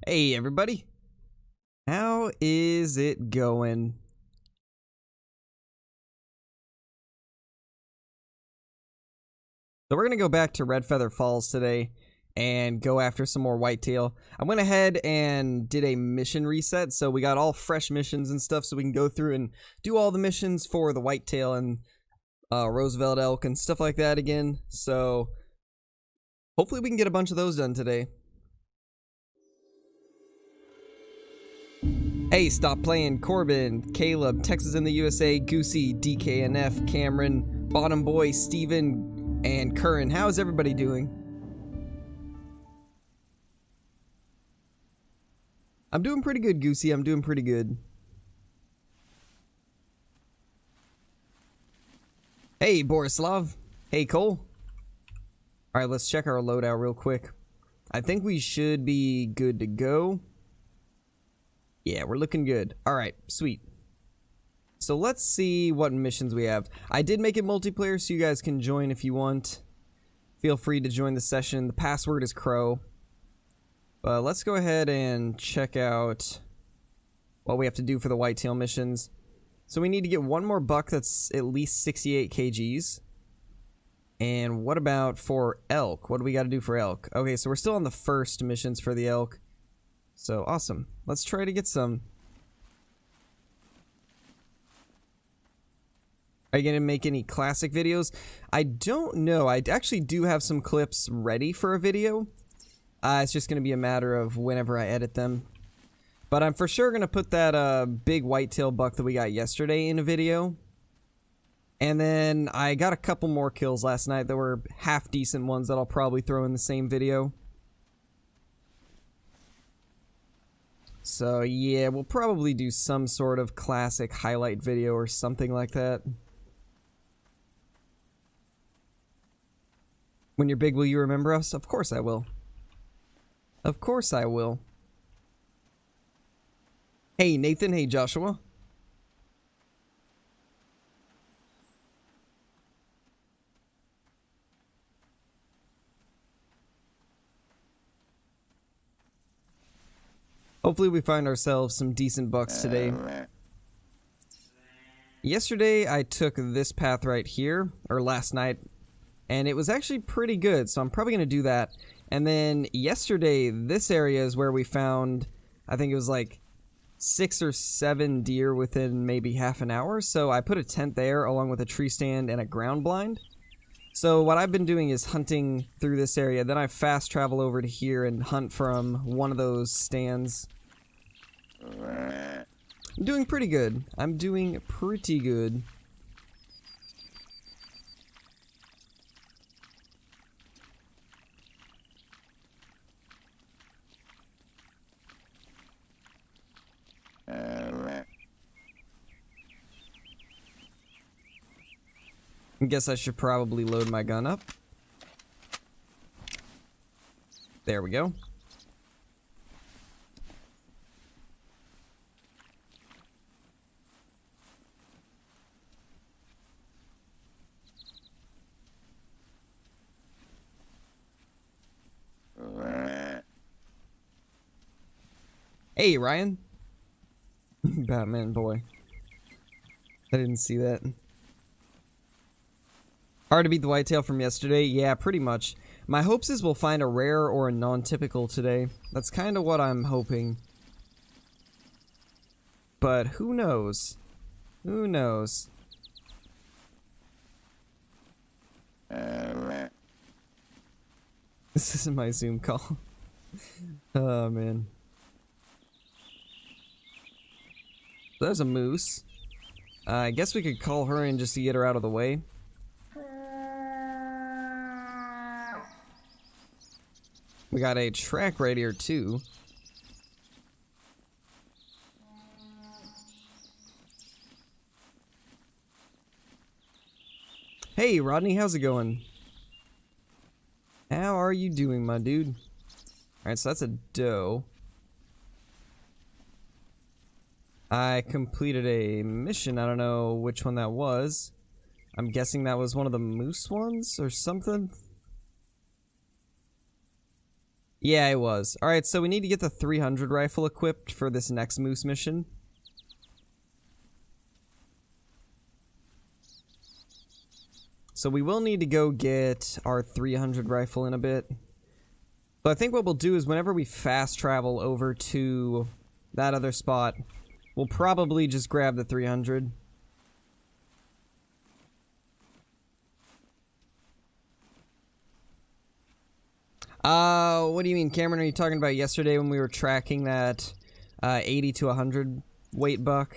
Hey everybody, how is it going? So we're gonna go back to Red Feather Falls today and go after some more whitetail. I went ahead and did a mission reset, so we got all fresh missions and stuff, so we can go through and do all the missions for the whitetail and Roosevelt elk and stuff like that again. So hopefully we can get a bunch of those done today. Hey, stop playing. Corbin, Caleb, Texas in the USA, Goosey, DKNF, Cameron, Bottom Boy, Steven, and Curran. How is everybody doing? I'm doing pretty good, Goosey. I'm doing pretty good. Hey, Borislav. Hey, Cole. Alright, let's check our loadout real quick. I think we should be good to go. Yeah, we're looking good. Alright, sweet. So let's see what missions we have. I did make it multiplayer, so you guys can join if you want. Feel free to join the session. The password is Crow. But let's go ahead and check out what we have to do for the whitetail missions. So we need to get one more buck that's at least 68 kgs. And what about for elk? What do we got to do for elk? Okay, so we're still on the first missions for the elk. So, awesome. Let's try to get some. Are you going to make any classic videos? I don't know. I actually do have some clips ready for a video. It's just going to be a matter of whenever I edit them. But I'm for sure going to put that big whitetail buck that we got yesterday in a video. And then I got a couple more kills last night that were half decent ones that I'll probably throw in the same video. So yeah, we'll probably do some sort of classic highlight video or something like that. When you're big, will you remember us? Of course I will. Of course I will. Hey Nathan, hey Joshua. Hopefully we find ourselves some decent bucks today. Yesterday I took this path right here, or last night, and it was actually pretty good, so I'm probably going to do that. And then yesterday, this area is where we found, I think it was like 6 or 7 deer within maybe half an hour, so I put a tent there along with a tree stand and a ground blind. So what I've been doing is hunting through this area, then I fast travel over to here and hunt from one of those stands. I'm doing pretty good. I'm doing pretty good. I guess I should probably load my gun up. There we go. Hey, Ryan. Batman boy. I didn't see that. Hard to beat the whitetail from yesterday? Yeah, pretty much. My hopes is we'll find a rare or a non-typical today. That's kind of what I'm hoping. But who knows? Who knows? This isn't my Zoom call. Oh, man. There's a moose. I guess we could call her in just to get her out of the way. We got a track right here too. Hey Rodney, how's it going? How are you doing, my dude? Alright, so that's a doe. I completed a mission. I don't know which one that was. I'm guessing that was one of the moose ones or something. Yeah, it was. Alright, so we need to get the 300 rifle equipped for this next moose mission. So we will need to go get our 300 rifle in a bit. But I think what we'll do is whenever we fast travel over to that other spot, we'll probably just grab the 300. What do you mean, Cameron? Are you talking about yesterday when we were tracking that 80 to 100 weight buck?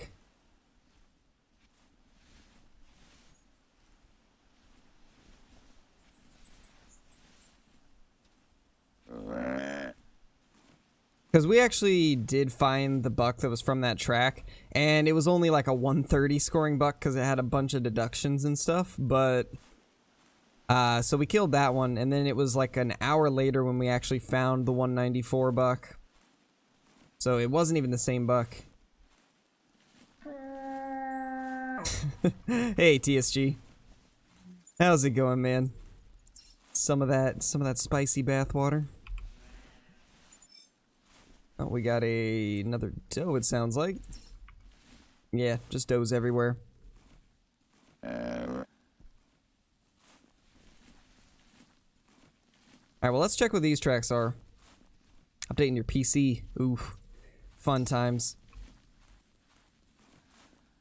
Because we actually did find the buck that was from that track, and it was only like a 130 scoring buck because it had a bunch of deductions and stuff, but... so we killed that one, and then it was like an hour later when we actually found the 194 buck. So it wasn't even the same buck. Hey, TSG. How's it going, man? Some of that spicy bathwater. Oh, we got another doe, it sounds like. Yeah, just does everywhere. Alright, well, let's check what these tracks are. Updating your PC. Oof. Fun times.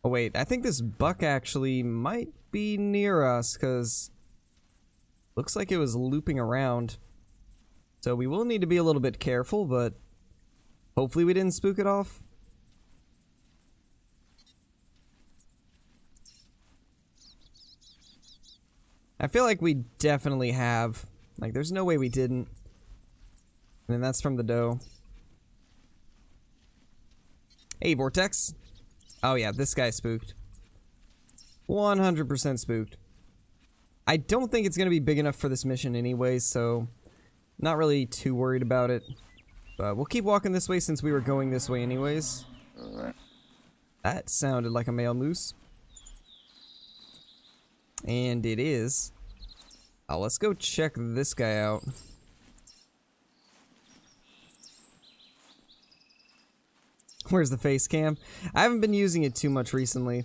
Oh, wait. I think this buck actually might be near us, because... looks like it was looping around. So we will need to be a little bit careful, but... hopefully we didn't spook it off. I feel like we definitely have. Like, there's no way we didn't. And that's from the doe. Hey, Vortex. Oh yeah, this guy spooked. 100% spooked. I don't think it's going to be big enough for this mission anyway, so... not really too worried about it. But we'll keep walking this way since we were going this way anyways. That sounded like a male moose. And it is. Oh, let's go check this guy out. Where's the face cam? I haven't been using it too much recently.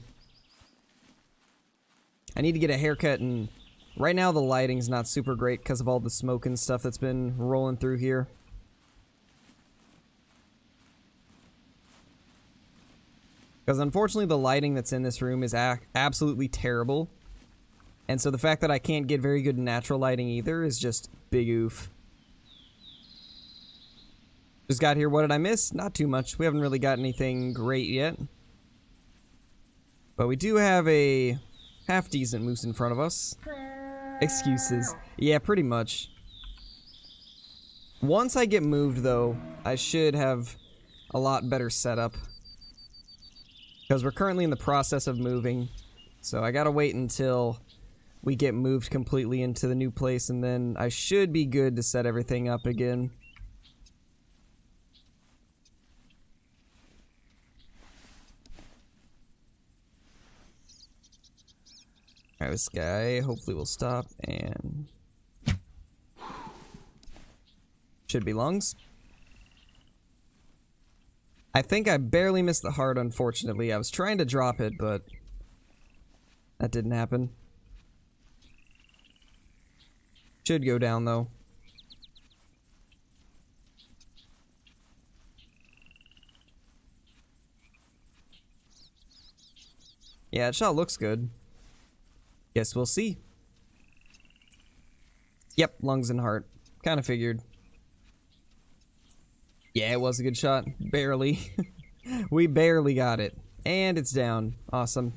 I need to get a haircut, and right now the lighting's not super great because of all the smoke and stuff that's been rolling through here. Because unfortunately the lighting that's in this room is absolutely terrible. And so the fact that I can't get very good natural lighting either is just big oof. Just got here, what did I miss? Not too much. We haven't really got anything great yet. But we do have a half-decent moose in front of us. Excuses. Yeah, pretty much. Once I get moved, though, I should have a lot better setup. Because we're currently in the process of moving. So I gotta wait until we get moved completely into the new place, and then I should be good to set everything up again. Alright, this guy hopefully will stop, and... should be lungs. I think I barely missed the heart, unfortunately. I was trying to drop it, but... that didn't happen. Should go down, though. Yeah, that shot looks good. Guess we'll see. Yep, lungs and heart. Kinda figured. Yeah, it was a good shot. Barely. We barely got it. And it's down. Awesome.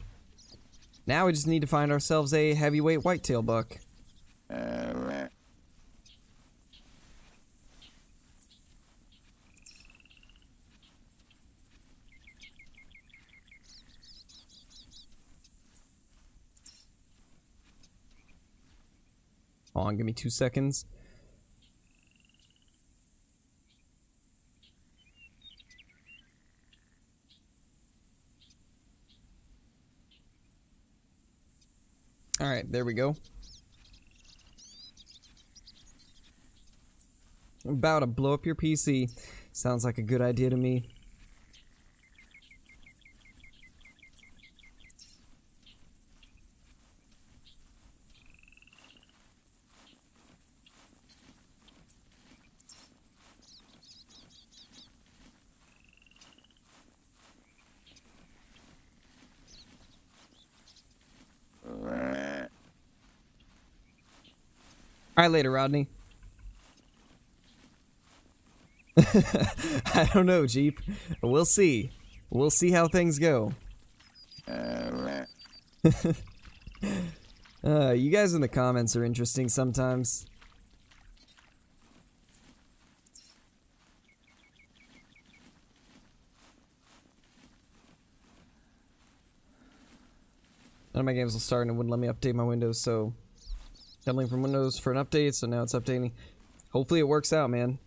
Now we just need to find ourselves a heavyweight whitetail buck. Hold on, give me 2 seconds. Alright, there we go. About to blow up your PC. Sounds like a good idea to me. Alright, later, Rodney. I don't know, Jeep. We'll see. We'll see how things go. You guys in the comments are interesting sometimes. None of my games will start and it wouldn't let me update my Windows, so downloading from Windows for an update, so now it's updating. Hopefully it works out, man.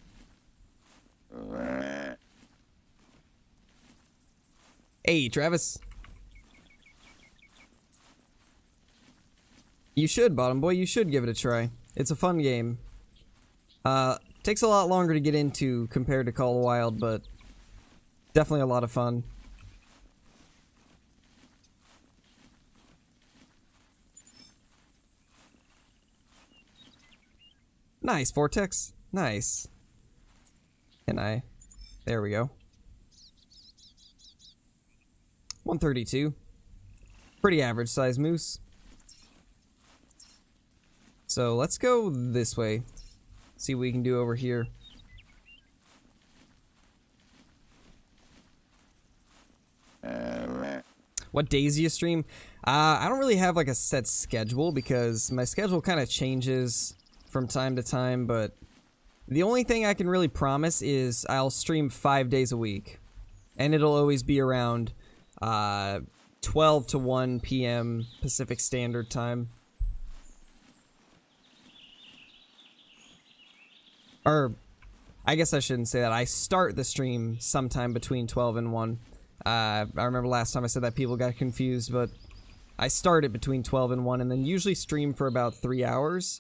Hey, Travis. You should, Bottom Boy. You should give it a try. It's a fun game. Takes a lot longer to get into compared to Call of the Wild, but definitely a lot of fun. Nice, Vortex. Nice. Can I? There we go. 132. Pretty average size moose. So let's go this way. See what we can do over here. What days do you stream? I don't really have like a set schedule because my schedule kind of changes from time to time, but the only thing I can really promise is I'll stream 5 days a week. And it'll always be around 12 to 1 p.m. Pacific Standard Time. Or, I guess I shouldn't say that. I start the stream sometime between 12 and 1. I remember last time I said that people got confused, but I start it between 12 and 1 and then usually stream for about 3 hours.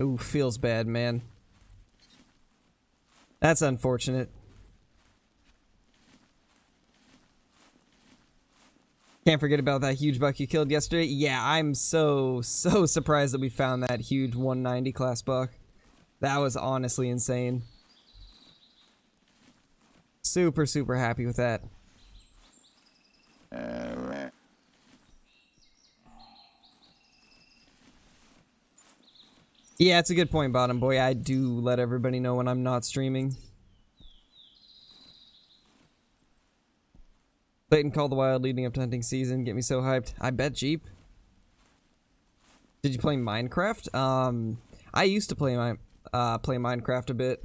Ooh, feels bad, man. That's unfortunate. Can't forget about that huge buck you killed yesterday. Yeah, I'm so surprised that we found that huge 190 class buck. That was honestly insane. Super happy with that. Yeah, it's a good point, Bottom Boy. I do let everybody know when I'm not streaming. Clayton Call the Wild leading up to hunting season. Get me so hyped. I bet, Jeep. Did you play Minecraft? I used to play Minecraft a bit.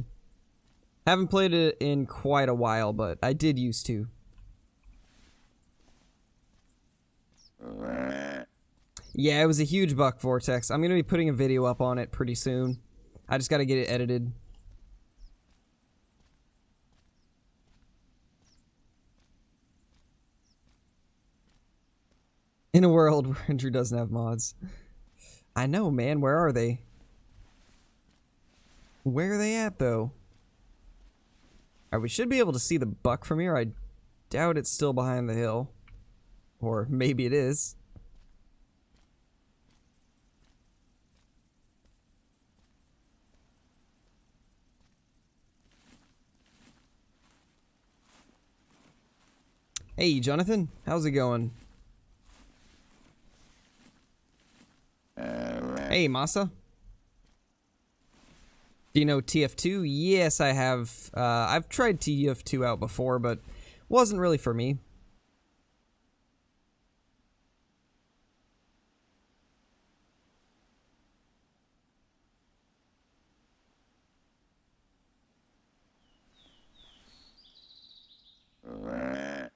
Haven't played it in quite a while, but I did used to. Yeah, it was a huge buck, Vortex. I'm gonna be putting a video up on it pretty soon. I just gotta get it edited. In a world where Andrew doesn't have mods. I know, man. Where are they? Where are they at, though? Alright, we should be able to see the buck from here. I doubt it's still behind the hill. Or maybe it is. Hey, Jonathan. How's it going? Hey, Masa. Do you know TF2? Yes, I have. I've tried TF2 out before, but wasn't really for me.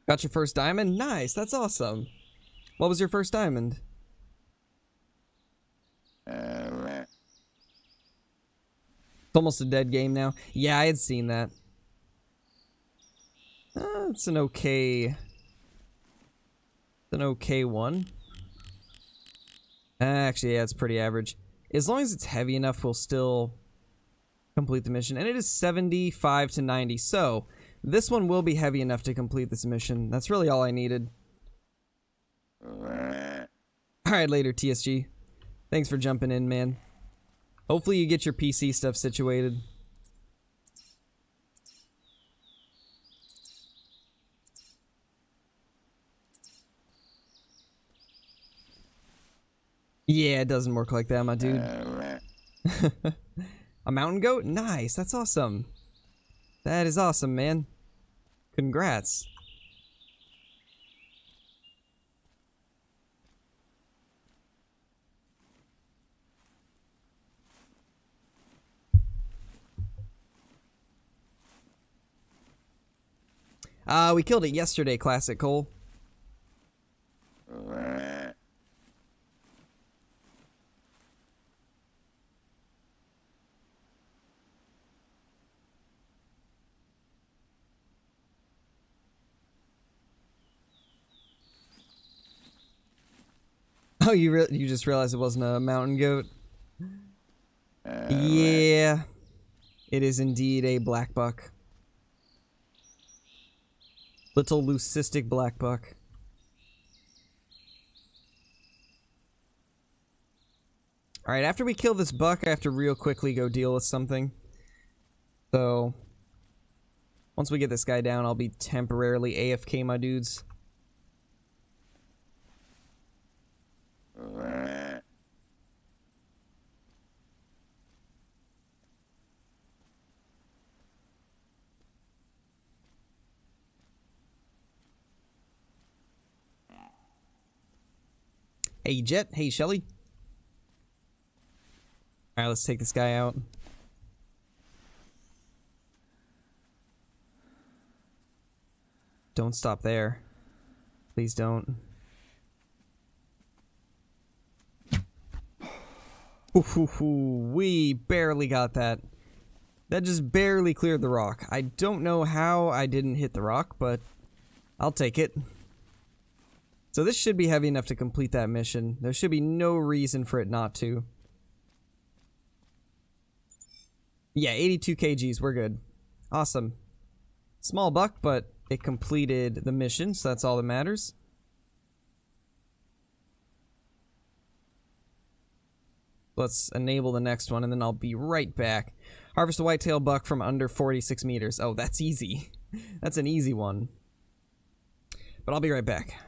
Got your first diamond? Nice, that's awesome. What was your first diamond? It's almost a dead game now. Yeah, I had seen that. It's an okay... It's an okay one. Actually, yeah, it's pretty average. As long as it's heavy enough, we'll still complete the mission. And it is 75 to 90, so this one will be heavy enough to complete this mission. That's really all I needed. Alright, later, TSG. Thanks for jumping in, man. Hopefully you get your PC stuff situated. Yeah, it doesn't work like that, my dude. A mountain goat? Nice, that's awesome. That is awesome, man. Congrats. We killed it yesterday, Classic Cole. Oh, you just realized it wasn't a mountain goat? Yeah. It is indeed a black buck. Little leucistic black buck. Alright, after we kill this buck, I have to real quickly go deal with something. So, once we get this guy down, I'll be temporarily AFK, my dudes. Hey, Jet. Hey, Shelly. Alright, let's take this guy out. Don't stop there. Please don't. We barely got that. That just barely cleared the rock. I don't know how I didn't hit the rock, but I'll take it. So this should be heavy enough to complete that mission. There should be no reason for it not to. Yeah, 82 kgs, we're good. Awesome. Small buck, but it completed the mission, so that's all that matters. Let's enable the next one, and then I'll be right back. Harvest a whitetail buck from under 46 meters. Oh, that's easy. That's an easy one. But I'll be right back.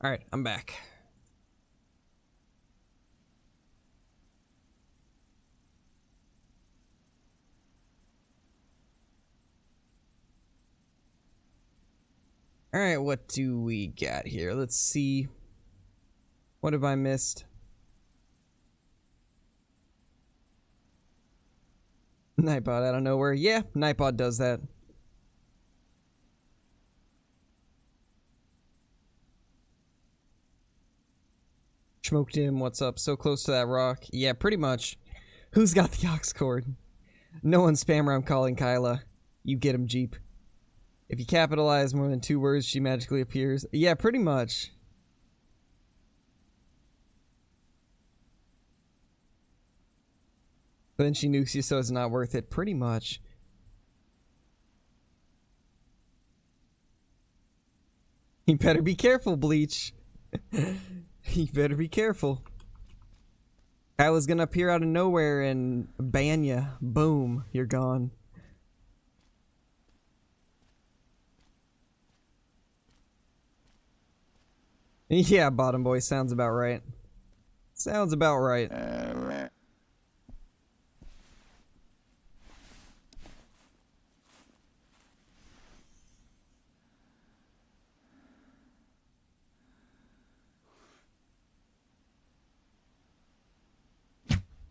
Alright, I'm back. Alright, what do we got here? Let's see. What have I missed? Nightbot out of nowhere. Yeah, Nightbot does that. Smoked him, what's up? So close to that rock. Yeah, pretty much. Who's got the ox cord? No one spam around calling Kyla. You get him, Jeep. If you capitalize more than 2 words, she magically appears. Yeah, pretty much. But then she nukes you, so it's not worth it. Pretty much. You better be careful, Bleach. You better be careful. Kyla's gonna appear out of nowhere and ban ya. Boom, you're gone. Yeah, bottom boy, sounds about right. Sounds about right.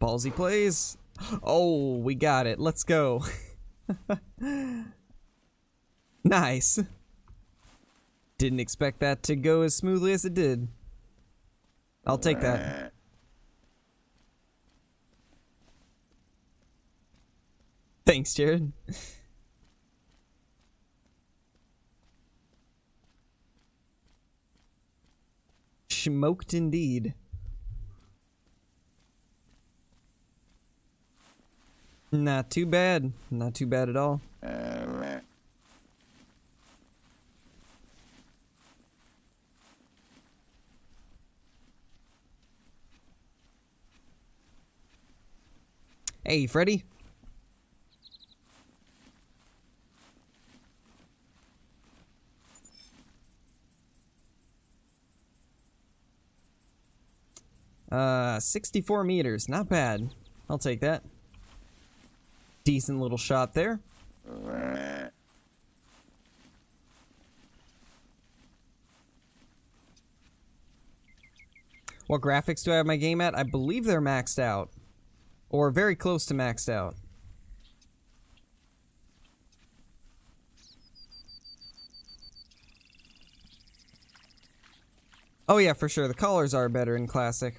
Ballsy plays. Oh, we got it. Let's go. Nice. Didn't expect that to go as smoothly as it did. I'll take that. Thanks, Jared. Smoked indeed. Not too bad. Not too bad at all. Hey, Freddy. Uh, 64 meters. Not bad. I'll take that. Decent little shot there. What graphics do I have my game at? I believe they're maxed out. Or very close to maxed out. Oh yeah, for sure. The colors are better in Classic.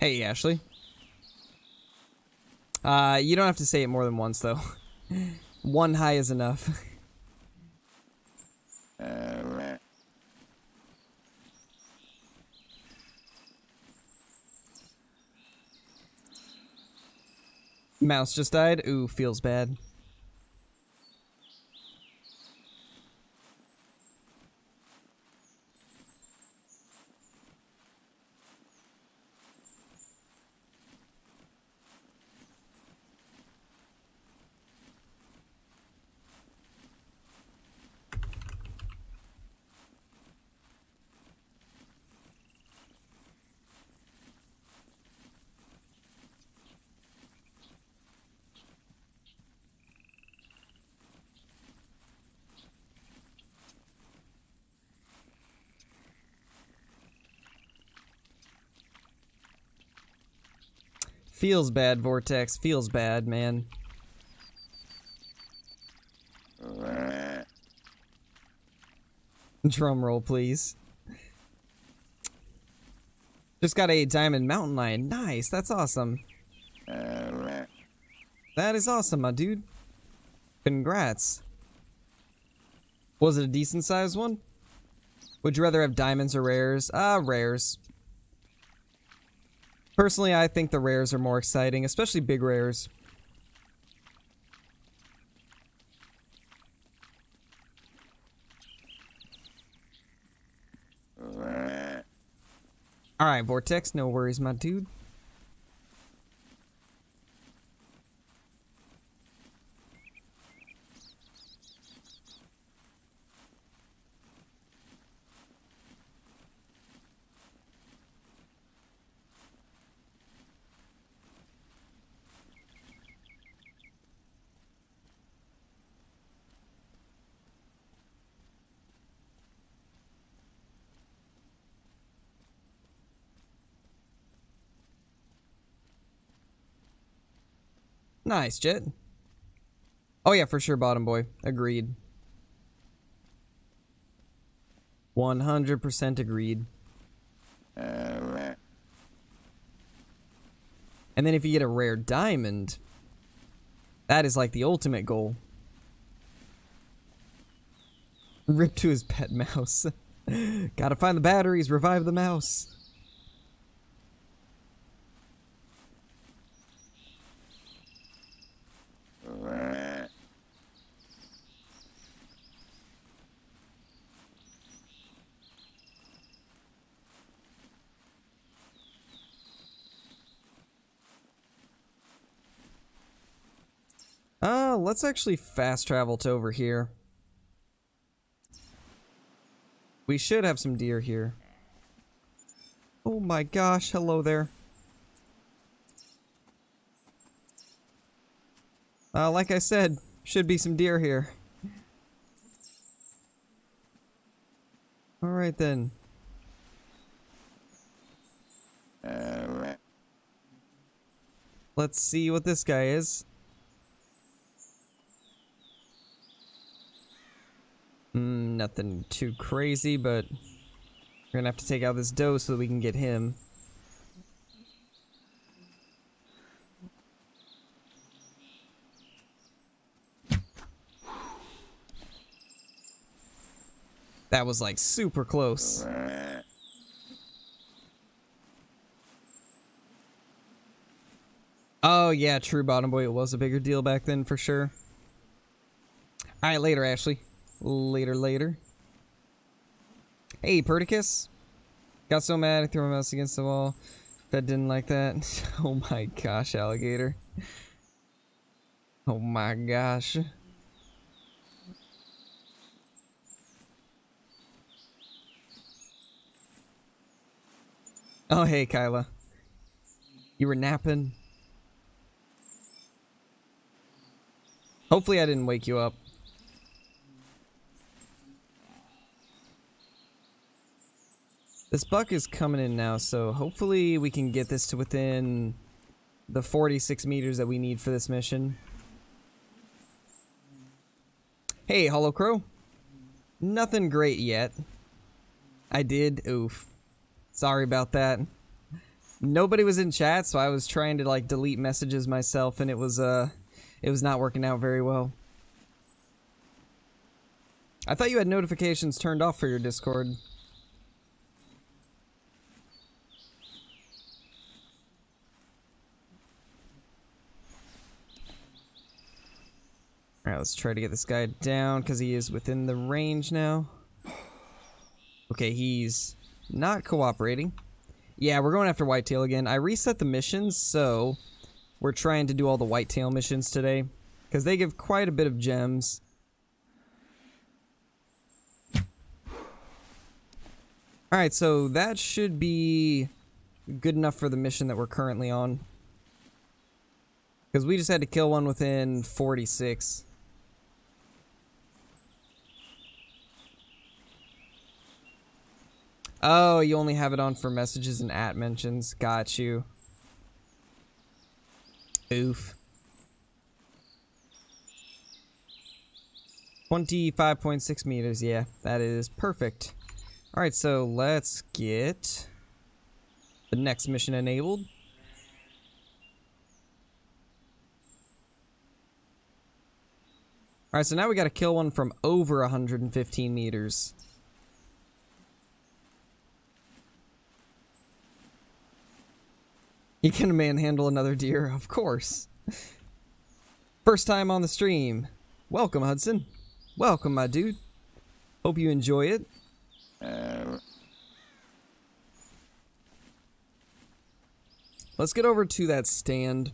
Hey, Ashley. You don't have to say it more than once, though. One hi is enough. Mouse just died. Ooh, feels bad. Feels bad, Vortex. Feels bad, man. Drum roll, please. Just got a diamond mountain lion. Nice, that's awesome. That is awesome, my dude. Congrats. Was it a decent sized one? Would you rather have diamonds or rares? Rares. Personally, I think the rares are more exciting, especially big rares. Alright, Vortex, no worries, my dude. Nice, Jet. Oh yeah, for sure, bottom boy. Agreed. 100% agreed. And then if you get a rare diamond, that is like the ultimate goal. Rip to his pet mouse. Gotta find the batteries, revive the mouse. Let's actually fast travel to over here. We should have some deer here. Oh my gosh, hello there. Like I said, should be some deer here. Alright then. Let's see what this guy is. Nothing too crazy, but we're gonna have to take out this doe so that we can get him. That was like super close. Oh yeah, true, bottom boy. It was a bigger deal back then for sure. Alright, later, Ashley. Later. Hey, Perticus. Got so mad I threw my mouse against the wall. That didn't like that. Oh my gosh, alligator. Oh my gosh. Oh, hey, Kyla. You were napping? Hopefully I didn't wake you up. This buck is coming in now, so hopefully we can get this to within the 46 meters that we need for this mission. Hey, Hollow Crow. Nothing great yet. I did. Oof. Sorry about that. Nobody was in chat, so I was trying to like delete messages myself, and it was not working out very well. I thought you had notifications turned off for your Discord. Alright, let's try to get this guy down, because he is within the range now. Okay, he's not cooperating. Yeah, we're going after Whitetail again. I reset the missions, so we're trying to do all the Whitetail missions today, because they give quite a bit of gems. Alright, so that should be good enough for the mission that we're currently on. Because we just had to kill one within 46. Oh, you only have it on for messages and @ mentions. Got you. Oof. 25.6 meters. Yeah, that is perfect. Alright, so let's get the next mission enabled. Alright, so now we gotta kill one from over 115 meters. You can manhandle another deer, of course. First time on the stream. Welcome, Hudson. Welcome, my dude. Hope you enjoy it. Let's get over to that stand.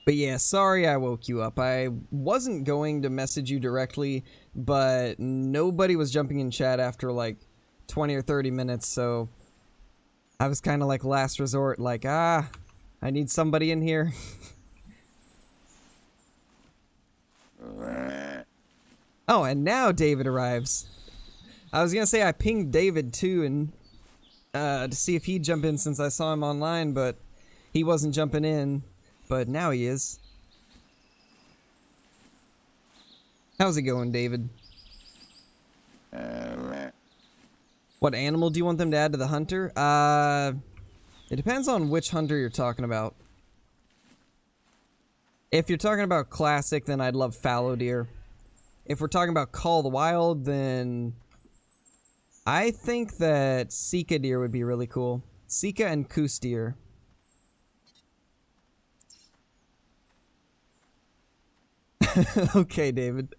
But yeah, sorry I woke you up. I wasn't going to message you directly, but nobody was jumping in chat after like 20 or 30 minutes, so I was kind of like last resort, like, I need somebody in here. Oh, and now David arrives. I was gonna say I pinged David too, and to see if he'd jump in since I saw him online, but he wasn't jumping in. But now he is. How's it going, David? What animal do you want them to add to the hunter? It depends on which hunter you're talking about. If you're talking about classic, then I'd love fallow deer. If we're talking about Call of the Wild, then I think that Sika deer would be really cool. Sika and Coos deer. Okay, David.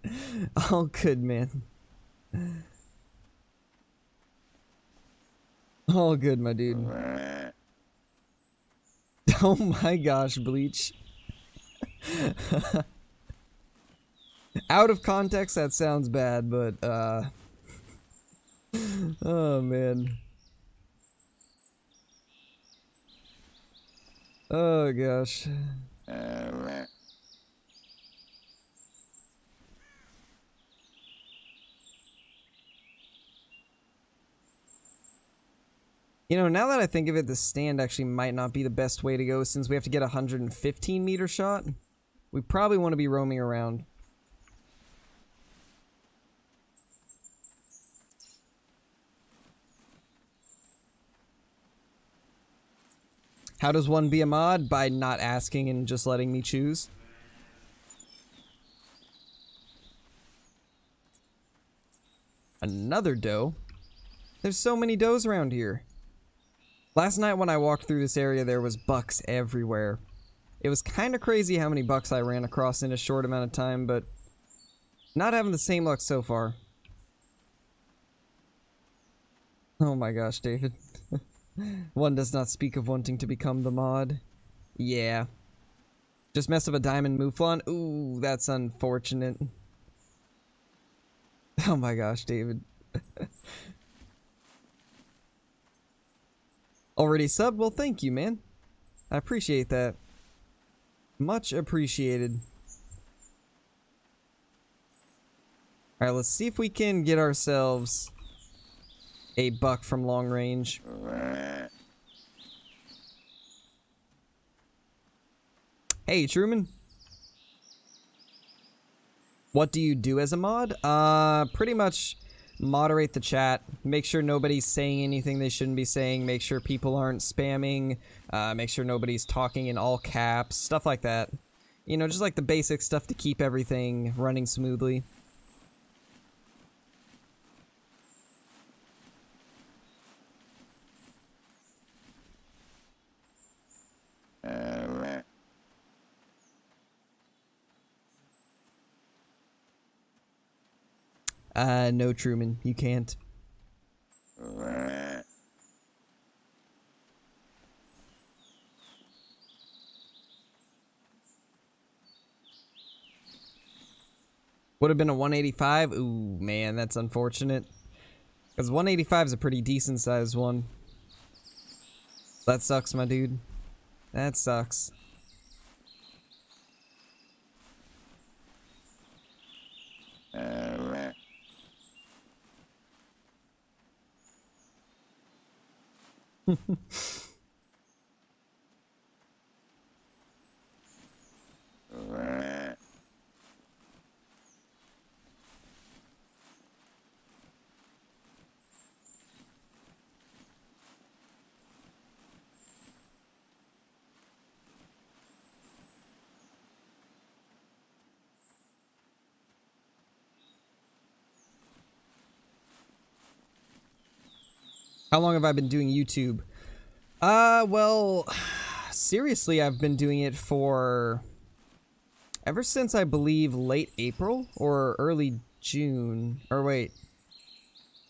All good, man. All good, my dude. Oh my gosh, Bleach. Out of context, that sounds bad, but, oh, man. Oh, gosh. You know, now that I think of it, the stand actually might not be the best way to go since we have to get a 115-meter shot. We probably want to be roaming around. How does one be a mod? By not asking and just letting me choose. Another doe? There's so many does around here. Last night when I walked through this area, there was bucks everywhere. It was kind of crazy how many bucks I ran across in a short amount of time, but not having the same luck so far. Oh my gosh, David. One does not speak of wanting to become the mod. Yeah. Just mess up a diamond mouflon? Ooh, that's unfortunate. Oh my gosh, David. Already subbed? Well, thank you, man. I appreciate that. Much appreciated. Alright, let's see if we can get ourselves a buck from long range. Hey, Truman. What do you do as a mod? Pretty much moderate the chat. Make sure nobody's saying anything they shouldn't be saying. Make sure people aren't spamming. Make sure nobody's talking in all caps. Stuff like that. You know, just like the basic stuff to keep everything running smoothly. No, Truman, you can't. Would have been a 185? Ooh, man, that's unfortunate. Because 185 is a pretty decent sized one. That sucks, my dude. That sucks. How long have I been doing YouTube? Well, seriously, I've been doing it for ever since I believe late April or early June. Or wait.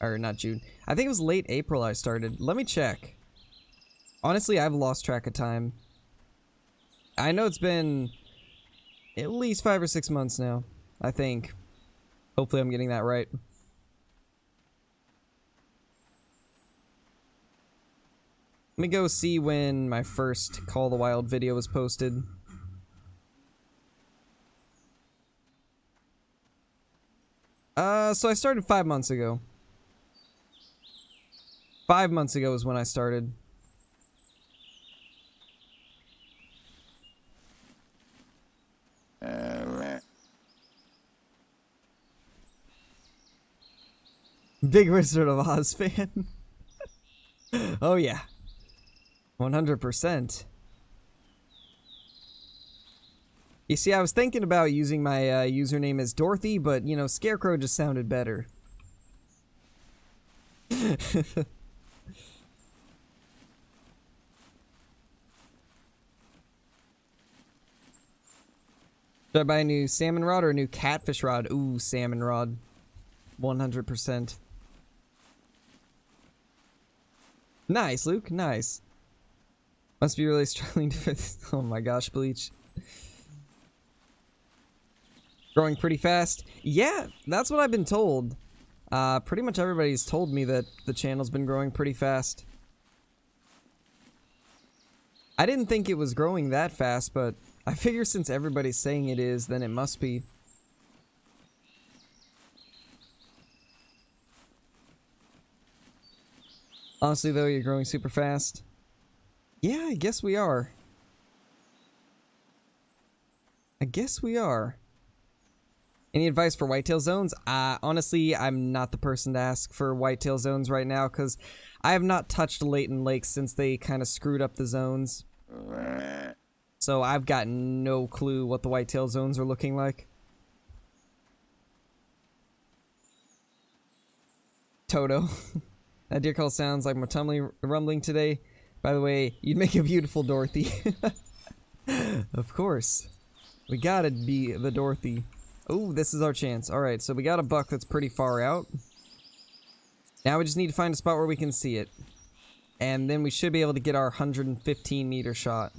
Or not June. I think it was late April I started. Let me check. Honestly, I've lost track of time. I know it's been at least 5 or 6 months now, I think. Hopefully I'm getting that right. Let me go see when my first Call of the Wild video was posted. So I started 5 months ago. 5 months ago is when I started. Big Wizard of Oz fan. Oh yeah. 100%. You see, I was thinking about using my username as Dorothy, but, you know, Scarecrow just sounded better. Should I buy a new salmon rod or a new catfish rod? Ooh, salmon rod. 100%. Nice, Luke. Nice. Must be really struggling to fit this. Oh my gosh, Bleach. Growing pretty fast? Yeah, that's what I've been told. Pretty much everybody's told me that the channel's been growing pretty fast. I didn't think it was growing that fast, but I figure since everybody's saying it is, then it must be. Honestly, though, you're growing super fast. Yeah, I guess we are. I guess we are. Any advice for whitetail zones? Honestly, I'm not the person to ask for whitetail zones right now, because I have not touched Layton Lake since they kind of screwed up the zones. So I've got no clue what the whitetail zones are looking like. Toto. That deer call sounds like my tummy rumbling today. By the way, you'd make a beautiful Dorothy. Of course. We gotta be the Dorothy. Oh, this is our chance. Alright, so we got a buck that's pretty far out. Now we just need to find a spot where we can see it. And then we should be able to get our 115 meter shot.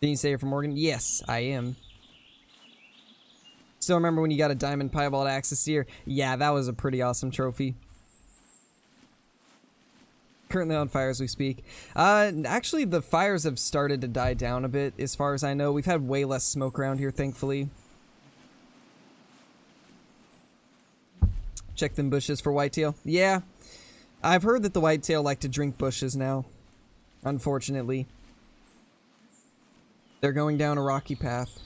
Didn't you say you're from Oregon? Yes, I am. Still remember when you got a diamond piebald axis deer? Yeah, that was a pretty awesome trophy. Currently on fire as we speak. Actually, the fires have started to die down a bit, as far as I know. We've had way less smoke around here, thankfully. Check them bushes for whitetail. Yeah, I've heard that the whitetail like to drink bushes now. Unfortunately. They're going down a rocky path.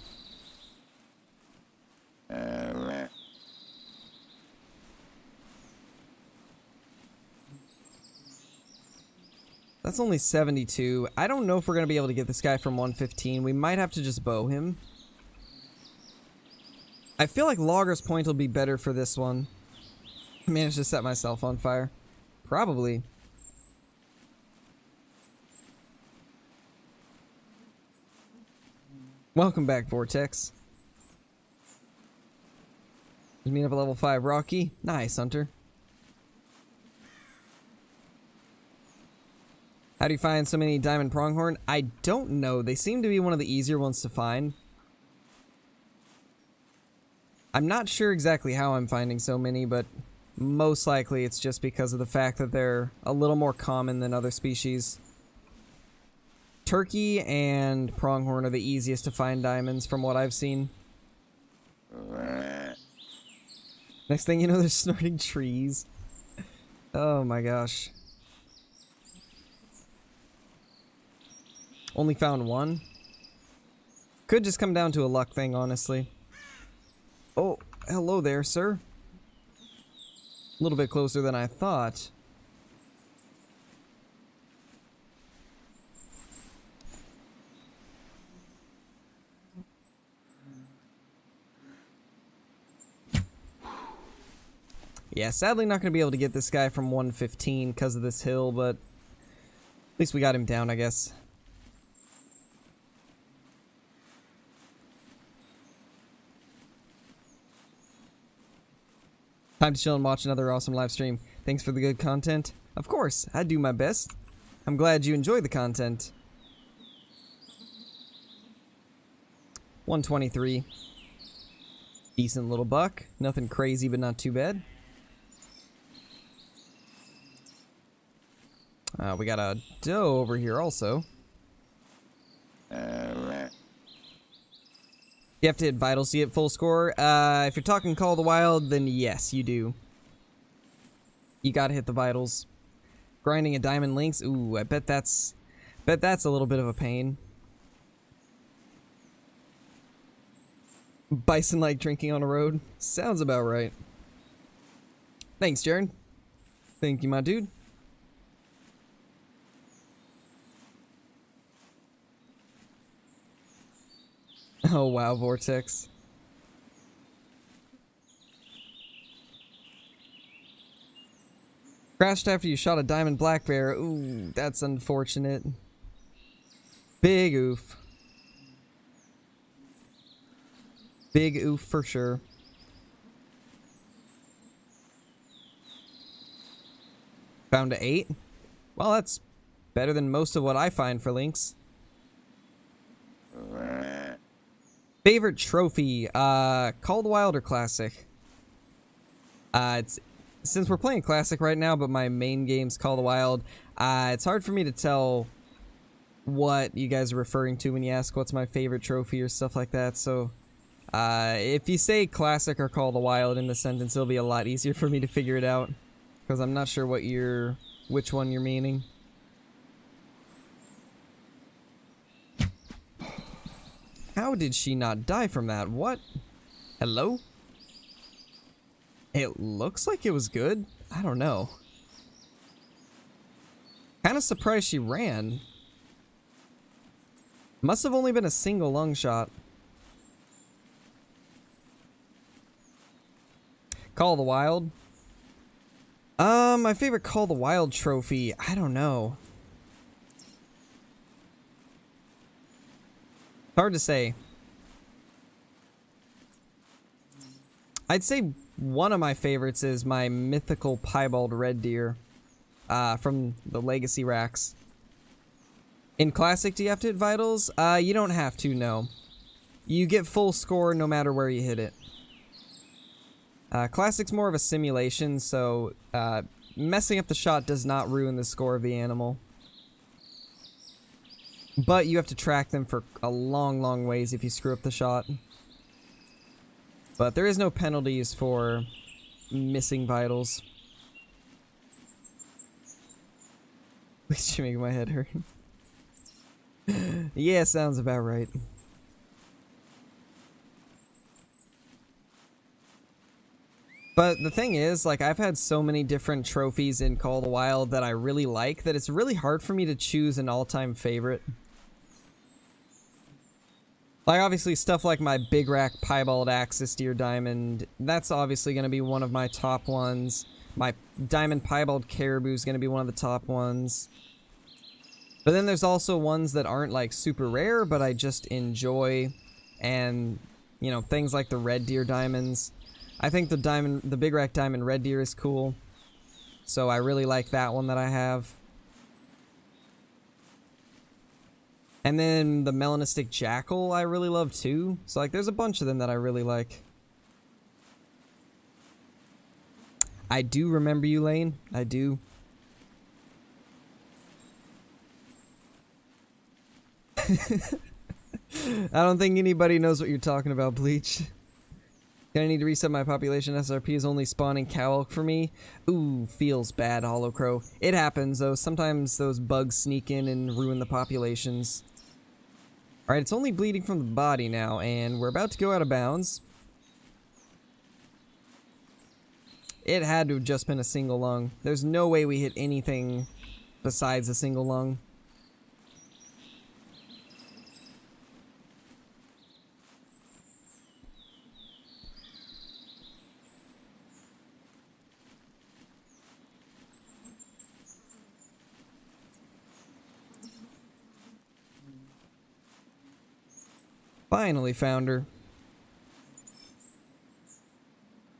That's only 72. I don't know if we're going to be able to get this guy from 115. We might have to just bow him. I feel like Logger's Point will be better for this one. I managed to set myself on fire. Probably. Welcome back, Vortex. Just meet up at level 5. Rocky. Nice, Hunter. How do you find so many diamond pronghorn? I don't know. They seem to be one of the easier ones to find. I'm not sure exactly how I'm finding so many, but most likely it's just because of the fact that they're a little more common than other species. Turkey and pronghorn are the easiest to find diamonds from what I've seen. Next thing you know, they're snorting trees. Oh my gosh. Only found one. Could just come down to a luck thing, honestly. Oh, hello there, sir. A little bit closer than I thought. Yeah, sadly not going to be able to get this guy from 115 because of this hill, but at least we got him down, I guess. Time to chill and watch another awesome live stream. Thanks for the good content. Of course, I do my best. I'm glad you enjoy the content. 123. Decent little buck. Nothing crazy, but not too bad. We got a doe over here also. You have to hit vitals to get full score. If you're talking Call of the Wild, then yes, you do. You gotta hit the vitals. Grinding a diamond lynx. Ooh, I bet that's a little bit of a pain. Bison like drinking on a road. Sounds about right. Thanks, Jared. Thank you, my dude. Oh wow, Vortex. Crashed after you shot a diamond black bear. Ooh, that's unfortunate. Big oof. Big oof for sure. Found a 8. Well, that's better than most of what I find for lynx. Favorite trophy, Call of the Wild or Classic? Since we're playing Classic right now, but my main game's Call of the Wild, it's hard for me to tell what you guys are referring to when you ask what's my favorite trophy or stuff like that, so if you say Classic or Call of the Wild in the sentence, it'll be a lot easier for me to figure it out, because I'm not sure which one you're meaning. How did she not die from that? What? Hello? It looks like it was good. I don't know. Kind of surprised she ran. Must have only been a single lung shot. Call of the Wild. My favorite Call of the Wild trophy. I don't know. Hard to say. I'd say one of my favorites is my mythical piebald red deer from the legacy racks. In Classic, do you have to hit vitals? You don't have to, no. You get full score no matter where you hit it. Classic's more of a simulation, so messing up the shot does not ruin the score of the animal. But you have to track them for a long, long ways if you screw up the shot. But there is no penalties for missing vitals. At least you're making my head hurt. Yeah, sounds about right. But the thing is, like, I've had so many different trophies in Call of the Wild that I really like that it's really hard for me to choose an all-time favorite. Like, obviously, stuff like my Big Rack Piebald Axis Deer Diamond, that's obviously going to be one of my top ones. My Diamond Piebald Caribou is going to be one of the top ones. But then there's also ones that aren't, like, super rare, but I just enjoy. And, you know, things like the Red Deer Diamonds. I think the Big Rack Diamond Red Deer is cool. So I really like that one that I have. And then the Melanistic Jackal I really love too. So like there's a bunch of them that I really like. I do remember you, Lane. I do. I don't think anybody knows what you're talking about, Bleach. Gonna need to reset my population. SRP is only spawning cow elk for me. Ooh, feels bad, Hollow Crow. It happens, though. Sometimes those bugs sneak in and ruin the populations. Alright, it's only bleeding from the body now, and we're about to go out of bounds. It had to have just been a single lung. There's no way we hit anything besides a single lung. Finally found her.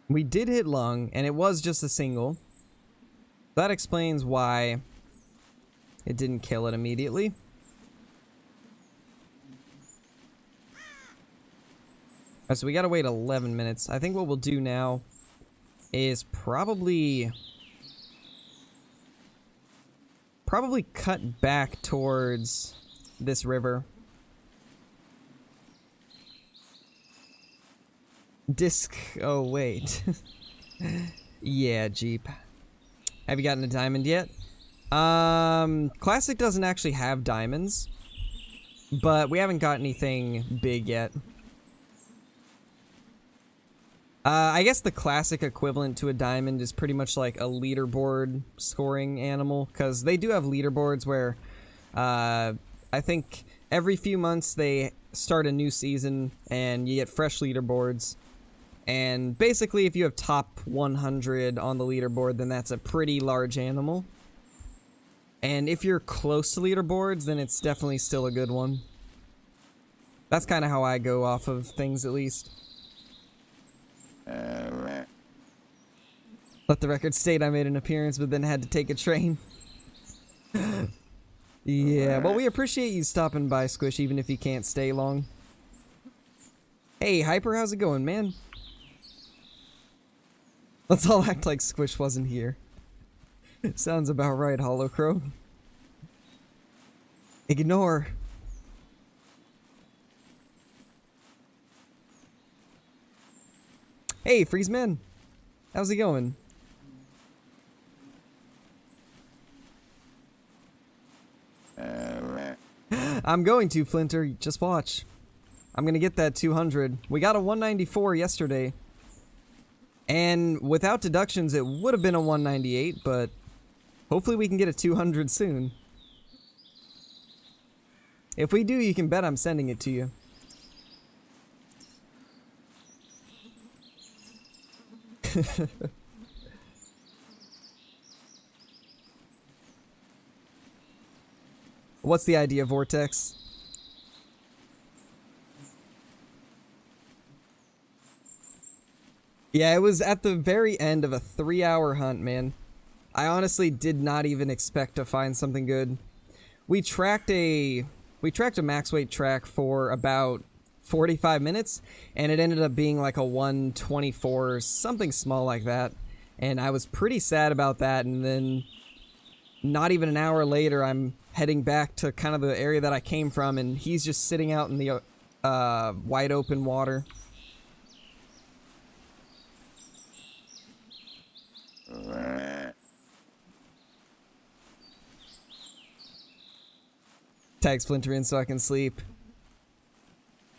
We did hit lung, and it was just a single. That explains why it didn't kill it immediately. Alright, so we gotta wait 11 minutes. I think what we'll do now is probably cut back towards this river. Disc. Oh, wait. Yeah, Jeep. Have you gotten a diamond yet? Classic doesn't actually have diamonds, but we haven't got anything big yet. I guess the classic equivalent to a diamond is pretty much like a leaderboard scoring animal, because they do have leaderboards where I think every few months they start a new season and you get fresh leaderboards. And basically, if you have top 100 on the leaderboard, then that's a pretty large animal. And if you're close to leaderboards, then it's definitely still a good one. That's kind of how I go off of things, at least. Let the record state I made an appearance, but then had to take a train. Yeah, well, we appreciate you stopping by, Squish, even if you can't stay long. Hey, Hyper, how's it going, man? Let's all act like Squish wasn't here. Sounds about right, Holocrow. Ignore. Hey, Freezeman. How's it going? I'm going to, Flinter. Just watch. I'm gonna get that 200. We got a 194 yesterday. And without deductions, it would have been a 198, but hopefully we can get a 200 soon. If we do, you can bet I'm sending it to you. What's the idea, Vortex? Yeah, it was at the very end of a 3-hour hunt, man. I honestly did not even expect to find something good. We tracked a max weight track for about 45 minutes, and it ended up being like a 124, something small like that. And I was pretty sad about that, and then not even an hour later, I'm heading back to kind of the area that I came from, and he's just sitting out in the wide open water. Tag Splinter in so I can sleep.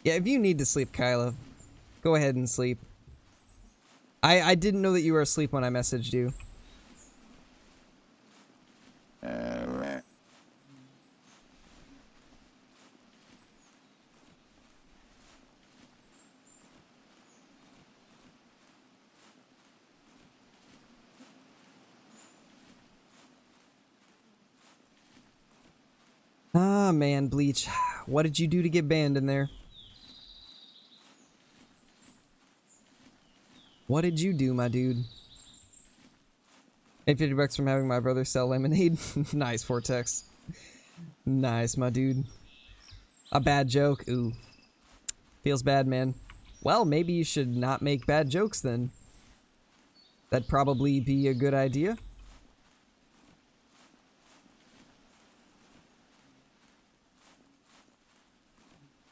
Yeah, if you need to sleep, Kyla, go ahead and sleep. I didn't know that you were asleep when I messaged you. Ah, man, Bleach. What did you do to get banned in there? What did you do, my dude? 850 bucks from having my brother sell lemonade. Nice, Vortex. Nice, my dude. A bad joke. Ooh. Feels bad, man. Well, maybe you should not make bad jokes then. That'd probably be a good idea.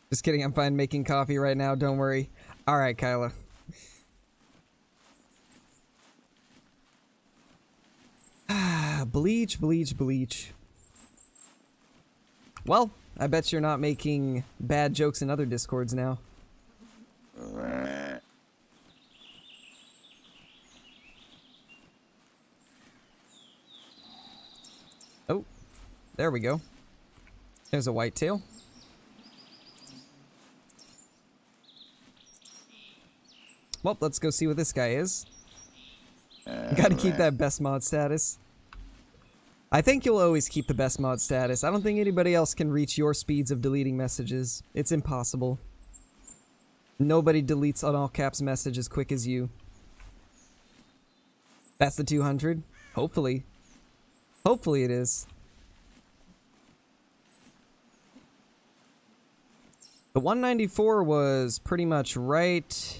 Just kidding, I'm fine making coffee right now, don't worry. Alright, Kyla. Bleach, bleach, bleach. Well, I bet you're not making bad jokes in other Discords now. Oh, there we go. There's a whitetail. Well, let's go see what this guy is. Gotta keep that best mod status. I think you'll always keep the best mod status. I don't think anybody else can reach your speeds of deleting messages. It's impossible. Nobody deletes an all caps message as quick as you. That's the 200. Hopefully. Hopefully it is. The 194 was pretty much right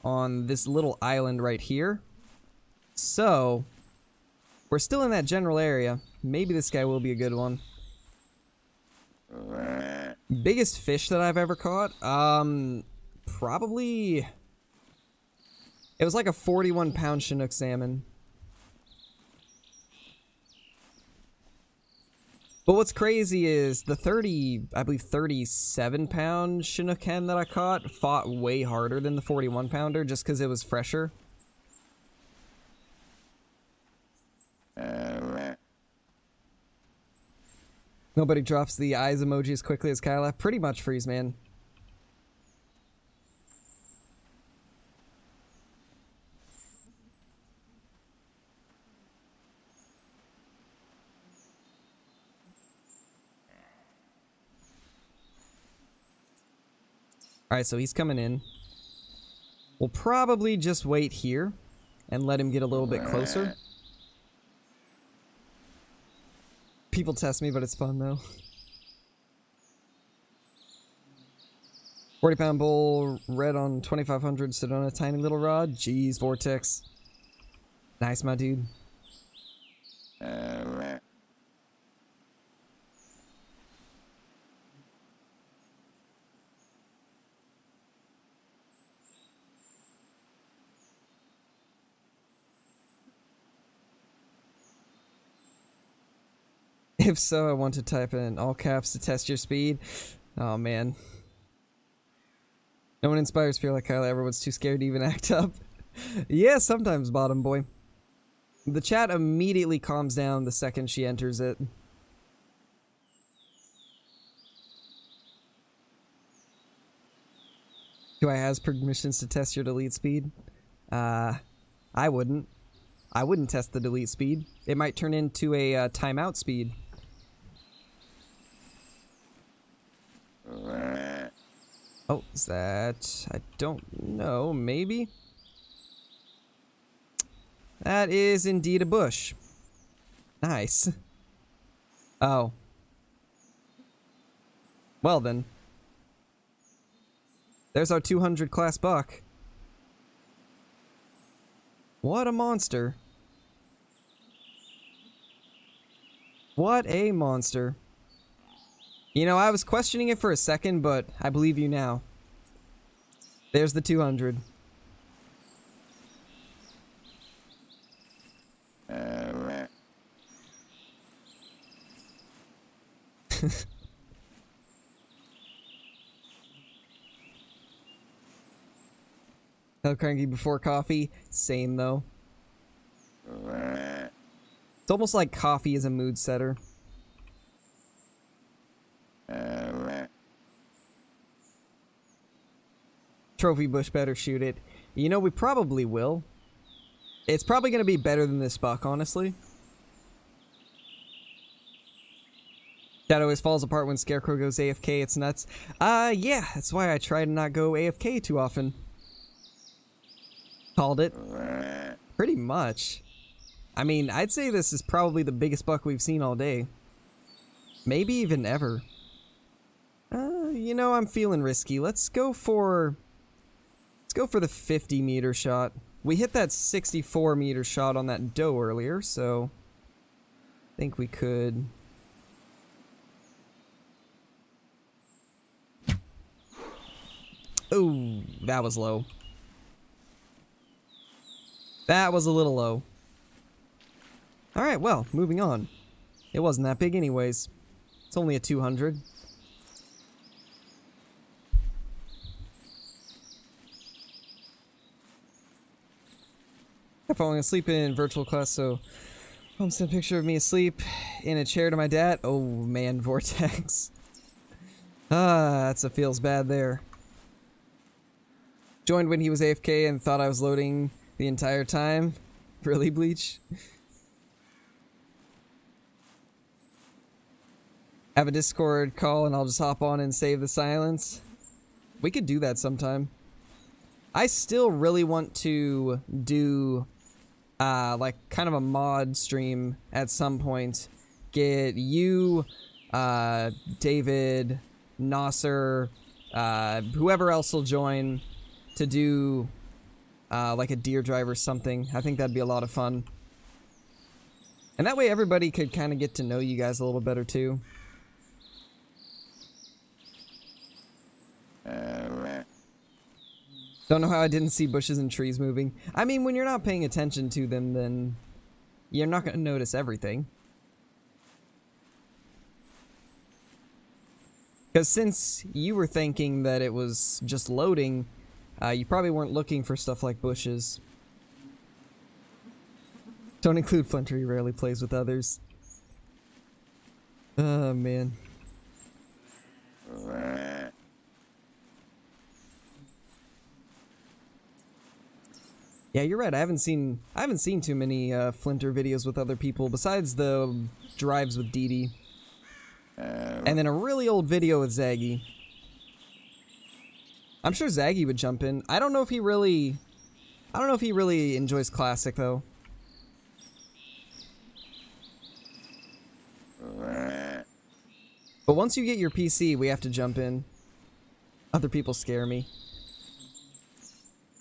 on this little island right here. So, we're still in that general area. Maybe this guy will be a good one. Biggest fish that I've ever caught? Probably... It was like a 41-pound Chinook salmon. But what's crazy is the 37-pound Chinook hen that I caught fought way harder than the 41-pounder just because it was fresher. Nobody drops the eyes emoji as quickly as Kyle. Pretty much freeze, man. Alright, so he's coming in. We'll probably just wait here and let him get a little bit closer. People test me, but it's fun though. 40-pound bull, red on 2500, sit on a tiny little rod. Jeez, Vortex. Nice, my dude. If so, I want to type in all caps to test your speed. Oh, man. No one inspires fear like Kyle. Everyone's too scared to even act up. Yeah, sometimes, bottom boy. The chat immediately calms down the second she enters it. Do I have permissions to test your delete speed? I wouldn't. I wouldn't test the delete speed. It might turn into a timeout speed. Oh, is that... I don't know. Maybe? That is indeed a bush. Nice. Oh. Well then. There's our 200 class buck. What a monster. What a monster. You know, I was questioning it for a second, but I believe you now. There's the 200. Hell cranky before coffee. Same though. It's almost like coffee is a mood setter. Trophy bush better shoot it. You know, we probably will. It's probably going to be better than this buck, honestly. That always falls apart when Scarecrow goes AFK. It's nuts. Yeah, that's why I try to not go AFK too often. Called it. Pretty much. I mean, I'd say this is probably the biggest buck we've seen all day. Maybe even ever. You know, I'm feeling risky. Let's go for the 50-meter shot. We hit that 64-meter shot on that doe earlier, so I think we could. Ooh, that was low. That was a little low. Alright, well, moving on. It wasn't that big anyways. It's only a 200. I'm falling asleep in virtual class, so Mom sent a picture of me asleep in a chair to my dad. Oh man, Vortex. That's a feels bad there. Joined when he was AFK and thought I was loading the entire time. Really, Bleach? Have a Discord call and I'll just hop on and save the silence. We could do that sometime. I still really want to do like kind of a mod stream at some point. Get you, David, Nasser, whoever else will join to do like a deer drive or something. I think that'd be a lot of fun. And that way everybody could kind of get to know you guys a little better too. Don't know how I didn't see bushes and trees moving. I mean, when you're not paying attention to them, then you're not going to notice everything. Because since you were thinking that it was just loading, you probably weren't looking for stuff like bushes. Don't include Flinter, he rarely plays with others. Oh, man. Yeah, you're right. I haven't seen too many Flinter videos with other people besides the drives with Dee Dee. And then a really old video with Zaggy. I'm sure Zaggy would jump in. I don't know if he really enjoys Classic though. But once you get your PC, we have to jump in. Other people scare me.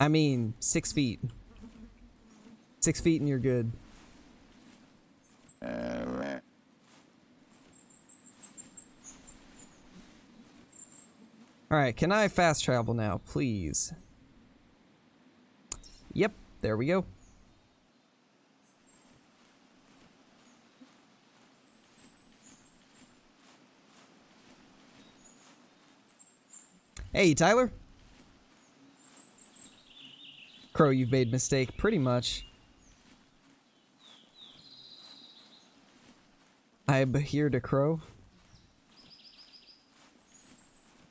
I mean, 6 feet. 6 feet and you're good. Alright, can I fast travel now, please? Yep, there we go. Hey, Tyler. Crow, you've made mistake, pretty much. I'm here to Crow.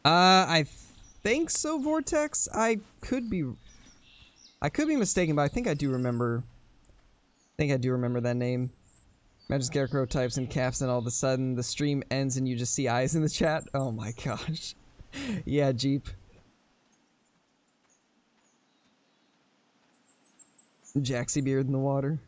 I think so, Vortex. I could be mistaken, but I think I do remember. That name. Imagine Scarecrow types in caps and all of a sudden the stream ends and you just see eyes in the chat. Oh my gosh. Yeah, Jeep. Jaxie beard in the water.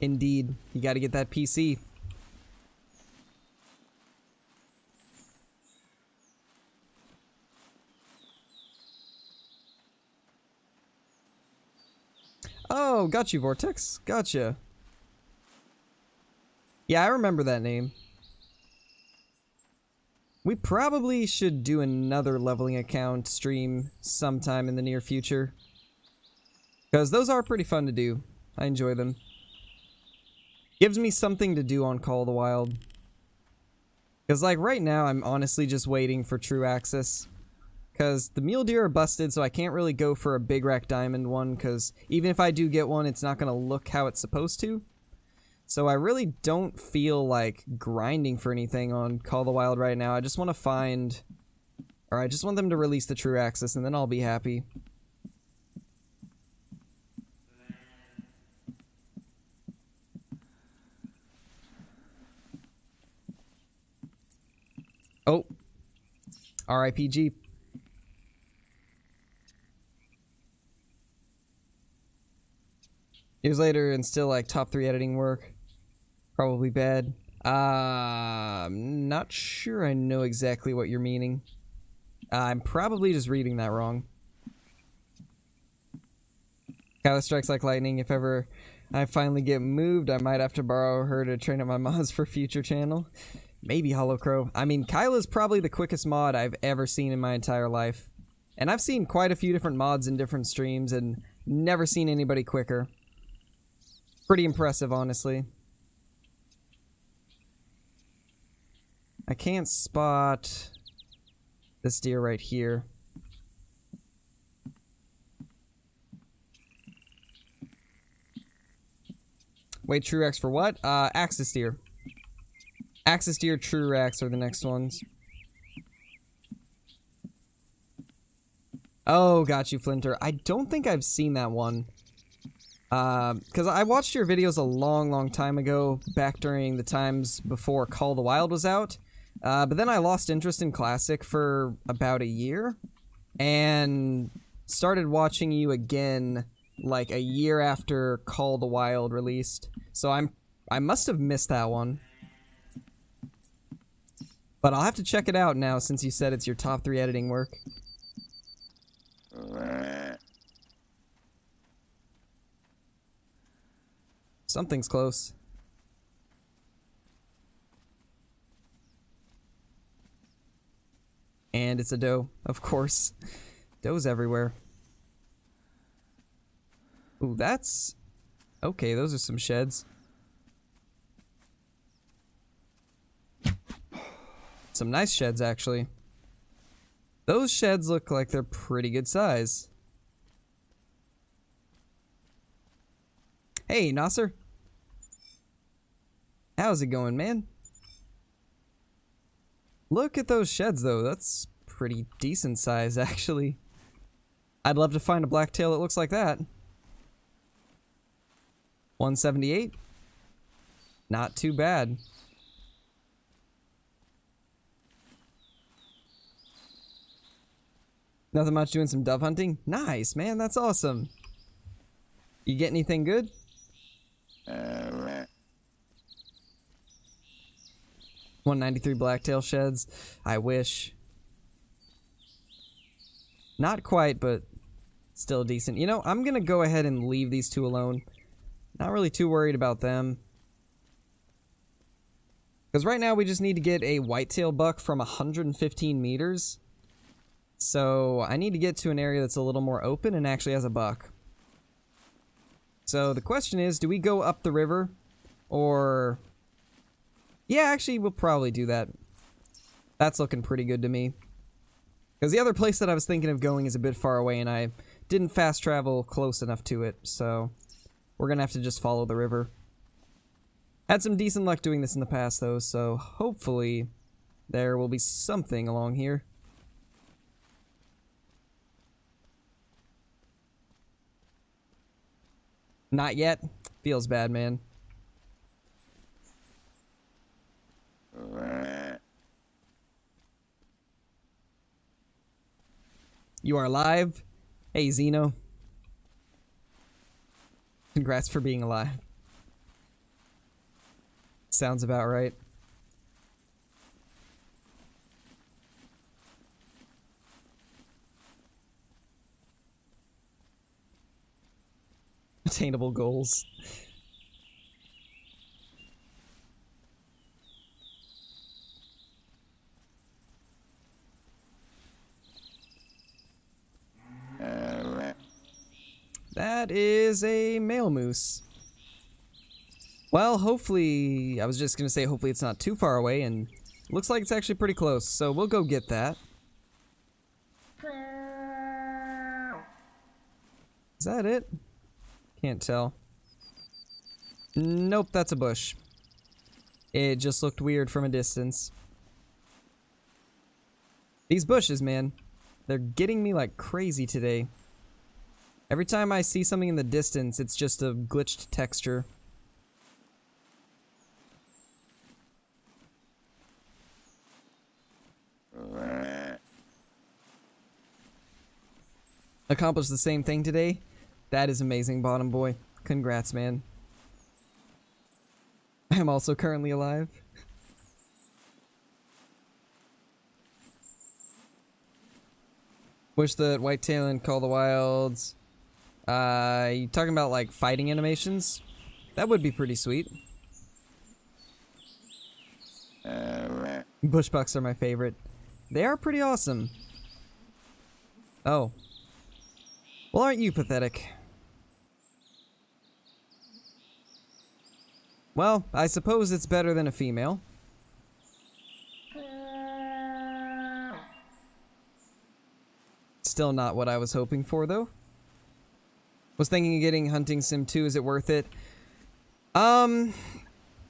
Indeed. You gotta get that PC. Oh, got you, Vortex. Gotcha. Yeah, I remember that name. We probably should do another leveling account stream sometime in the near future. Because those are pretty fun to do. I enjoy them. Gives me something to do on Call of the Wild. Because like right now, I'm honestly just waiting for true access. Because the mule deer are busted, so I can't really go for a big rack diamond one, because even if I do get one, it's not going to look how it's supposed to. So I really don't feel like grinding for anything on Call of the Wild right now. I just want to find... Or I just want them to release the true access, and then I'll be happy. Oh. R.I.P. Jeep. Years later and still like top 3 editing work. Probably bad. I'm not sure I know exactly what you're meaning. I'm probably just reading that wrong. Kyla strikes like lightning. If ever I finally get moved, I might have to borrow her to train up my mods for future channel. Maybe Hollow Crow. I mean, Kyla's probably the quickest mod I've ever seen in my entire life. And I've seen quite a few different mods in different streams and never seen anybody quicker. Pretty impressive, honestly. I can't spot this deer right here. Wait, True X for what? Axis deer. Axis deer, True X are the next ones. Oh, got you, Flinter. I don't think I've seen that one. Because I watched your videos a long time ago, back during the times before Call of the Wild was out. But then I lost interest in Classic for about a year, and started watching you again like a year after Call of the Wild released. So I must have missed that one. But I'll have to check it out now since you said it's your top 3 editing work. Something's close. And it's a doe, of course. Does everywhere. Ooh, that's... Okay, those are some sheds. Some nice sheds, actually. Those sheds look like they're pretty good size. Hey, Nasser. How's it going, man? Look at those sheds, though. That's pretty decent size, actually. I'd love to find a blacktail that looks like that. 178? Not too bad. Nothing much, doing some dove hunting? Nice, man, that's awesome. You get anything good? 193 blacktail sheds. I wish. Not quite, but still decent. You know, I'm gonna go ahead and leave these two alone. Not really too worried about them. Because right now we just need to get a whitetail buck from 115 meters. So I need to get to an area that's a little more open and actually has a buck. So the question is, do we go up the river? Or... Yeah, actually, we'll probably do that. That's looking pretty good to me. Because the other place that I was thinking of going is a bit far away, and I didn't fast travel close enough to it, so we're gonna have to just follow the river. Had some decent luck doing this in the past, though, so hopefully there will be something along here. Not yet. Feels bad, man. You are alive? Hey, Zeno. Congrats for being alive. Sounds about right. Attainable goals. That is a male moose. Well, hopefully, I was just gonna say hopefully it's not too far away, and looks like it's actually pretty close, so we'll go get that. Is that it? Can't tell. Nope, that's a bush. It just looked weird from a distance. These bushes, man, they're getting me like crazy today. Every time I see something in the distance, it's just a glitched texture. Accomplished the same thing today? That is amazing, Bottom Boy. Congrats, man. I am also currently alive. Wish that Whitetail and Call the Wilds... you talking about, like, fighting animations? That would be pretty sweet. Bushbucks are my favorite. They are pretty awesome. Oh. Well, aren't you pathetic? Well, I suppose it's better than a female. Still not what I was hoping for, though. Was thinking of getting Hunting Sim 2. Is it worth it? And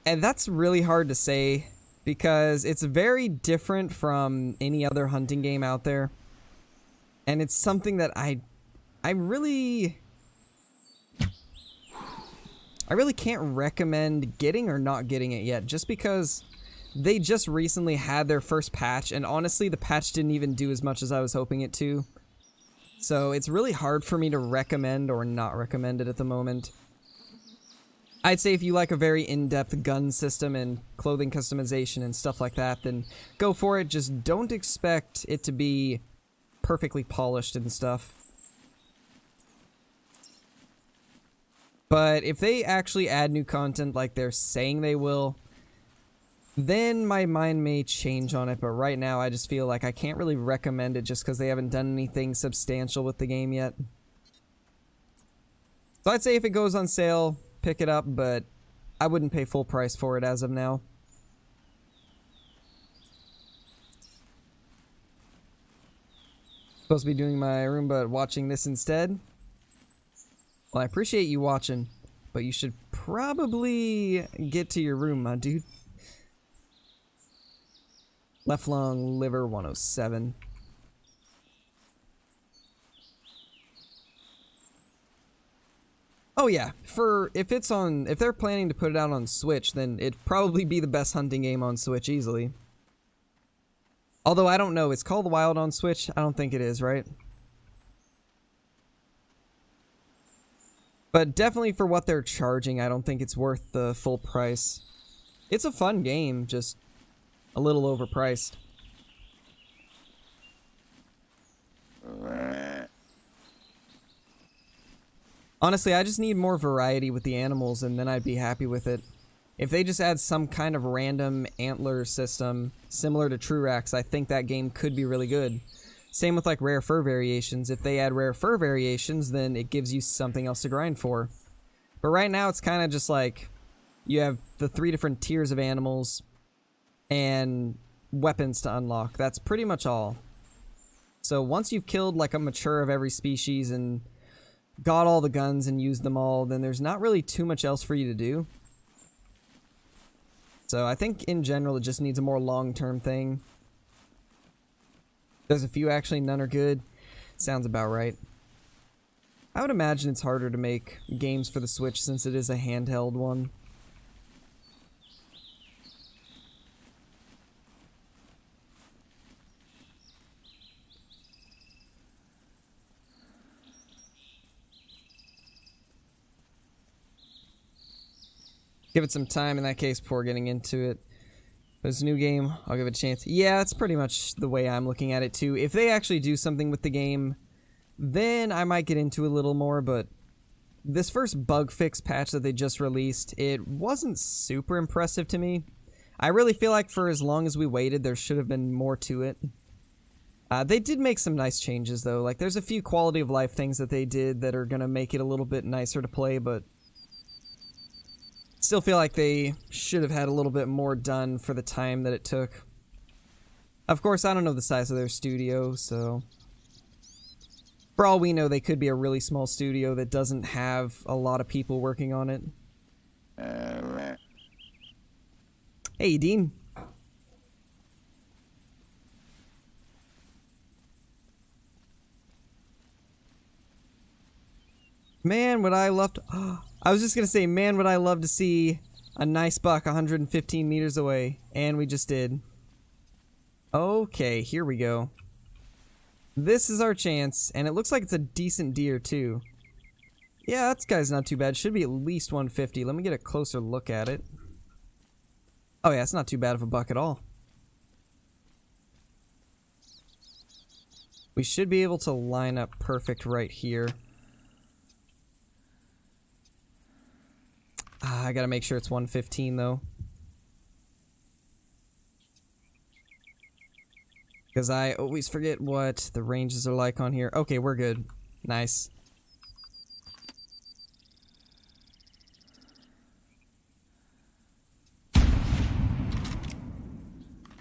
that's really hard to say because it's very different from any other hunting game out there. And it's something that I really... I really can't recommend getting or not getting it yet, just because they just recently had their first patch, and honestly, the patch didn't even do as much as I was hoping it to. So it's really hard for me to recommend or not recommend it at the moment. I'd say if you like a very in-depth gun system and clothing customization and stuff like that, then go for it. Just don't expect it to be perfectly polished and stuff. But if they actually add new content like they're saying they will, then my mind may change on it. But right now I just feel like I can't really recommend it just because they haven't done anything substantial with the game yet. So I'd say if it goes on sale, pick it up, but I wouldn't pay full price for it as of now. Supposed to be doing my room, but watching this instead. Well, I appreciate you watching, but you should probably get to your room, my dude. Left lung, liver 107. Oh yeah, if they're planning to put it out on Switch, then it'd probably be the best hunting game on Switch easily. Although I don't know, it's called Wild on Switch. I don't think it is, right? But definitely for what they're charging, I don't think it's worth the full price. It's a fun game, just a little overpriced. Honestly, I just need more variety with the animals, and then I'd be happy with it. If they just add some kind of random antler system similar to True Racks, I think that game could be really good. Same with like rare fur variations. If they add rare fur variations, then it gives you something else to grind for. But right now it's kind of just like you have the 3 different tiers of animals and weapons to unlock. That's pretty much all. So once you've killed like a mature of every species and got all the guns and used them all, then there's not really too much else for you to do. So I think in general it just needs a more long-term thing. There's a few actually, none are good. Sounds about right. I would imagine it's harder to make games for the Switch since it is a handheld one. Give it some time in that case before getting into it. If it's a new game, I'll give it a chance. Yeah, that's pretty much the way I'm looking at it too. If they actually do something with the game, then I might get into it a little more, but this first bug fix patch that they just released, it wasn't super impressive to me. I really feel like for as long as we waited, there should have been more to it. They did make some nice changes though. Like there's a few quality of life things that they did that are gonna make it a little bit nicer to play, but still feel like they should have had a little bit more done for the time that it took. Of course, I don't know the size of their studio, so for all we know, they could be a really small studio that doesn't have a lot of people working on it. Hey, Dean. Man, would I love to... I was just gonna say, man, would I love to see a nice buck 115 meters away. And we just did. Okay, here we go. This is our chance, and it looks like it's a decent deer, too. Yeah, that guy's not too bad. Should be at least 150. Let me get a closer look at it. Oh yeah, it's not too bad of a buck at all. We should be able to line up perfect right here. I gotta make sure it's 115 though. Because I always forget what the ranges are like on here. Okay, we're good. Nice.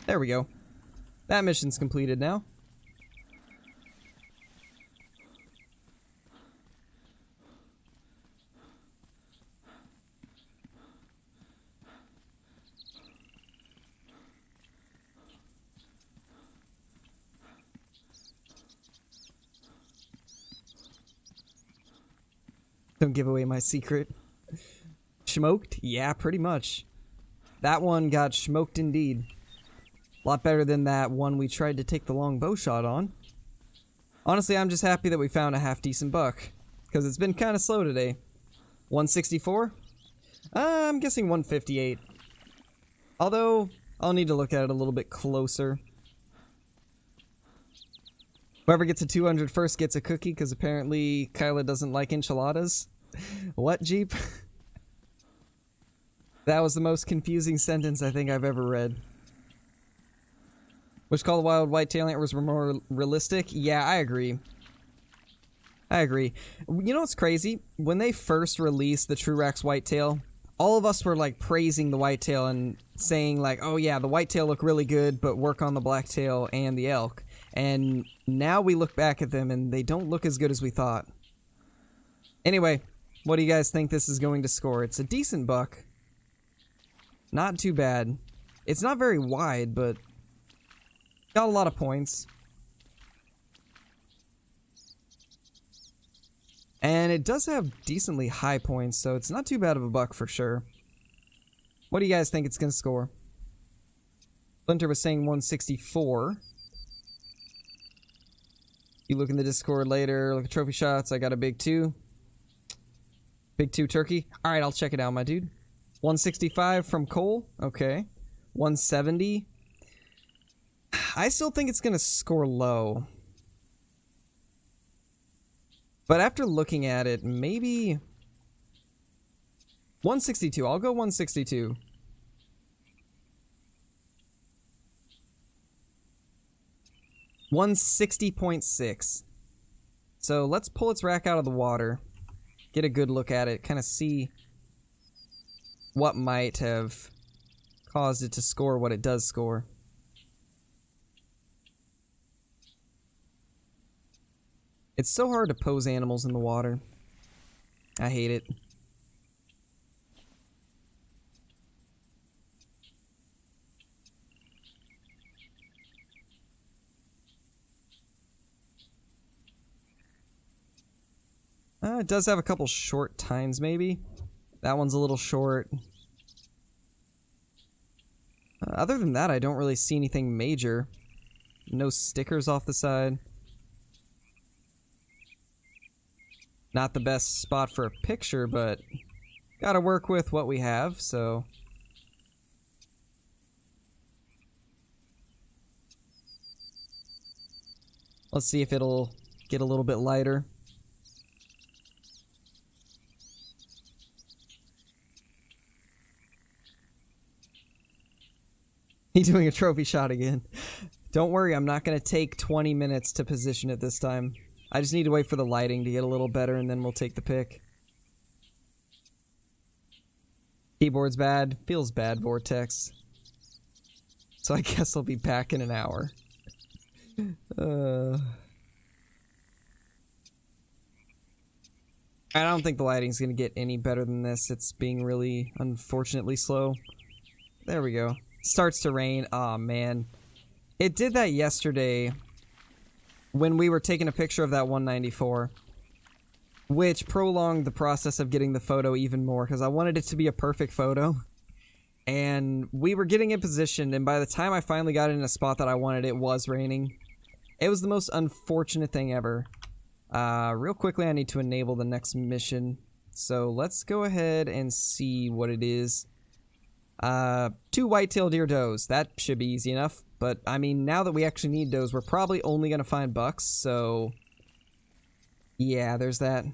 There we go. That mission's completed now. Don't give away my secret. Smoked? Yeah, pretty much. That one got smoked indeed. A lot better than that one we tried to take the long bow shot on. Honestly, I'm just happy that we found a half-decent buck, because it's been kind of slow today. 164? I'm guessing 158. Although, I'll need to look at it a little bit closer. Whoever gets a 200 first gets a cookie, because apparently Kyla doesn't like enchiladas. What, Jeep? That was the most confusing sentence I think I've ever read. Which Call the Wild whitetail antlers were more realistic? Yeah, I agree. I agree. You know what's crazy? When they first released the Truax whitetail, all of us were like praising the whitetail and saying like, oh yeah, the whitetail look really good, but work on the blacktail and the elk. And now we look back at them and they don't look as good as we thought. Anyway, what do you guys think this is going to score? It's a decent buck. Not too bad. It's not very wide, but got a lot of points. And it does have decently high points, so it's not too bad of a buck for sure. What do you guys think it's going to score? Splinter was saying 164. You look in the Discord later, look at trophy shots. I got a big 2. Big 2 turkey. Alright, I'll check it out, my dude. 165 from Cole. Okay. 170. I still think it's going to score low. But after looking at it, maybe 162. I'll go 162. $160.6. So let's pull its rack out of the water. Get a good look at it. Kind of see what might have caused it to score what it does score. It's so hard to pose animals in the water. I hate it. It does have a couple short tines, maybe. That one's a little short. Other than that, I don't really see anything major. No stickers off the side. Not the best spot for a picture, but gotta work with what we have, so. Let's see if it'll get a little bit lighter. He's doing a trophy shot again. Don't worry, I'm not going to take 20 minutes to position it this time. I just need to wait for the lighting to get a little better and then we'll take the pick. Keyboard's bad. Feels bad, Vortex. So I guess I'll be back in an hour. I don't think the lighting's going to get any better than this. It's being really, unfortunately, slow. There we go. Starts to rain. Aw, man. It did that yesterday when we were taking a picture of that 194, which prolonged the process of getting the photo even more because I wanted it to be a perfect photo. And we were getting in position, and by the time I finally got in a spot that I wanted, it was raining. It was the most unfortunate thing ever. Real quickly, I need to enable the next mission. So let's go ahead and see what it is. 2 whitetail deer does. That should be easy enough. But, I mean, now that we actually need does, we're probably only going to find bucks, so. Yeah, there's that.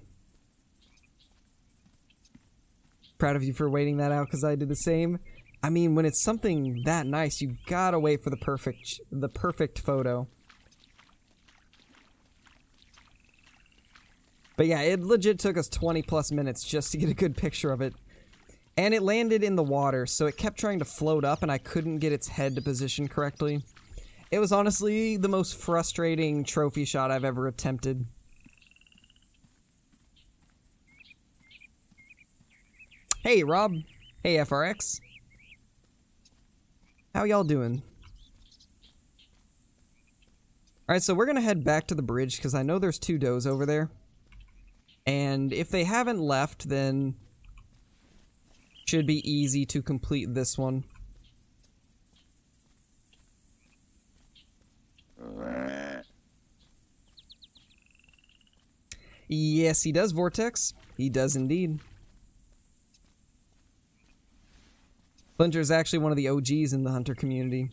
Proud of you for waiting that out, because I did the same. I mean, when it's something that nice, you gotta wait for the perfect photo. But yeah, it legit took us 20 plus minutes just to get a good picture of it. And it landed in the water, so it kept trying to float up and I couldn't get its head to position correctly. It was honestly the most frustrating trophy shot I've ever attempted. Hey, Rob. Hey, FRX. How y'all doing? Alright, so we're gonna head back to the bridge because I know there's 2 does over there. And if they haven't left, then Should be easy to complete this one. Yes, he does, Vortex. He does indeed. Splinter is actually one of the OGs in the hunter community.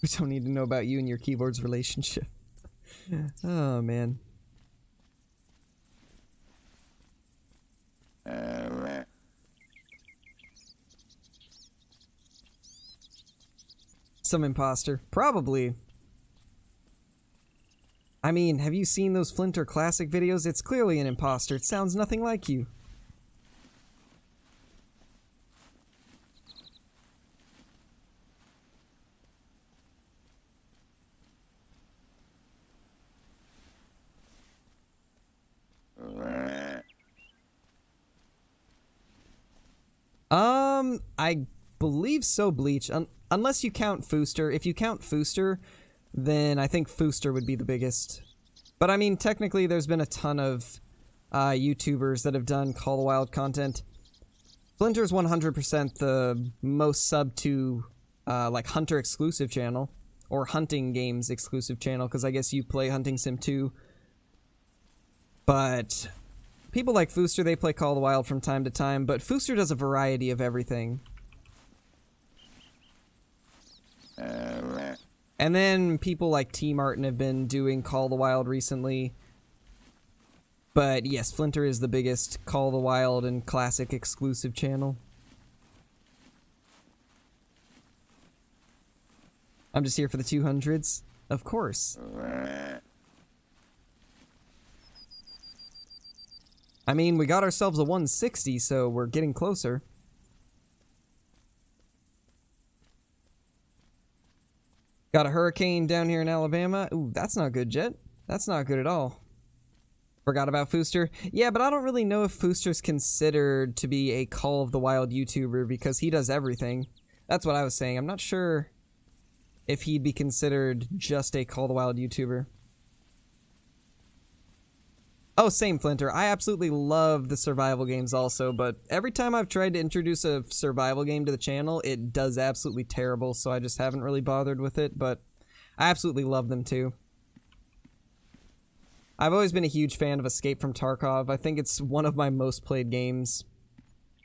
We don't need to know about you and your keyboard's relationship. Oh, man. Some imposter. Probably. I mean, have you seen those Flinter Classic videos? It's clearly an imposter. It sounds nothing like you. I believe so, Bleach. Unless you count Fooster. If you count Fooster, then I think Fooster would be the biggest. But I mean, technically, there's been a ton of YouTubers that have done Call of the Wild content. Flinter's 100% the most sub to, like, Hunter exclusive channel. Or Hunting Games exclusive channel, because I guess you play Hunting Sim 2. But people like Fooster, they play Call of the Wild from time to time, but Fooster does a variety of everything. And then people like T Martin have been doing Call of the Wild recently. But yes, Flinter is the biggest Call of the Wild and Classic exclusive channel. I'm just here for the 200s. Of course. I mean, we got ourselves a 160, so we're getting closer. Got a hurricane down here in Alabama. Ooh, that's not good, Jet. That's not good at all. Forgot about Fooster. Yeah, but I don't really know if Fooster's considered to be a Call of the Wild YouTuber because he does everything. That's what I was saying. I'm not sure if he'd be considered just a Call of the Wild YouTuber. Oh, same, Flinter. I absolutely love the survival games also, but every time I've tried to introduce a survival game to the channel, it does absolutely terrible, so I just haven't really bothered with it, but I absolutely love them too. I've always been a huge fan of Escape from Tarkov. I think it's one of my most played games,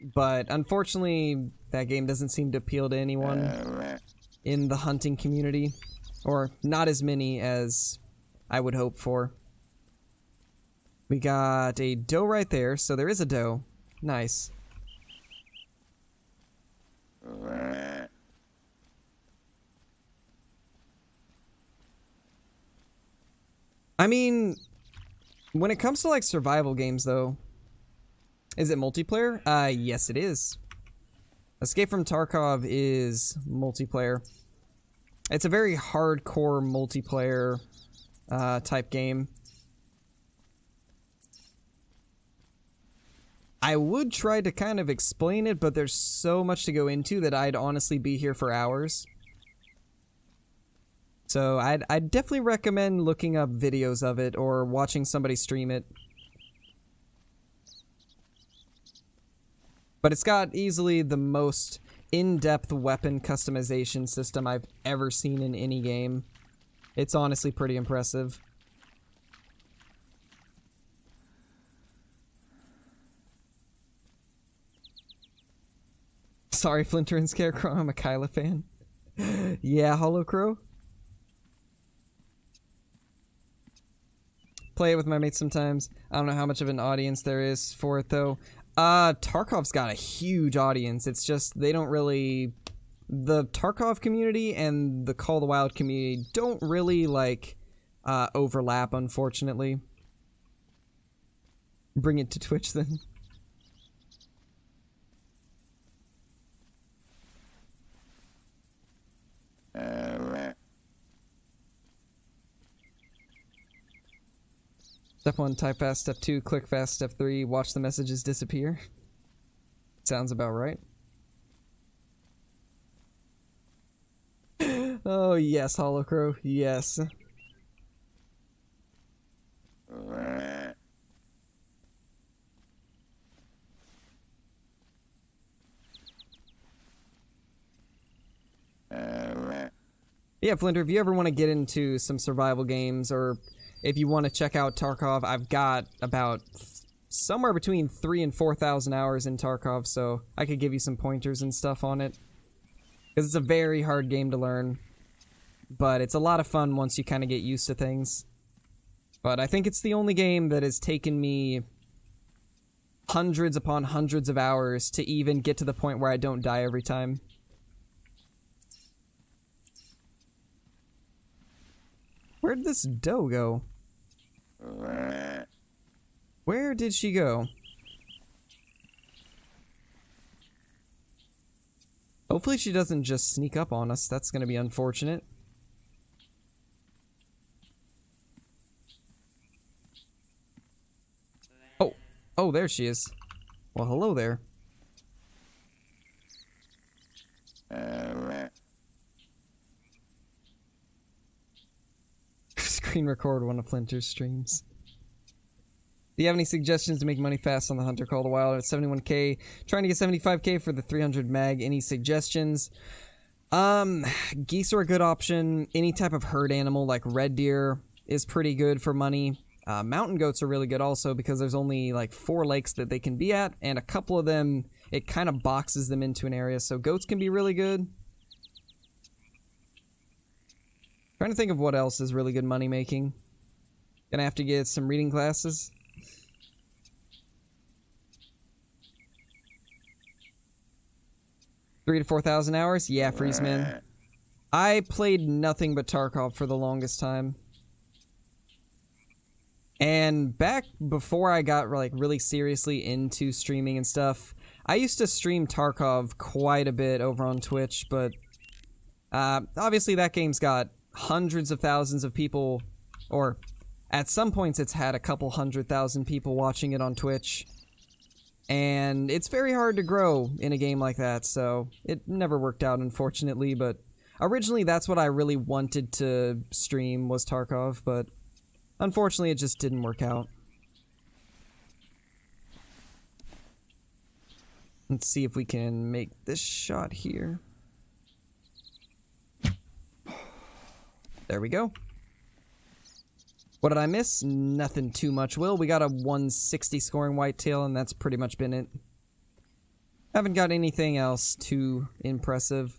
but unfortunately, that game doesn't seem to appeal to anyone in the hunting community, or not as many as I would hope for. We got a doe right there, so there is a doe. Nice. I mean, when it comes to like survival games though, is it multiplayer? Yes it is. Escape from Tarkov is multiplayer. It's a very hardcore multiplayer type game. I would try to kind of explain it, but there's so much to go into that I'd honestly be here for hours. So I'd definitely recommend looking up videos of it or watching somebody stream it. But it's got easily the most in-depth weapon customization system I've ever seen in any game. It's honestly pretty impressive. Sorry, Flinter and Scarecrow, I'm a Kyla fan. Yeah, Hollow Crow. Play it with my mates sometimes. I don't know how much of an audience there is for it, though. Tarkov's got a huge audience. It's just, they don't really... The Tarkov community and the Call of the Wild community don't really, like, overlap, unfortunately. Bring it to Twitch, then. Step 1, type fast. Step 2, click fast. Step 3, watch the messages disappear. Sounds about right. Oh, yes, Holocrow. Yes. Yeah, Flinter, if you ever want to get into some survival games, or if you want to check out Tarkov, I've got about somewhere between 3,000 and 4,000 hours in Tarkov, so I could give you some pointers and stuff on it. Because it's a very hard game to learn, but it's a lot of fun once you kind of get used to things. But I think it's the only game that has taken me hundreds upon hundreds of hours to even get to the point where I don't die every time. Where'd this doe go? Where did she go? Hopefully she doesn't just sneak up on us. That's gonna be unfortunate. Oh, oh, there she is. Well, hello there. Screen record one of Flinter's streams. Do you have any suggestions to make money fast on the Hunter Call of the Wild at 71k? Trying to get 75k for the 300 mag. Any suggestions? Geese are a good option. Any type of herd animal like red deer is pretty good for money. Mountain goats are really good also because there's only like 4 lakes that they can be at, and a couple of them, it kind of boxes them into an area, so goats can be really good. Trying to think of what else is really good money making. Gonna have to get some reading classes. $3,000 to 4,000 hours? Yeah, Freezeman. I played nothing but Tarkov for the longest time. And back before I got like really seriously into streaming and stuff, I used to stream Tarkov quite a bit over on Twitch, but obviously that game's got hundreds of thousands of people, or at some points it's had a couple 100,000 people watching it on Twitch. And it's very hard to grow in a game like that, so it never worked out, unfortunately, but originally that's what I really wanted to stream, was Tarkov, but unfortunately it just didn't work out. Let's see if we can make this shot here. There we go. What did I miss? Nothing too much, Will. We got a 160 scoring whitetail, and that's pretty much been it. Haven't got anything else too impressive.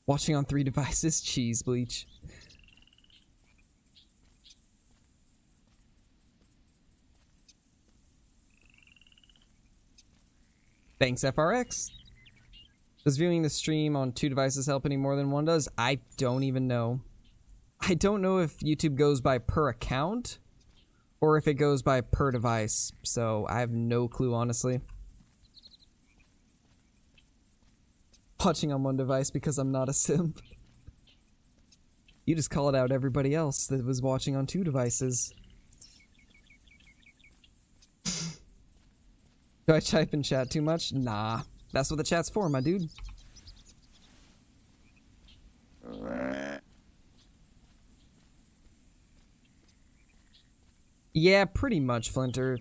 Watching on 3 devices? Cheese bleach. Thanks, FRX. Does viewing the stream on 2 devices help any more than one does? I don't even know. I don't know if YouTube goes by per account or if it goes by per device, so I have no clue, honestly. Watching on 1 device because I'm not a simp. You just called out everybody else that was watching on 2 devices. Do I type in chat too much? Nah. That's what the chat's for, my dude. Yeah, pretty much, Flinter.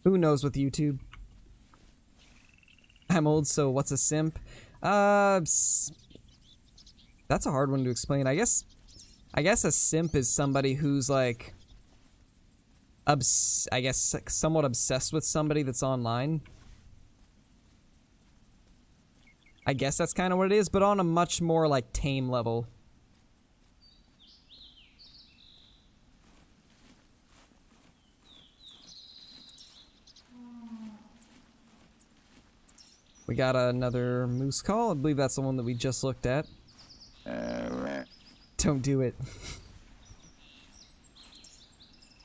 Who knows with YouTube? I'm old, so what's a simp? That's a hard one to explain. I guess a simp is somebody who's like, I guess somewhat obsessed with somebody that's online. I guess that's kind of what it is, but on a much more like tame level. We got another moose call. I believe that's the one that we just looked at. Don't do it.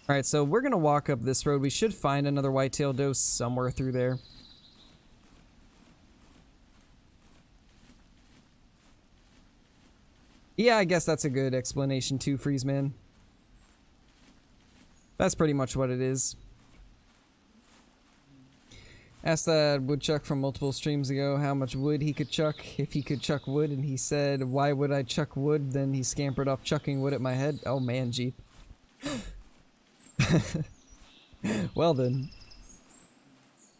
Alright, so we're gonna walk up this road. We should find another whitetail doe somewhere through there. Yeah, I guess that's a good explanation too, Freezeman. That's pretty much what it is. Asked that woodchuck from multiple streams ago how much wood he could chuck, if he could chuck wood, and he said, "Why would I chuck wood?" Then he scampered off chucking wood at my head. Oh man, Jeep. Well then.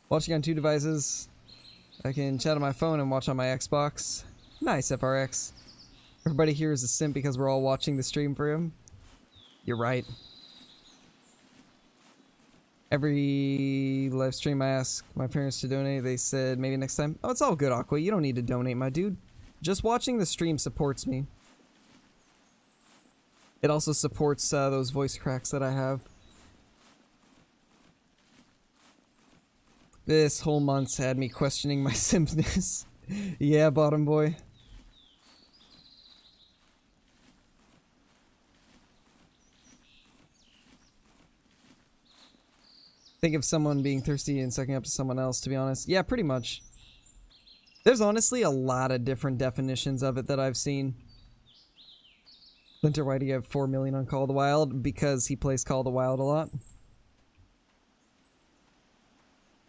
Watching on 2 devices. I can chat on my phone and watch on my Xbox. Nice, FRX. Everybody here is a simp because we're all watching the stream for him. You're right. Every live stream I ask my parents to donate, they said maybe next time. Oh, it's all good, Aqua. You don't need to donate, my dude. Just watching the stream supports me. It also supports those voice cracks that I have. This whole month's had me questioning my simpness. Yeah, bottom boy. Think of someone being thirsty and sucking up to someone else, to be honest. Yeah, pretty much. There's honestly a lot of different definitions of it that I've seen. Splinter, why do you have 4 million on Call of the Wild? Because he plays Call of the Wild a lot.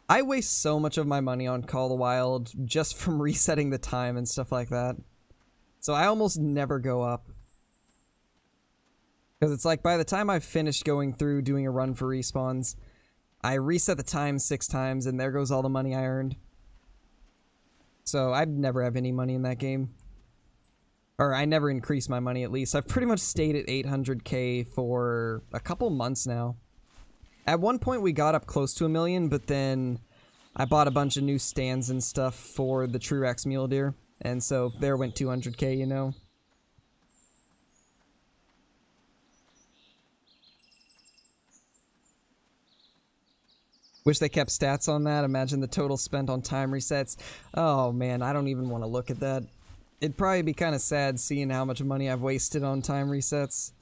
I waste so much of my money on Call of the Wild just from resetting the time and stuff like that. So I almost never go up. Because it's like by the time I've finished going through doing a run for respawns, I reset the time 6 times and there goes all the money I earned. So I'd never have any money in that game. Or I never increase my money at least. I've pretty much stayed at 800k for a couple months now. At one point we got up close to 1 million, but then I bought a bunch of new stands and stuff for the Truax Mule Deer. And so there went 200k, you know. Wish they kept stats on that. Imagine the total spent on time resets. Oh man, I don't even want to look at that. It'd probably be kind of sad seeing how much money I've wasted on time resets.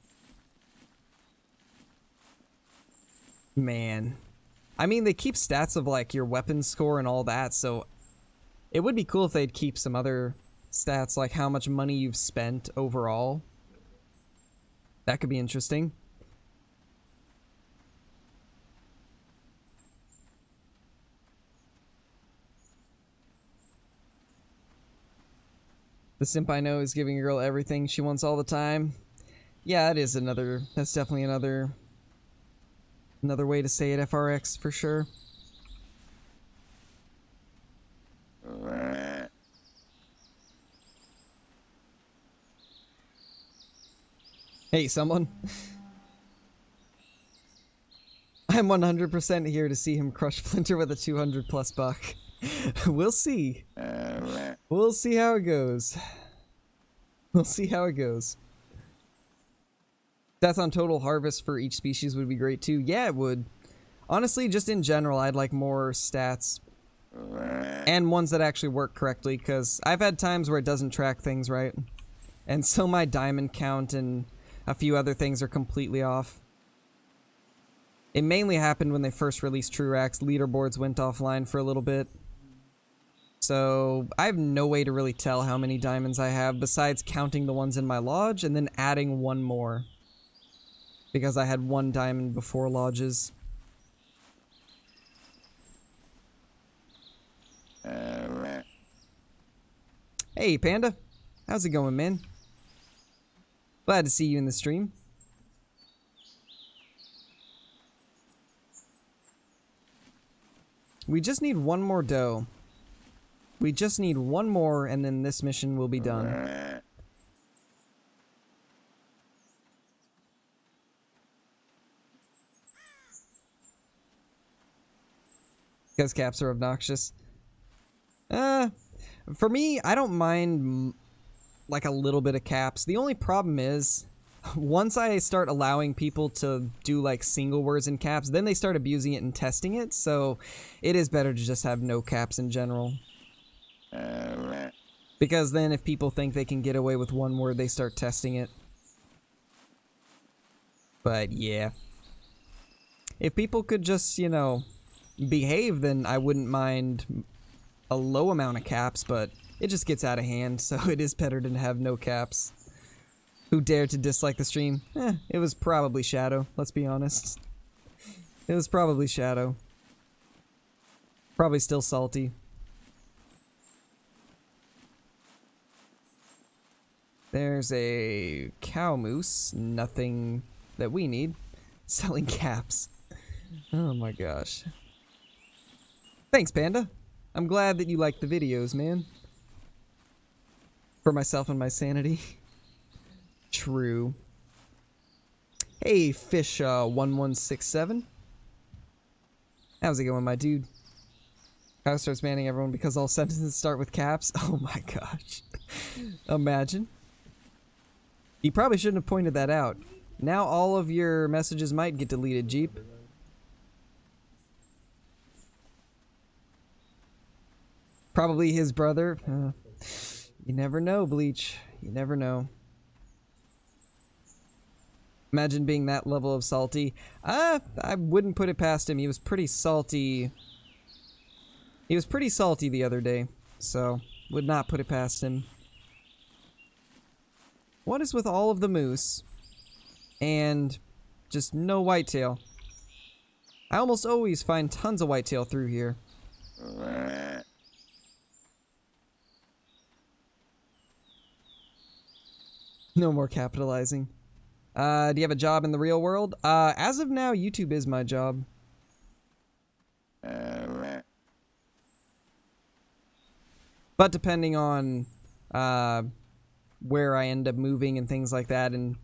Man. I mean, they keep stats of like your weapon score and all that, so it would be cool if they'd keep some other stats like how much money you've spent overall. That could be interesting. The simp I know is giving a girl everything she wants all the time. Yeah, that is another, that's definitely another way to say it, FRX, for sure. Hey, someone. I'm 100% here to see him crush Flinter with a 200 plus buck. We'll see. We'll see how it goes. We'll see how it goes. Stats on total harvest for each species would be great too. Yeah, it would. Honestly, just in general, I'd like more stats. And ones that actually work correctly, because I've had times where it doesn't track things right. And so my diamond count and a few other things are completely off. It mainly happened when they first released Truax. Leaderboards went offline for a little bit. So I have no way to really tell how many diamonds I have besides counting the ones in my lodge and then adding one more. Because I had 1 diamond before lodges. Hey Panda, how's it going, man? Glad to see you in the stream. We just need 1 more doe. We just need 1 more and then this mission will be done. Because caps are obnoxious. For me, I don't mind like a little bit of caps. The only problem is once I start allowing people to do like single words in caps, then they start abusing it and testing it, so it is better to just have no caps in general. Because then if people think they can get away with 1 word, they start testing it. But yeah. If people could just, you know, behave, then I wouldn't mind a low amount of caps, but it just gets out of hand, so it is better to have no caps. Who dared to dislike the stream? It was probably Shadow, let's be honest. It was probably Shadow. Probably still salty. There's a cow moose, nothing that we need. Selling caps. Oh my gosh. Thanks, Panda. I'm glad that you like the videos, man. For myself and my sanity. True. Hey, Fish 1167. How's it going, my dude? Kyle starts banning everyone because all sentences start with caps. Oh my gosh. Imagine. You probably shouldn't have pointed that out. Now all of your messages might get deleted, Jeep. Probably his brother. You never know, Bleach. You never know. Imagine being that level of salty. I wouldn't put it past him. He was pretty salty. He was pretty salty the other day, so would not put it past him. What is with all of the moose and just no whitetail? I almost always find tons of whitetail through here. No more capitalizing. Do you have a job in the real world? As of now, YouTube is my job. But depending on where I end up moving and things like that, and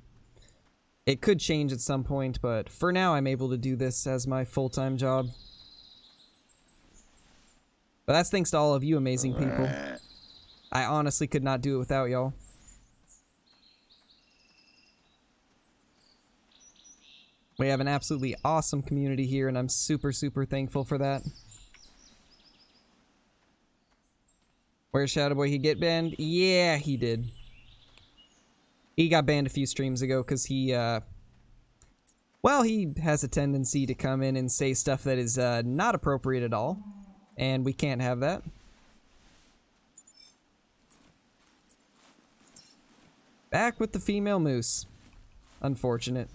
it could change at some point, but for now I'm able to do this as my full-time job. But that's thanks to all of you amazing people. I honestly could not do it without y'all. We have an absolutely awesome community here, and I'm super, super thankful for that. Where's Shadowboy? He get banned? Yeah, he did. He got banned a few streams ago because he, well, he has a tendency to come in and say stuff that is not appropriate at all, and we can't have that. Back with the female moose. Unfortunate.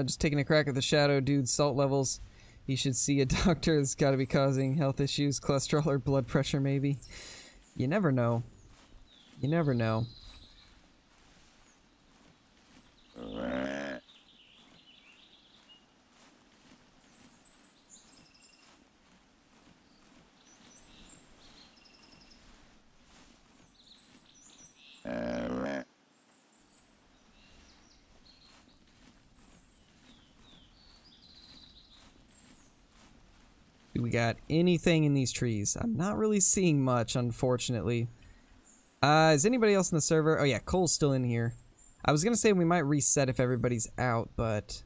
Just taking a crack at the shadow dude's salt levels. He should see a doctor. It's gotta be causing health issues, cholesterol or blood pressure maybe. You never know. You never know. Do we got anything in these trees? I'm not really seeing much, unfortunately. Is anybody else in the server? Oh yeah, Cole's still in here. I was gonna say we might reset if everybody's out, but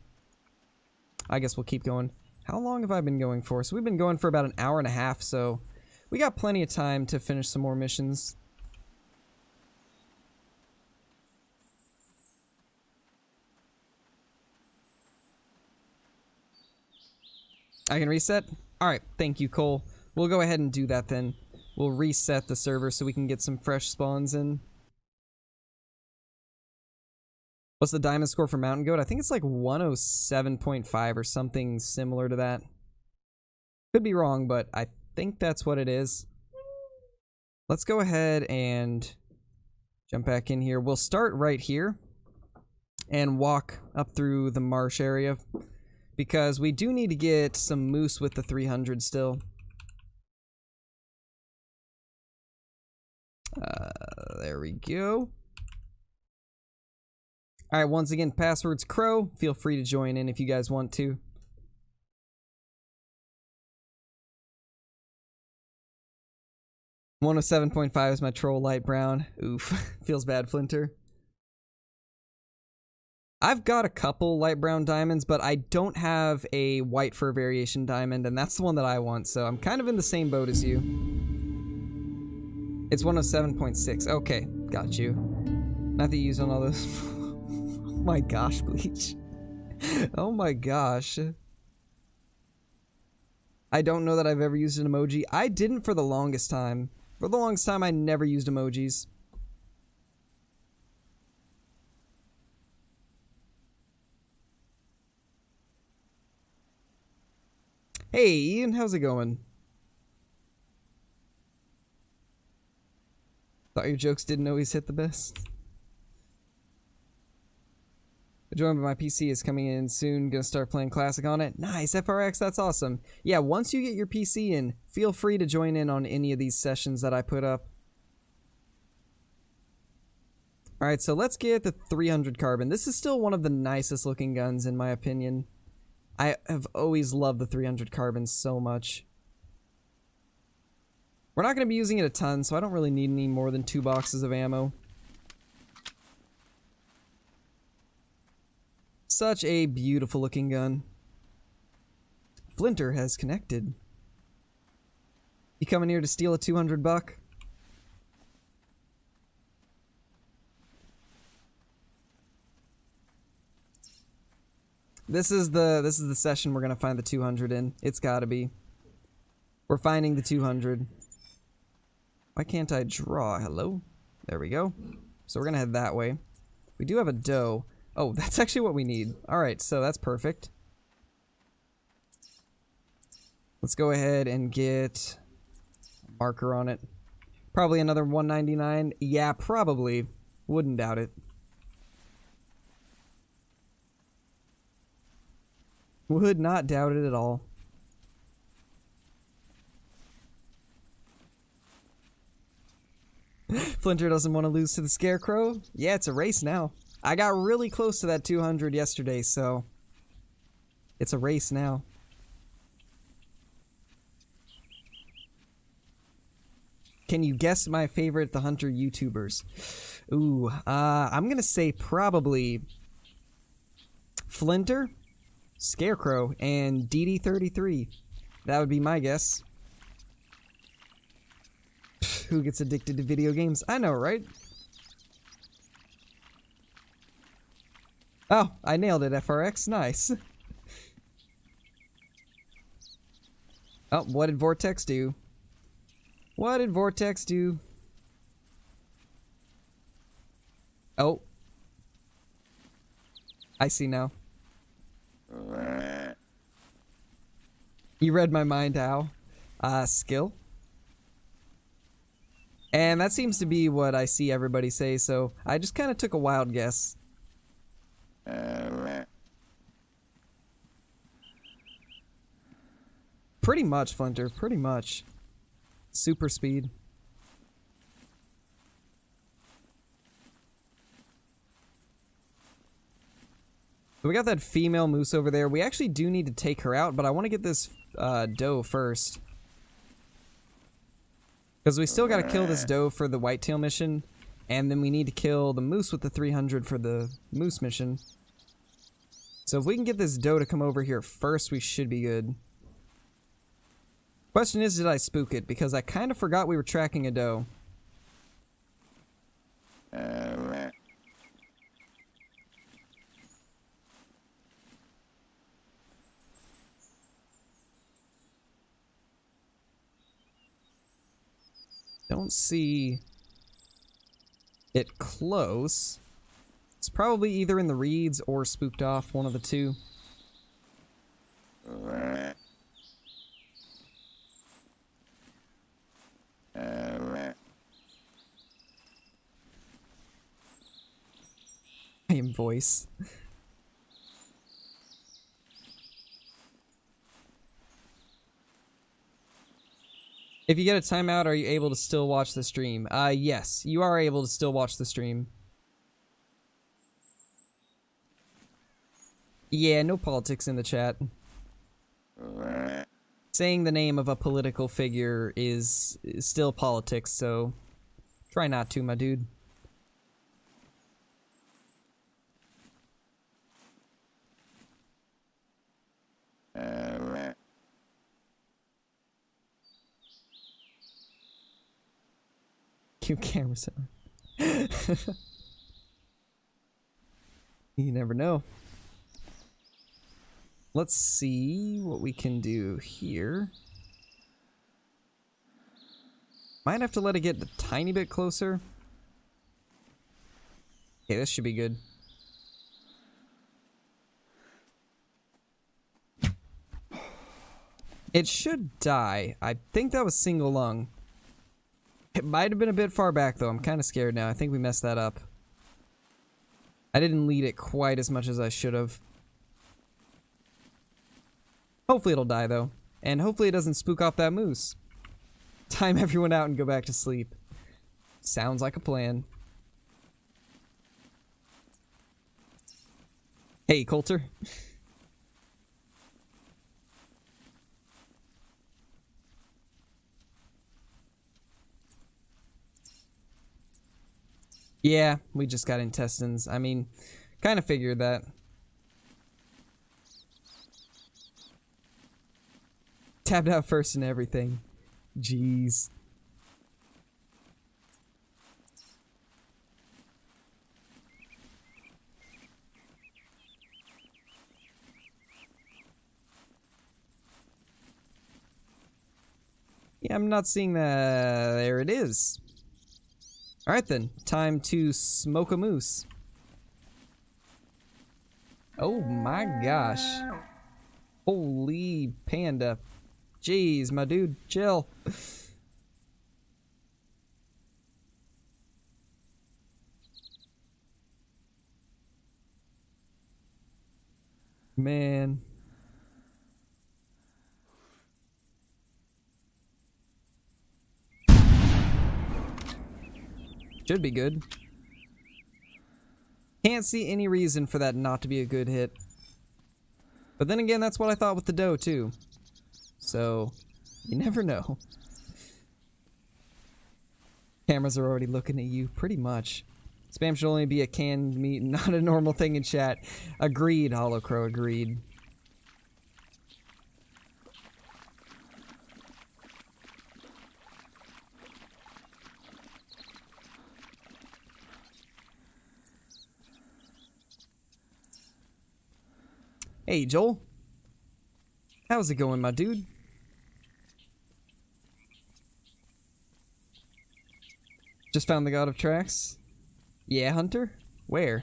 I guess we'll keep going. How long have I been going for? So we've been going for about an hour and a half, so we got plenty of time to finish some more missions. I can reset? Alright, thank you, Cole. We'll go ahead and do that then. We'll reset the server so we can get some fresh spawns in. What's the diamond score for Mountain Goat? I think it's like 107.5 or something similar to that. Could be wrong, but I think that's what it is. Let's go ahead and jump back in here. We'll start right here and walk up through the marsh area, because we do need to get some moose with the 300 still. There we go. Alright, once again, password's Crow. Feel free to join in if you guys want to. .7.5 is my troll light brown. Oof. Feels bad, Flinter. I've got a couple light brown diamonds, but I don't have a white fur variation diamond, and that's the one that I want, so I'm kind of in the same boat as you. It's 107.6. Okay, got you. Not that you use on all those. Oh my gosh, Bleach. Oh my gosh. I don't know that I've ever used an emoji. I didn't for the longest time. For the longest time, I never used emojis. Hey, Ian, how's it going? Thought your jokes didn't always hit the best. Join my PC is coming in soon. Gonna start playing Classic on it. Nice, FRX, that's awesome. Yeah, once you get your PC in, feel free to join in on any of these sessions that I put up. Alright, so let's get the 300 carbon. This is still one of the nicest looking guns in my opinion. I have always loved the 300 carbon so much. We're not going to be using it a ton, so I don't really need any more than 2 boxes of ammo. Such a beautiful looking gun. Flinter has connected. You coming here to steal a 200 buck? This is the session we're gonna find the 200 in. It's gotta be. We're finding the 200. Why can't I draw? Hello? There we go. So we're gonna head that way. We do have a doe. Oh, that's actually what we need. Alright, so that's perfect. Let's go ahead and get a marker on it. Probably another 199. Yeah, probably. Wouldn't doubt it. Would not doubt it at all. Flinter doesn't want to lose to the Scarecrow. Yeah, it's a race now. I got really close to that 200 yesterday, so it's a race now. Can you guess my favorite The Hunter YouTubers? Ooh, I'm gonna say probably Flinter, Scarecrow, and DD33. That would be my guess. Who gets addicted to video games? I know, right? Oh, I nailed it, FRX. Nice. Oh, what did Vortex do? What did Vortex do? Oh. I see now. You read my mind, Al. Skill. And that seems to be what I see everybody say, so I just kind of took a wild guess. Pretty much, Flinter. Pretty much. Super speed. So we got that female moose over there. We actually do need to take her out, but I want to get this doe first. Because we still got to kill this doe for the whitetail mission, and then we need to kill the moose with the 300 for the moose mission. So if we can get this doe to come over here first, we should be good. Question is, did I spook it? Because I kind of forgot we were tracking a doe. Don't see it close. It's probably either in the reeds or spooked off, one of the two. I am voice. If you get a timeout, are you able to still watch the stream? Yes, you are able to still watch the stream. Yeah, no politics in the chat. Saying the name of a political figure is still politics, so try not to, my dude. Cute cameras. You never know. Let's see what we can do here. Might have to let it get a tiny bit closer. Okay, this should be good. It should die. I think that was single lung. It might have been a bit far back though. I'm kind of scared now. I think we messed that up. I didn't lead it quite as much as I should have. Hopefully it'll die, though. And hopefully it doesn't spook off that moose. Time everyone out and go back to sleep. Sounds like a plan. Hey, Coulter. Yeah, we just got intestines. I mean, kind of figured that. Tapped out first and everything. Jeez. Yeah, I'm not seeing that. There it is. Alright then, time to smoke a moose. Oh my gosh. Holy panda. Jeez, my dude, chill. Man. Should be good. Can't see any reason for that not to be a good hit. But then again, that's what I thought with the doe, too. So, you never know. Cameras are already looking at you, pretty much. Spam should only be a canned meat, not a normal thing in chat. Agreed, Hollow Crow, agreed. Hey, Joel. How's it going, my dude? Just found the God of Tracks? Yeah, Hunter? Where?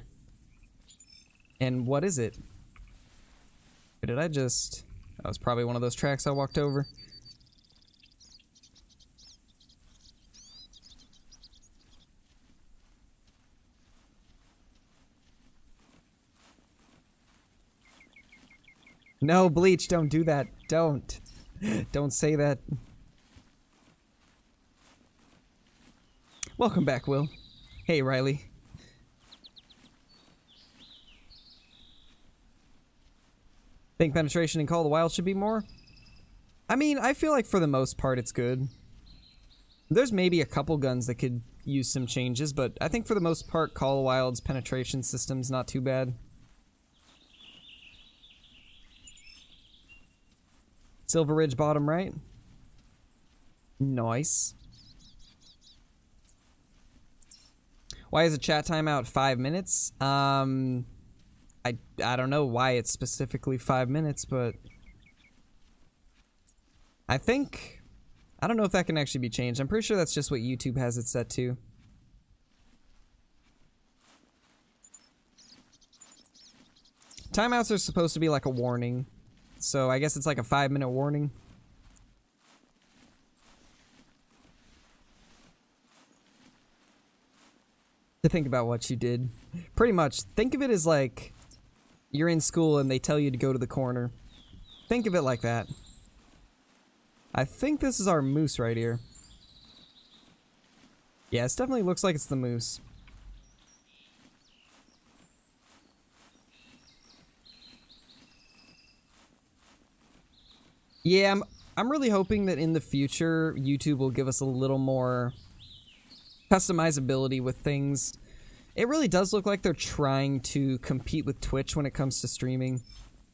And what is it? Or did I just... That was probably one of those tracks I walked over. No, Bleach, don't do that. Don't. Don't say that. Welcome back, Will. Hey, Riley. Think penetration in Call of the Wild should be more? I mean, I feel like for the most part it's good. There's maybe a couple guns that could use some changes, but I think for the most part Call of the Wild's penetration system's not too bad. Silver Ridge bottom right. Nice. Why is a chat timeout 5 minutes? I don't know why it's specifically 5 minutes, but I think... I don't know if that can actually be changed. I'm pretty sure that's just what YouTube has it set to. Timeouts are supposed to be like a warning. So I guess it's like a 5-minute warning. To think about what you did. Pretty much. Think of it as like you're in school and they tell you to go to the corner. Think of it like that. I think this is our moose right here. Yeah, it definitely looks like it's the moose. Yeah, I'm really hoping that in the future, YouTube will give us a little more customizability with things. It really does look like they're trying to compete with Twitch when it comes to streaming.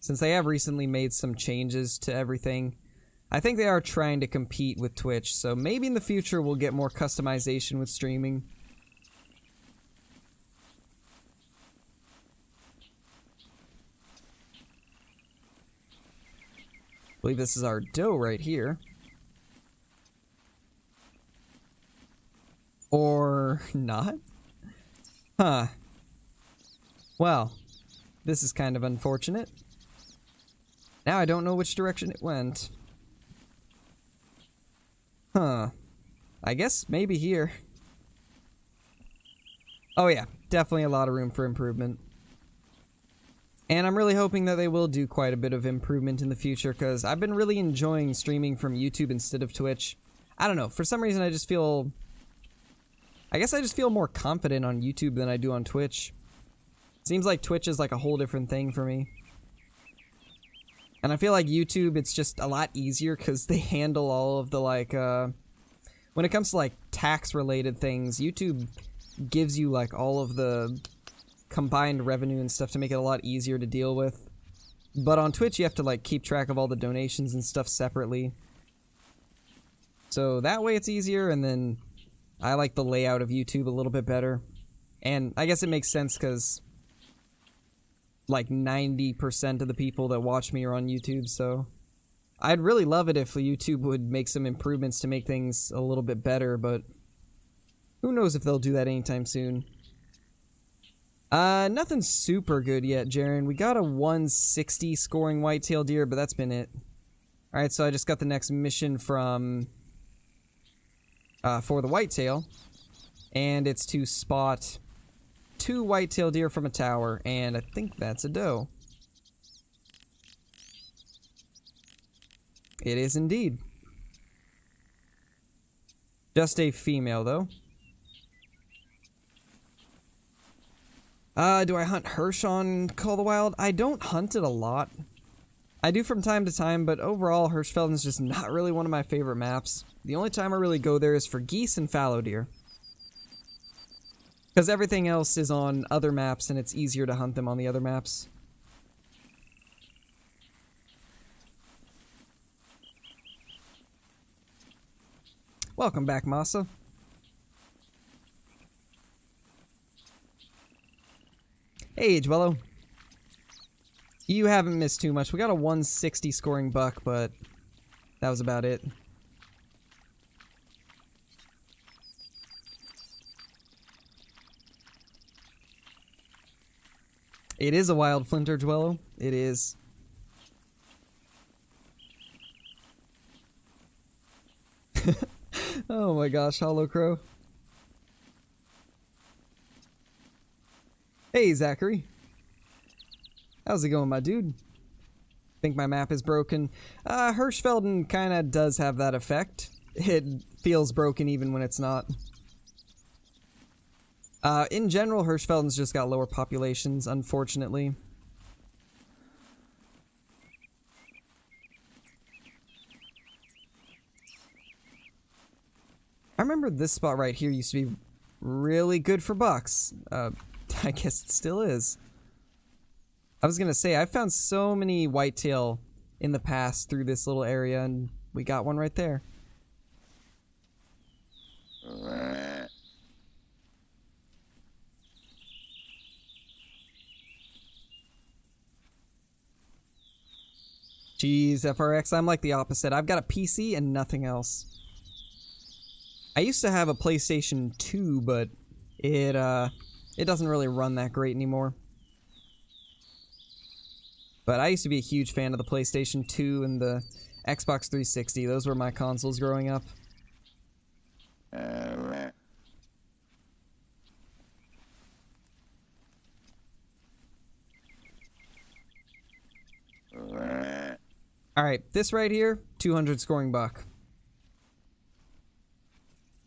Since they have recently made some changes to everything, I think they are trying to compete with Twitch. So maybe in the future we'll get more customization with streaming. I believe this is our doe right here. Or not? Huh. Well, this is kind of unfortunate. Now I don't know which direction it went. Huh. I guess maybe here. Oh yeah, definitely a lot of room for improvement. And I'm really hoping that they will do quite a bit of improvement in the future, because I've been really enjoying streaming from YouTube instead of Twitch. I don't know, for some reason I just feel... I guess I just feel more confident on YouTube than I do on Twitch. Seems like Twitch is like a whole different thing for me. And I feel like YouTube, it's just a lot easier because they handle all of the like, when it comes to like tax-related things, YouTube gives you like all of the combined revenue and stuff to make it a lot easier to deal with. But on Twitch, you have to like keep track of all the donations and stuff separately. So that way it's easier, and then I like the layout of YouTube a little bit better. And I guess it makes sense because like 90% of the people that watch me are on YouTube, so I'd really love it if YouTube would make some improvements to make things a little bit better, but who knows if they'll do that anytime soon. Nothing super good yet, Jaren. We got a 160 scoring whitetail deer, but that's been it. Alright, so I just got the next mission from... for the whitetail, and it's to spot 2 whitetail deer from a tower, and I think that's a doe. It is indeed. Just a female, though. Do I hunt Hirsch on Call of the Wild? I don't hunt it a lot. I do from time to time, but overall, Hirschfelden is just not really one of my favorite maps. The only time I really go there is for geese and fallow deer. Because everything else is on other maps, and it's easier to hunt them on the other maps. Welcome back, Masa. Hey, Dwello. You haven't missed too much. We got a 160 scoring buck, but that was about it. It is a wild flinter, Dwello. It is. Oh my gosh, Hollow Crow. Hey, Zachary. How's it going, my dude? Think my map is broken. Hirschfelden kinda does have that effect. It feels broken even when it's not. In general, Hirschfelden's just got lower populations, unfortunately. I remember this spot right here used to be really good for bucks. I guess it still is. I was gonna say, I've found so many whitetail in the past through this little area, and we got one right there. Jeez, FRX, I'm like the opposite. I've got a PC and nothing else. I used to have a PlayStation 2, but it doesn't really run that great anymore. But I used to be a huge fan of the PlayStation 2 and the Xbox 360. Those were my consoles growing up. Alright, this right here, 200 scoring buck.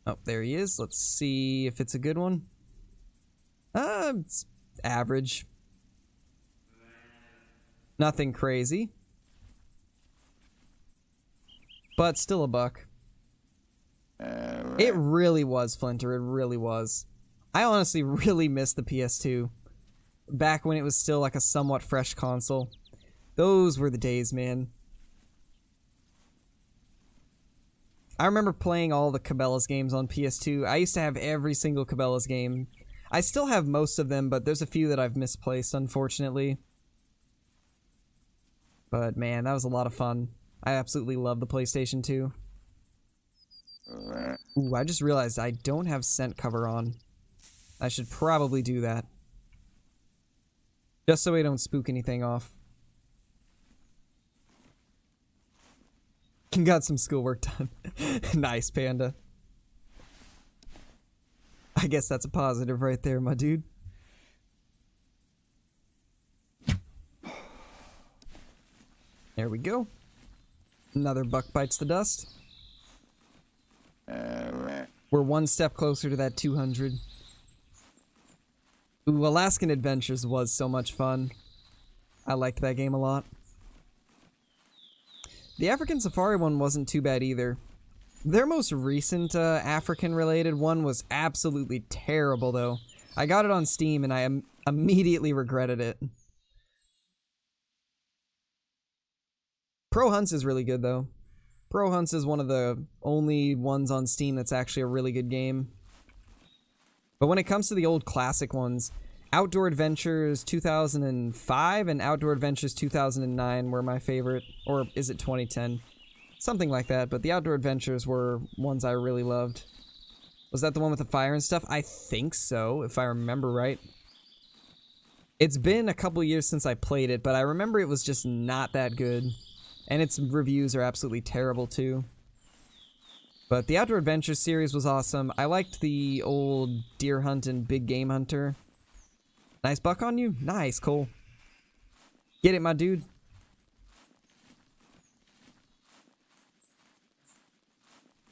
Oh, there he is. Let's see if it's a good one. It's average. Nothing crazy. But still a buck. It really was, Flinter. It really was. I honestly really miss the PS2. Back when it was still like a somewhat fresh console. Those were the days, man. I remember playing all the Cabela's games on PS2. I used to have every single Cabela's game. I still have most of them, but there's a few that I've misplaced, unfortunately. But man, that was a lot of fun. I absolutely love the PlayStation 2. Ooh, I just realized I don't have scent cover on. I should probably do that. Just so we don't spook anything off. Got some schoolwork done. Nice, Panda. I guess that's a positive right there, my dude. There we go. Another buck bites the dust. We're one step closer to that 200. Ooh, Alaskan Adventures was so much fun. I liked that game a lot. The African Safari one wasn't too bad either. Their most recent African-related one was absolutely terrible, though. I got it on Steam, and I immediately regretted it. Pro Hunts is really good, though. Pro Hunts is one of the only ones on Steam that's actually a really good game. But when it comes to the old classic ones, Outdoor Adventures 2005 and Outdoor Adventures 2009 were my favorite. Or is it 2010? Something like that, but the Outdoor Adventures were ones I really loved. Was that the one with the fire and stuff? I think so, if I remember right. It's been a couple years since I played it, but I remember it was just not that good. And its reviews are absolutely terrible, too. But the Outdoor Adventures series was awesome. I liked the old Deer Hunt and Big Game Hunter. Nice buck on you? Nice, Cole. Get it, my dude.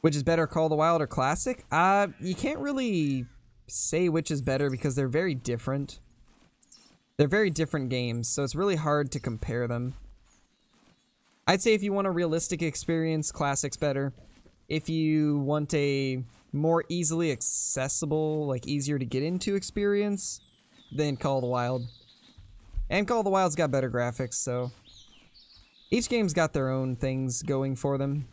Which is better, Call of the Wild or Classic? You can't really say which is better because they're very different. They're very different games, so it's really hard to compare them. I'd say if you want a realistic experience, Classic's better. If you want a more easily accessible, like easier to get into experience, then Call of the Wild. And Call of the Wild's got better graphics, so each game's got their own things going for them.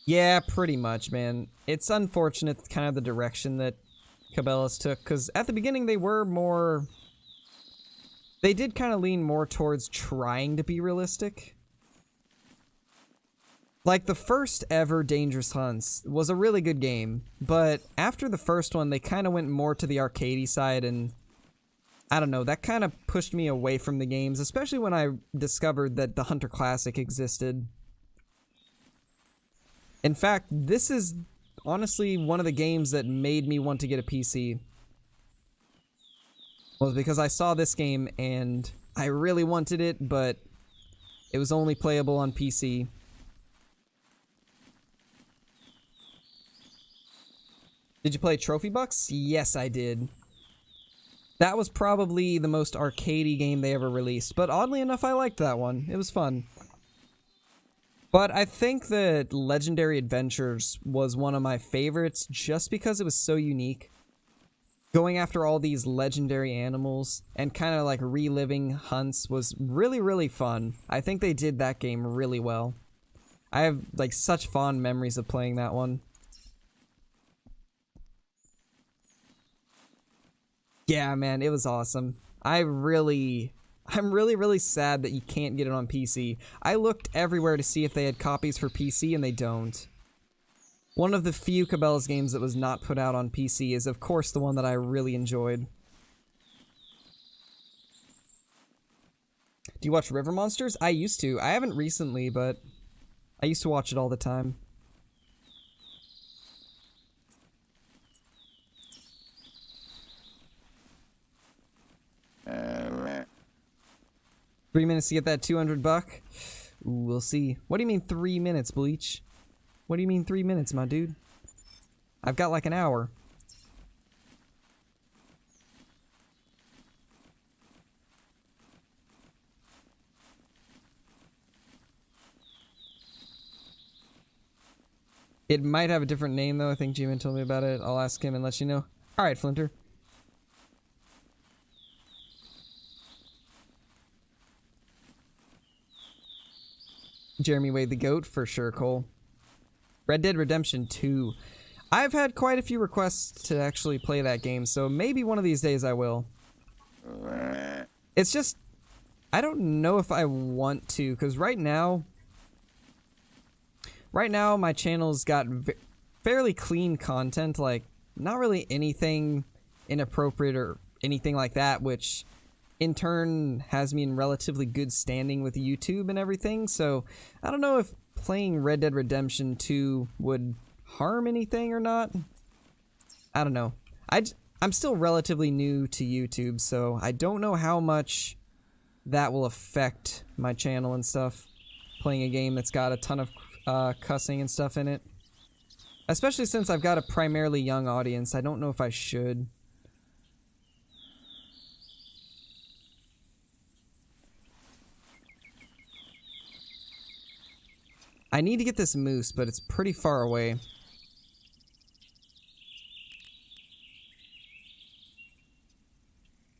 Yeah, pretty much, man. It's unfortunate kind of the direction that Cabela's took, because at the beginning they were more... They did kind of lean more towards trying to be realistic. Like, the first ever Dangerous Hunts was a really good game, but after the first one, they kind of went more to the arcadey side, and I don't know, that kind of pushed me away from the games, especially when I discovered that the Hunter Classic existed. In fact, this is honestly one of the games that made me want to get a PC. Was because I saw this game and I really wanted it, but it was only playable on PC. Did you play Trophy Bucks? Yes, I did. That was probably the most arcadey game they ever released, but oddly enough, I liked that one. It was fun. But I think that Legendary Adventures was one of my favorites just because it was so unique. Going after all these legendary animals and kind of like reliving hunts was really, really fun. I think they did that game really well. I have like such fond memories of playing that one. Yeah, man, it was awesome. I'm really, really sad that you can't get it on PC. I looked everywhere to see if they had copies for PC, and they don't. One of the few Cabela's games that was not put out on PC is, of course, the one that I really enjoyed. Do you watch River Monsters? I used to. I haven't recently, but I used to watch it all the time. $3 to get that 200 buck? Ooh, we'll see. What do you mean 3 minutes, Bleach? What do you mean 3 minutes, my dude? I've got like an hour. It might have a different name, though. I think G-Man told me about it. I'll ask him and let you know. Alright, Flinter. Jeremy Wade the GOAT, for sure, Cole. Red Dead Redemption 2. I've had quite a few requests to actually play that game, so maybe one of these days I will. It's just... I don't know if I want to, because right now my channel's got fairly clean content, like, not really anything inappropriate or anything like that, which in turn has me in relatively good standing with YouTube and everything, so I don't know if playing Red Dead Redemption 2 would harm anything or not. I don't know. I'm still relatively new to YouTube, so I don't know how much that will affect my channel and stuff. Playing a game that's got a ton of cussing and stuff in it. Especially since I've got a primarily young audience, I don't know if I should. I need to get this moose, but it's pretty far away.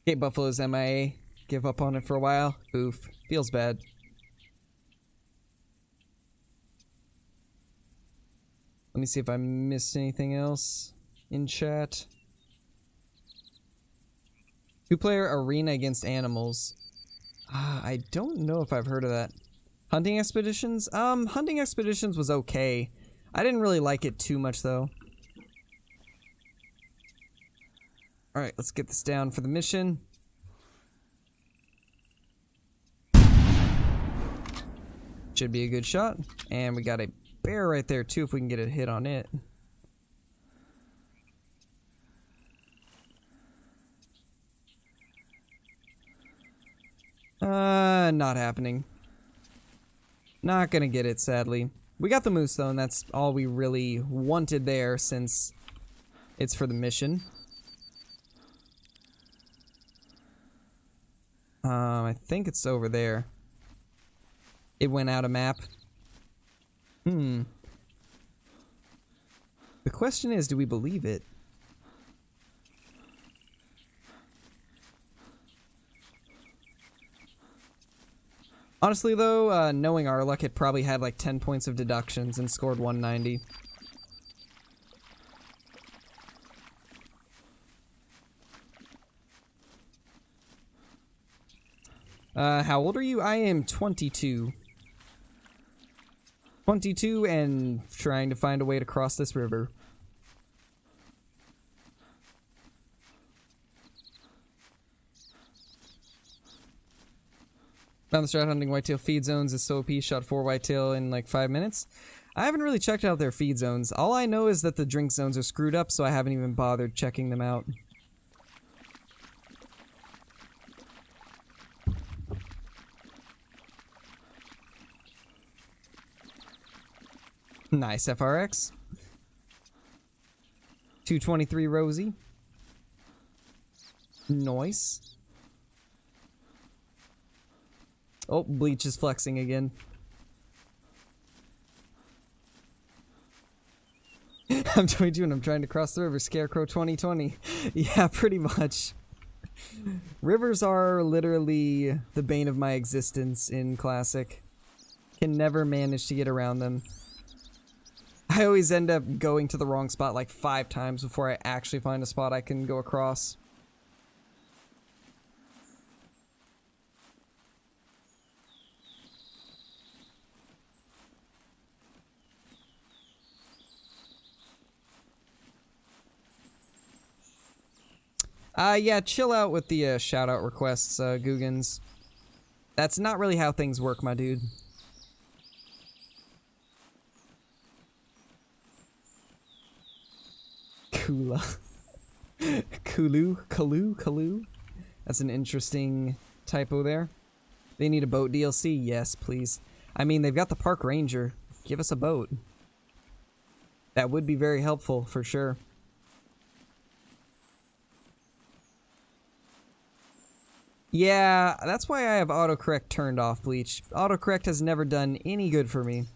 Cape Buffalo's MIA. Give up on it for a while. Oof. Feels bad. Let me see if I missed anything else in chat. 2-player arena against animals. I don't know if I've heard of that. Hunting expeditions? Hunting expeditions was okay. I didn't really like it too much though. Alright, let's get this down for the mission. Should be a good shot. And we got a bear right there too if we can get a hit on it. Not happening. Not gonna get it, sadly. We got the moose though, and that's all we really wanted there since it's for the mission. I think it's over there. It went out of map. The question is, do we believe it? Honestly though, knowing our luck, it probably had like 10 points of deductions and scored 190. How old are you? I am 22. 22 and trying to find a way to cross this river. Found the strat hunting whitetail feed zones is so OP, shot 4 whitetail in like 5 minutes. I haven't really checked out their feed zones. All I know is that the drink zones are screwed up, so I haven't even bothered checking them out. Nice FRX. 223 Rosie. Nice. Oh, Bleach is flexing again. I'm 22 and I'm trying to cross the river. Scarecrow 2020. Yeah, pretty much. Rivers are literally the bane of my existence in Classic. Can never manage to get around them. I always end up going to the wrong spot like 5 times before I actually find a spot I can go across. Yeah, chill out with the shout-out requests, Googans. That's not really how things work, my dude. Kula. Kalu? That's an interesting typo there. They need a boat DLC? Yes, please. I mean, they've got the park ranger. Give us a boat. That would be very helpful, for sure. Yeah, that's why I have autocorrect turned off, Bleach. Autocorrect has never done any good for me.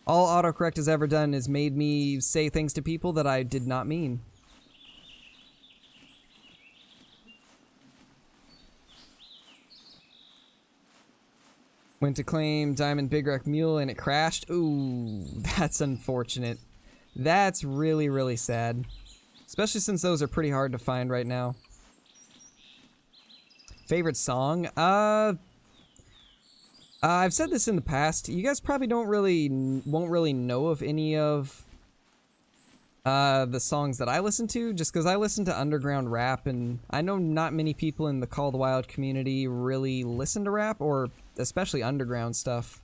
All autocorrect has ever done is made me say things to people that I did not mean. Went to claim Diamond Big Wreck Mule and it crashed. Ooh, that's unfortunate. That's really, really sad. Especially since those are pretty hard to find right now. Favorite song? I've said this in the past. You guys probably won't really know of any of the songs that I listen to, just because I listen to underground rap, and I know not many people in the Call of the Wild community really listen to rap, or especially underground stuff.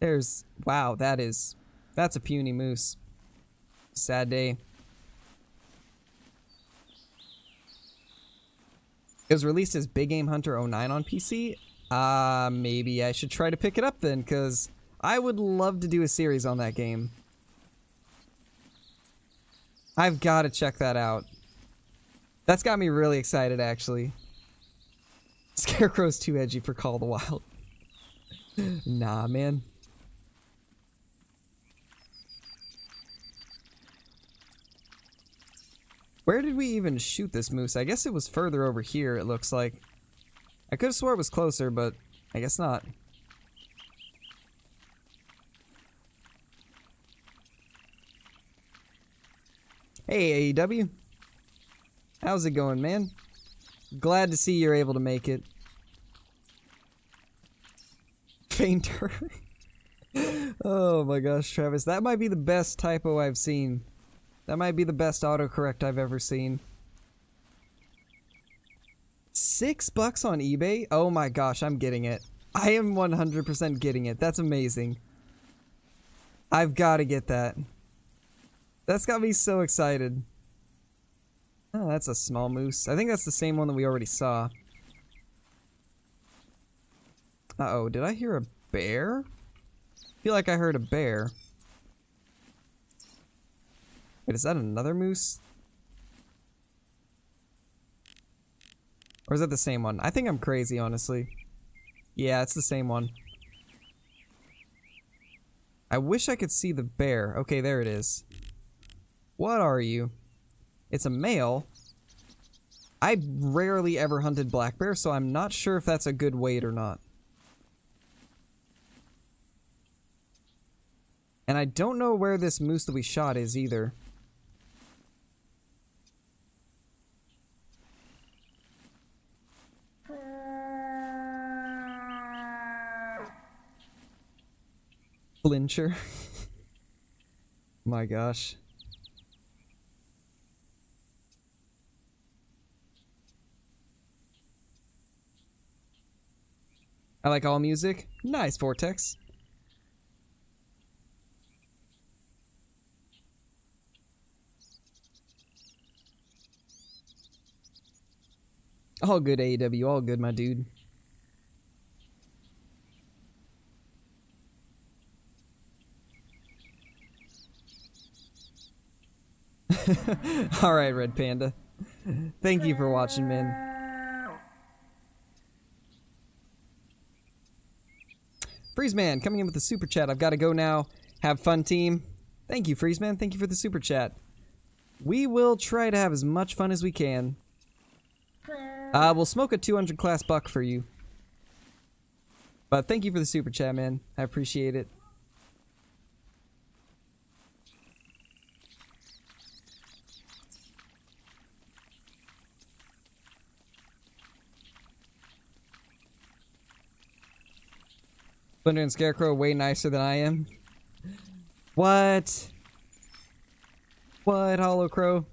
There's... Wow, that's a puny moose. Sad day. It was released as Big Game Hunter 09 on PC. Maybe I should try to pick it up then, because I would love to do a series on that game. I've got to check that out. That's got me really excited, actually. Scarecrow's too edgy for Call of the Wild. Nah, man. Where did we even shoot this moose? I guess it was further over here, it looks like. I could have swore it was closer, but I guess not. Hey, AEW. How's it going, man? Glad to see you're able to make it. Fainter. Oh my gosh, Travis. That might be the best typo I've seen. That might be the best autocorrect I've ever seen. $6 on eBay? Oh my gosh, I'm getting it. I am 100% getting it. That's amazing. I've got to get that. That's got me so excited. Oh, that's a small moose. I think that's the same one that we already saw. Uh-oh, did I hear a bear? I feel like I heard a bear. Wait, is that another moose? Or is that the same one? I think I'm crazy, honestly. Yeah, it's the same one. I wish I could see the bear. Okay, there it is. What are you? It's a male. I rarely ever hunted black bear, so I'm not sure if that's a good weight or not. And I don't know where this moose that we shot is either. Flincher. My gosh. I like all music. Nice, Vortex. All good, AEW. All good, my dude. Alright, Red Panda. Thank you for watching, man. Freezeman coming in with the super chat. I've got to go now. Have fun, team. Thank you, Freezeman. Thank you for the super chat. We will try to have as much fun as we can. We'll smoke a 200 class buck for you. But thank you for the super chat, man. I appreciate it. Splinter and Scarecrow way nicer than I am. What? What, Hollow Crow?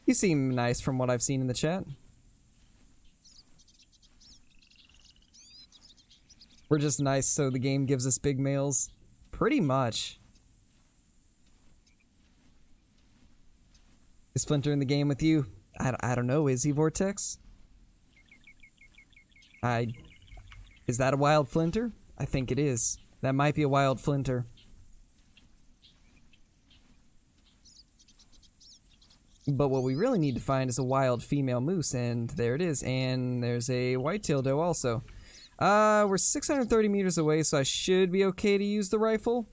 You seem nice from what I've seen in the chat. We're just nice so the game gives us big males. Pretty much. Is Splinter in the game with you? I don't know. Is he, Vortex? Is that a wild Flinter? I think it is. That might be a wild Flinter. But what we really need to find is a wild female moose, and there it is. And there's a whitetail doe also. We're 630 meters away, so I should be okay to use the rifle.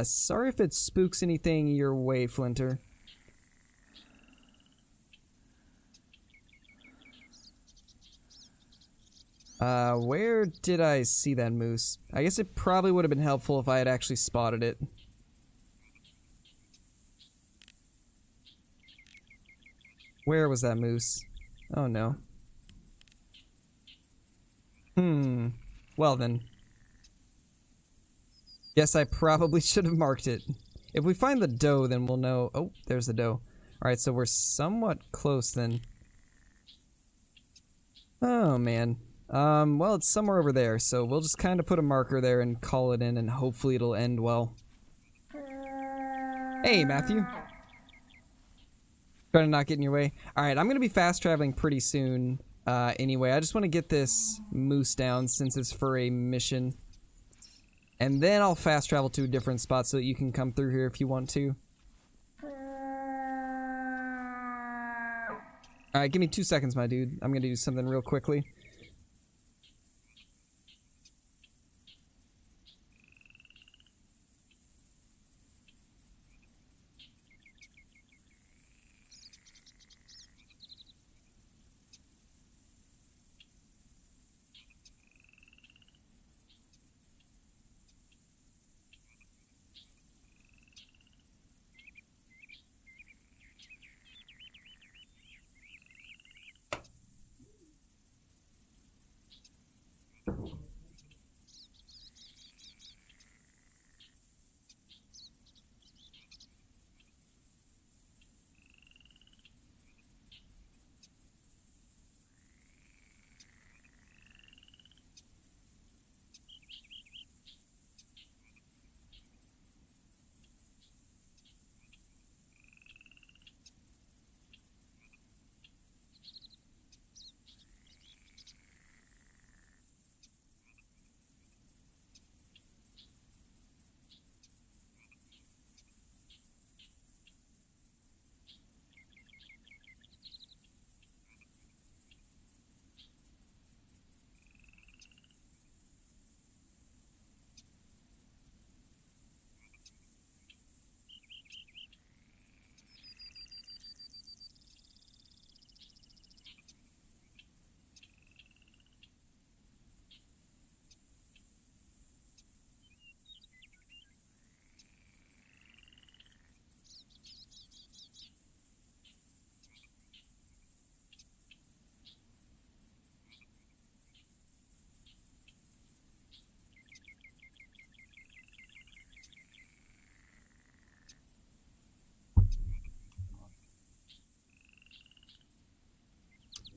Sorry if it spooks anything your way, Flinter. Where did I see that moose? I guess it probably would have been helpful if I had actually spotted it. Where was that moose? Oh no. Well then. Guess I probably should have marked it. If we find the doe, then we'll know. Oh, there's the doe. Alright, so we're somewhat close then. Oh man. Well, it's somewhere over there, so we'll just kind of put a marker there and call it in, and hopefully it'll end well. Hey, Matthew. Trying to not get in your way. Alright, I'm gonna be fast traveling pretty soon. Anyway, I just want to get this moose down since it's for a mission. And then I'll fast travel to a different spot so that you can come through here if you want to. Alright, give me 2 seconds, my dude. I'm gonna do something real quickly.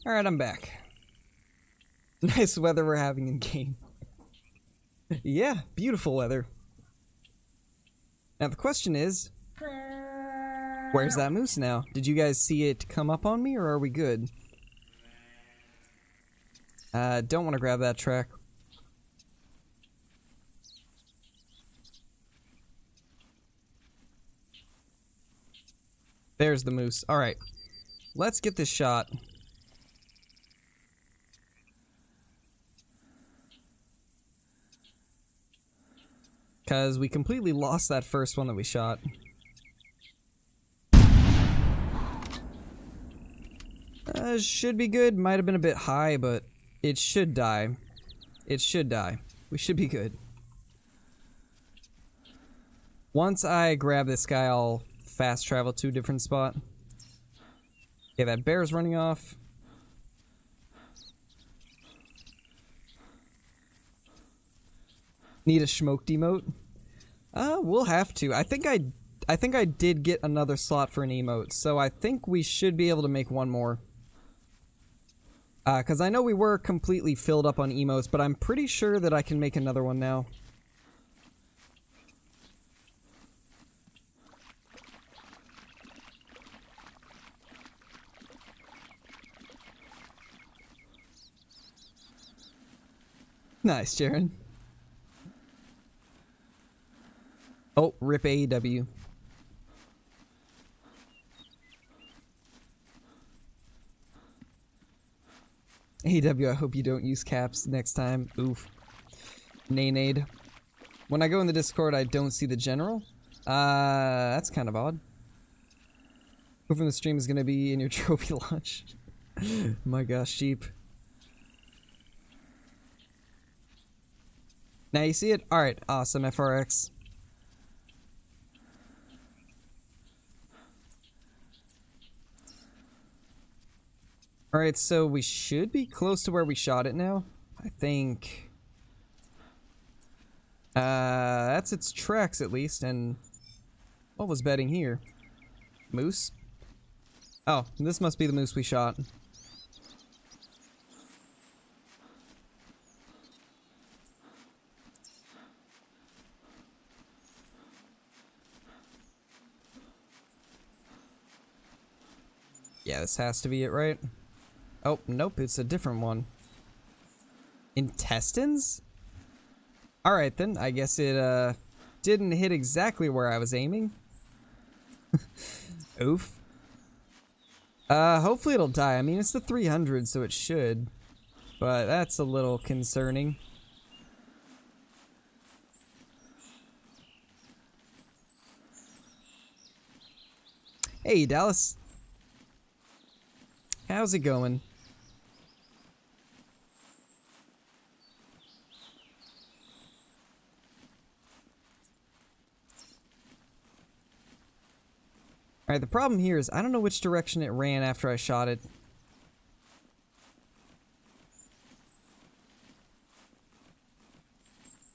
Alright, I'm back. Nice weather we're having in game. Yeah, beautiful weather. Now the question is, where's that moose now? Did you guys see it come up on me, or are we good? Don't want to grab that track. There's the moose. Alright. Let's get this shot. Because we completely lost that first one that we shot. Should be good. Might have been a bit high, but it should die. It should die. We should be good. Once I grab this guy, I'll fast travel to a different spot. Okay, that bear's running off. Need a smoked emote? We'll have to. I think I did get another slot for an emote, so I think we should be able to make one more. Because I know we were completely filled up on emotes, but I'm pretty sure that I can make another one now. Nice, Jaren. Oh, rip AEW. AEW, I hope you don't use caps next time. Oof. Nay-nade. When I go in the Discord, I don't see the general. That's kind of odd. Who from the stream is gonna be in your trophy launch? My gosh, sheep. Now you see it? Alright, awesome, FRX. Alright, so we should be close to where we shot it now. I think... that's its tracks at least, and... what was bedding here? Moose? Oh, this must be the moose we shot. Yeah, this has to be it, right? Oh, nope, it's a different one. Intestines? Alright then, I guess it didn't hit exactly where I was aiming. Oof. Hopefully it'll die. I mean, it's the 300, so it should. But that's a little concerning. Hey, Dallas. How's it going? Alright, the problem here is I don't know which direction it ran after I shot it.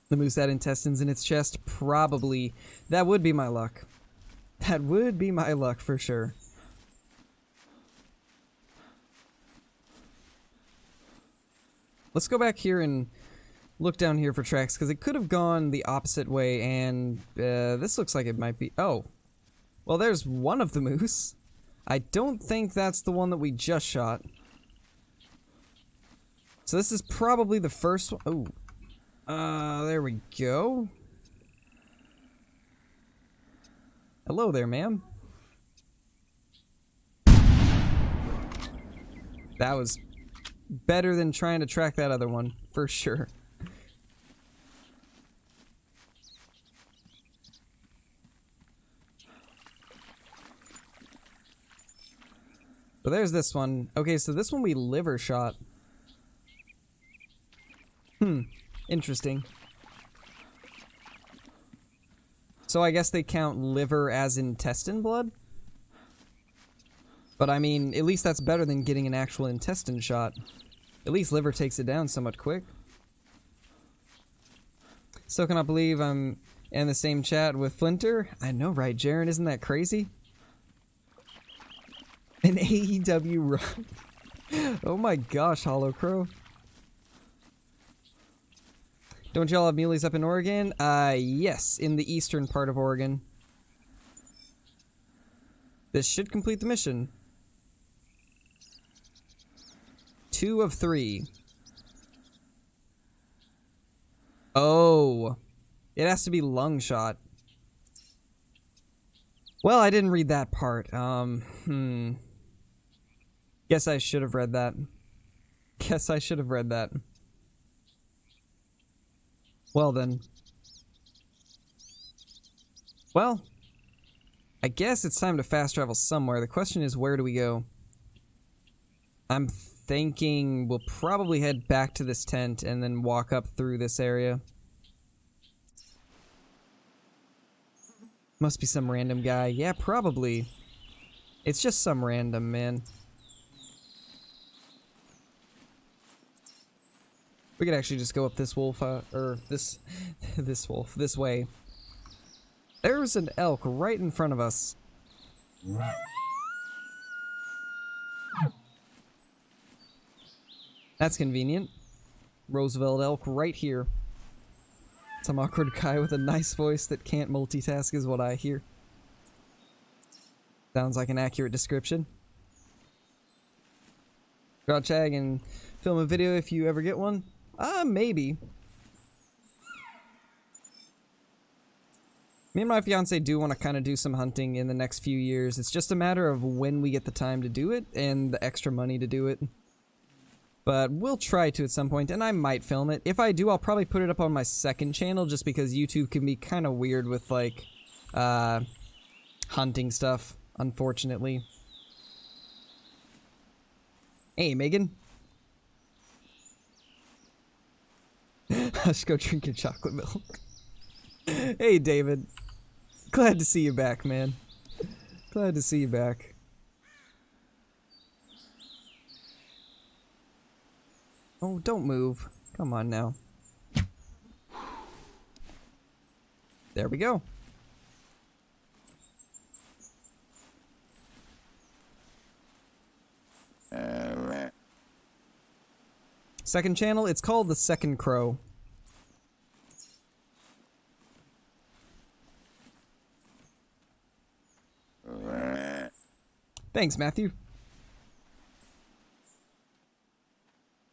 The moose had intestines in its chest? Probably. That would be my luck. That would be my luck for sure. Let's go back here and look down here for tracks, because it could have gone the opposite way, and this looks like it might be... Oh. Well, there's one of the moose. I don't think that's the one that we just shot. So this is probably the first one. Oh. There we go. Hello there, ma'am. That was better than trying to track that other one, for sure. So there's this one. Okay, so this one we liver shot. Interesting. So I guess they count liver as intestine blood? But I mean, at least that's better than getting an actual intestine shot. At least liver takes it down somewhat quick. Still cannot believe I'm in the same chat with Flinter. I know, right, Jaren? Isn't that crazy? An AEW run. Oh my gosh, Hollow Crow. Don't y'all have muleys up in Oregon? Yes, in the eastern part of Oregon. This should complete the mission. 2 of 3. Oh. It has to be lung shot. Well, I didn't read that part. Guess I should have read that. Guess I should have read that. Well then. Well, I guess it's time to fast travel somewhere. The question is, where do we go? I'm thinking we'll probably head back to this tent and then walk up through this area. Must be some random guy. Yeah, probably. It's just some random man. We could actually just go up this wolf, or this wolf, this way. There's an elk right in front of us. That's convenient. Roosevelt elk right here. Some awkward guy with a nice voice that can't multitask is what I hear. Sounds like an accurate description. Draw Chag and film a video if you ever get one. Maybe. Me and my fiance do want to kind of do some hunting in the next few years. It's just a matter of when we get the time to do it and the extra money to do it. But we'll try to at some point, and I might film it. If I do, I'll probably put it up on my second channel just because YouTube can be kind of weird with, like, hunting stuff, unfortunately. Hey, Megan. Let's go drink your chocolate milk. Hey, David. Glad to see you back, man. Glad to see you back. Oh, don't move. Come on now. There we go. Second channel, it's called the Second Crow. Thanks, Matthew.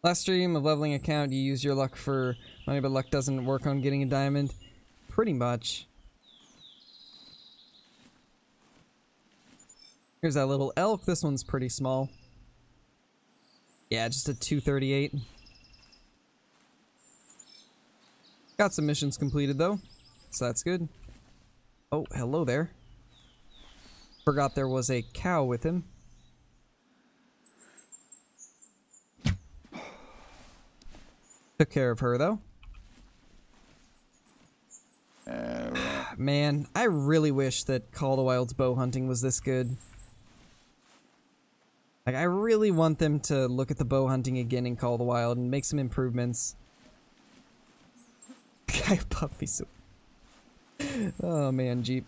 Last stream of leveling account, you use your luck for money, but luck doesn't work on getting a diamond. Pretty much. Here's that little elk. This one's pretty small. Yeah, just a 238. Got some missions completed though, so that's good. Oh, hello there. Forgot there was a cow with him. Took care of her though. Man, I really wish that Call of the Wild's bow hunting was this good. Like, I really want them to look at the bow hunting again in Call of the Wild and make some improvements. Guy puppy so. Oh man, Jeep.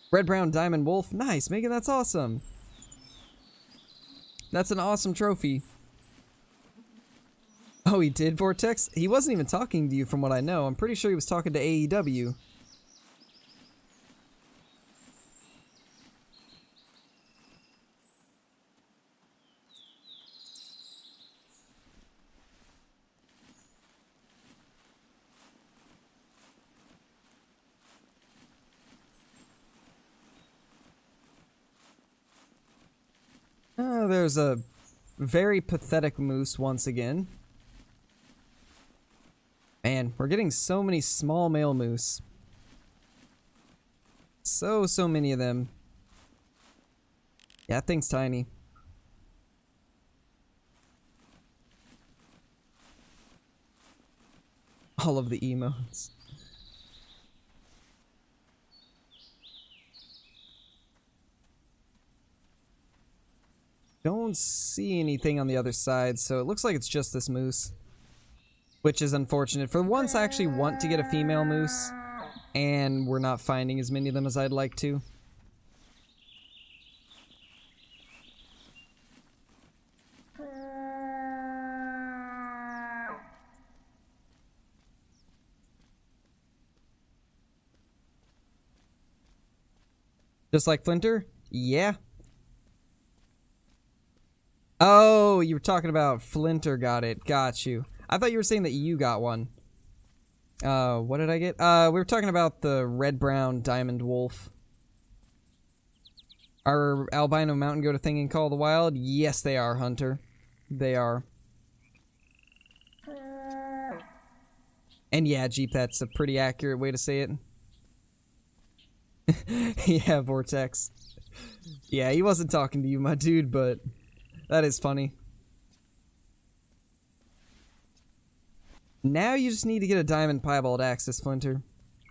Red Brown Diamond Wolf. Nice, Megan, that's awesome. That's an awesome trophy. Oh, he did, Vortex? He wasn't even talking to you from what I know. I'm pretty sure he was talking to AEW. There's a very pathetic moose once again. Man, we're getting so many small male moose. So many of them. Yeah, that thing's tiny. All of the emotes. Don't see anything on the other side, so it looks like it's just this moose. Which is unfortunate. For once, I actually want to get a female moose, and we're not finding as many of them as I'd like to. Just like Flinter? Yeah. Oh, you were talking about Flinter got it. Got you. I thought you were saying that you got one. What did I get? We were talking about the red-brown diamond wolf. Are albino mountain goat a thing in Call of the Wild? Yes, they are, Hunter. They are. And yeah, Jeep, that's a pretty accurate way to say it. Yeah, Vortex. Yeah, he wasn't talking to you, my dude, but that is funny. Now you just need to get a diamond piebald axis, Flinter.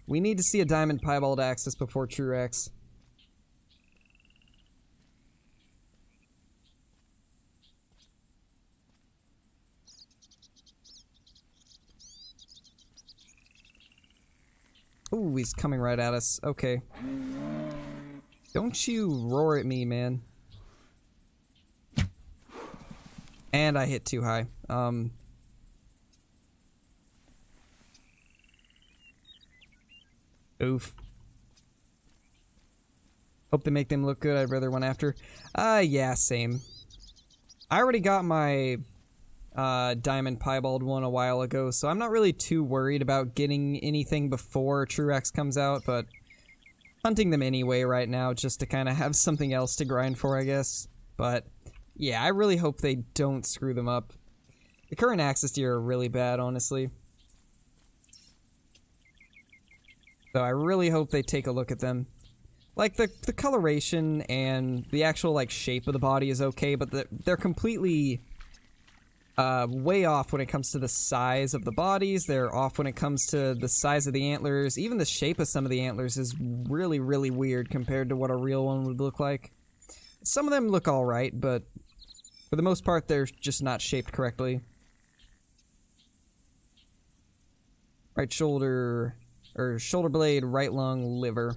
We need to see a diamond piebald axis before Truex. Ooh, he's coming right at us. Okay. Don't you roar at me, man. And I hit too high. Oof. Hope they make them look good. I'd rather one after. Yeah, same. I already got my diamond piebald one a while ago, so I'm not really too worried about getting anything before Truex comes out, but hunting them anyway right now just to kind of have something else to grind for, I guess. But yeah, I really hope they don't screw them up. The current axis deer are really bad, honestly. So I really hope they take a look at them. Like, the coloration and the actual, like, shape of the body is okay, but they're completely way off when it comes to the size of the bodies. They're off when it comes to the size of the antlers. Even the shape of some of the antlers is really, really weird compared to what a real one would look like. Some of them look alright, but for the most part, they're just not shaped correctly. Right shoulder, or shoulder blade, right lung, liver.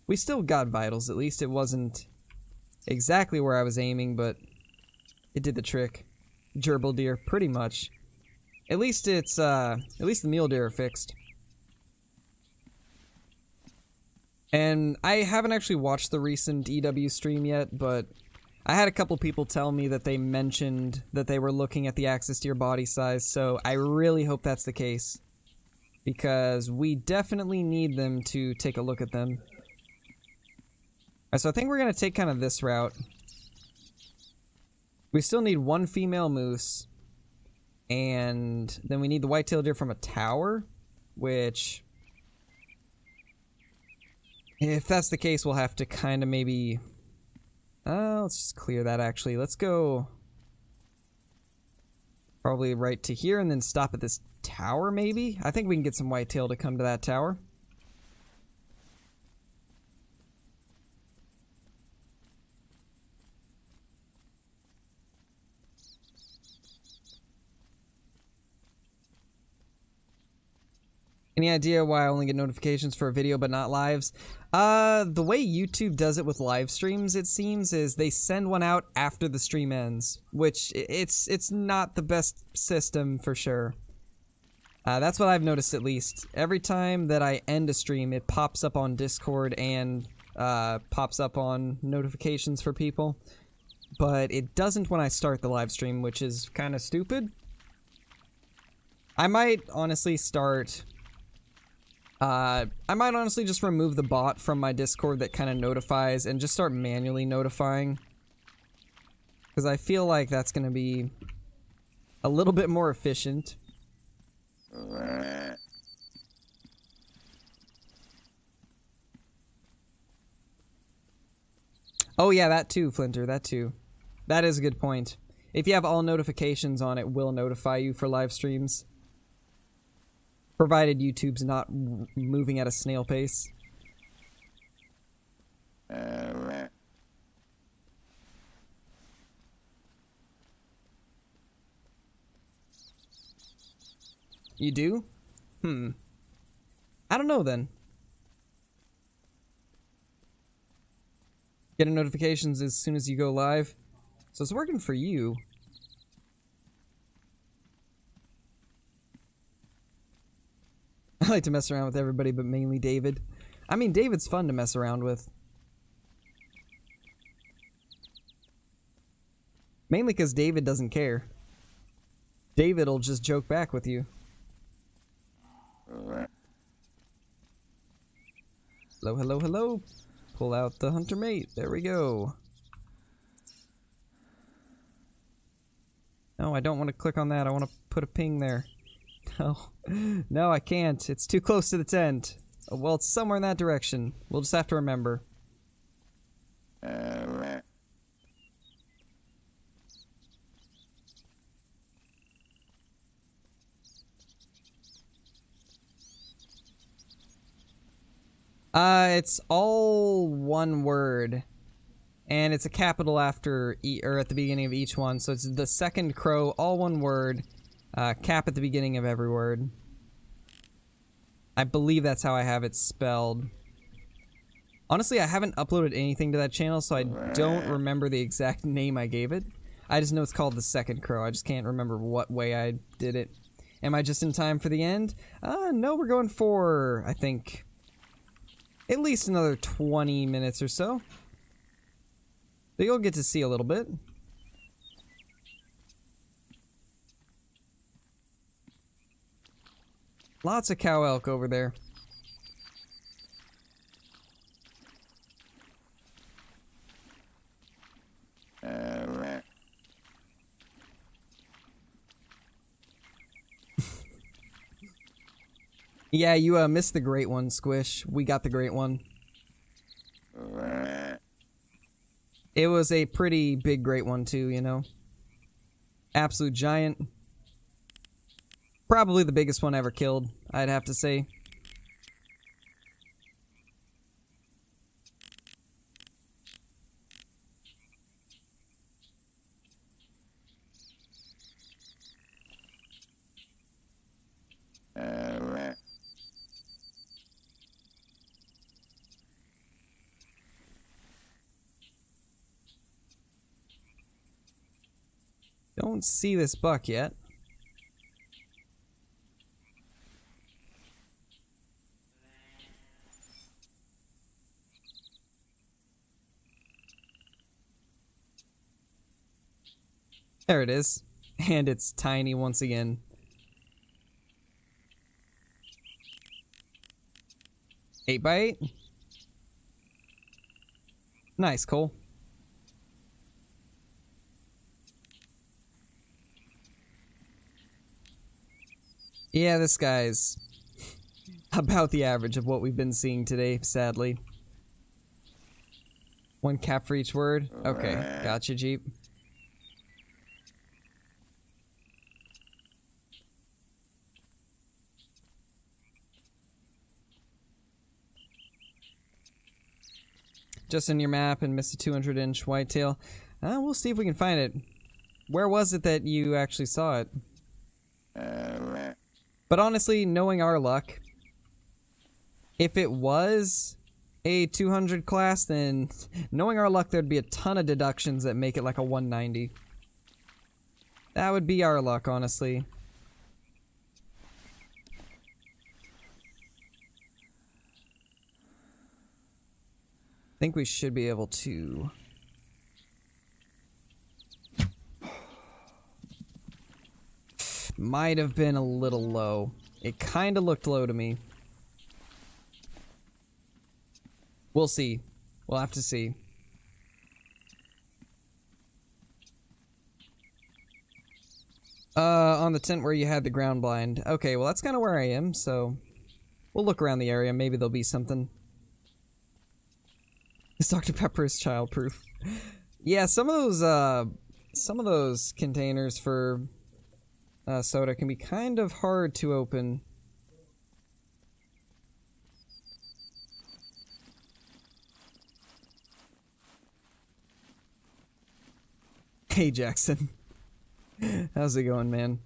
We still got vitals, at least it wasn't exactly where I was aiming, but it did the trick. Gerbil deer, pretty much. At least it's, at least the mule deer are fixed. And I haven't actually watched the recent EW stream yet, but I had a couple people tell me that they mentioned that they were looking at the axis to your body size, so I really hope that's the case. Because we definitely need them to take a look at them. Alright, so I think we're gonna take kind of this route. We still need one female moose. And then we need the white-tailed deer from a tower, which... if that's the case, we'll have to kind of maybe... let's just clear that, actually. Let's go... probably right to here and then stop at this tower, maybe? I think we can get some whitetail to come to that tower. Any idea why I only get notifications for a video but not lives? The way YouTube does it with live streams, it seems, is they send one out after the stream ends, which it's not the best system for sure. That's what I've noticed, at least. Every time that I end a stream, it pops up on Discord and pops up on notifications for people, but it doesn't when I start the live stream, which is kind of stupid. I might honestly start... I might honestly just remove the bot from my Discord that kind of notifies and just start manually notifying. Because I feel like that's going to be a little bit more efficient. Oh yeah, that too, Flinter, that too. That is a good point. If you have all notifications on, it will notify you for live streams. Provided YouTube's not moving at a snail pace. You do? I don't know then. Getting notifications as soon as you go live. So it's working for you. I like to mess around with everybody, but mainly David. I mean, David's fun to mess around with. Mainly because David doesn't care. David'll just joke back with you. Hello, hello, hello. Pull out the hunter mate. There we go. No, I don't want to click on that. I want to put a ping there. No. No, I can't. It's too close to the tent. Well, it's somewhere in that direction. We'll just have to remember. It's all one word. And it's a capital after or at the beginning of each one. So it's the second crow, all one word. Cap at the beginning of every word. I believe that's how I have it spelled. Honestly, I haven't uploaded anything to that channel, so I don't remember the exact name I gave it. I just know it's called the second crow. I just can't remember what way I did it. Am I just in time for the end? No, we're going for, I think, at least another 20 minutes or so. So you'll get to see a little bit. Lots of cow elk over there. Yeah, you missed the great one, Squish. We got the great one. It was a pretty big great one too, you know. Absolute giant. Probably the biggest one ever killed, I'd have to say. Don't see this buck yet. There it is. And it's tiny once again. Eight by 8. Nice, Cole. Yeah, this guy's about the average of what we've been seeing today, sadly. One cap for each word. Okay, gotcha, Jeep. Just in your map and missed a 200-inch whitetail. We'll see if we can find it. Where was it that you actually saw it? But honestly, knowing our luck, if it was a 200 class, then knowing our luck, there'd be a ton of deductions that make it like a 190. That would be our luck, honestly. I think we should be able to... Might have been a little low. It kind of looked low to me. We'll see. We'll have to see. On the tent where you had the ground blind. Okay, well that's kind of where I am, so... We'll look around the area, maybe there'll be something. This Dr. Pepper is childproof. Yeah, some of those containers for soda can be kind of hard to open. Hey Jackson. How's it going, man?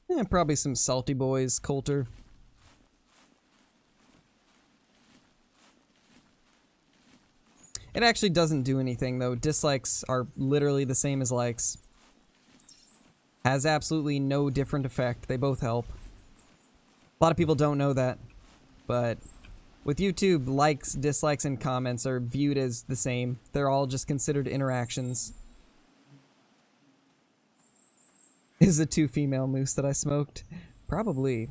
Yeah, probably some salty boys, Coulter. It actually doesn't do anything, though. Dislikes are literally the same as likes. Has absolutely no different effect. They both help. A lot of people don't know that. But with YouTube, likes, dislikes, and comments are viewed as the same. They're all just considered interactions. Is it 2 female moose that I smoked? Probably.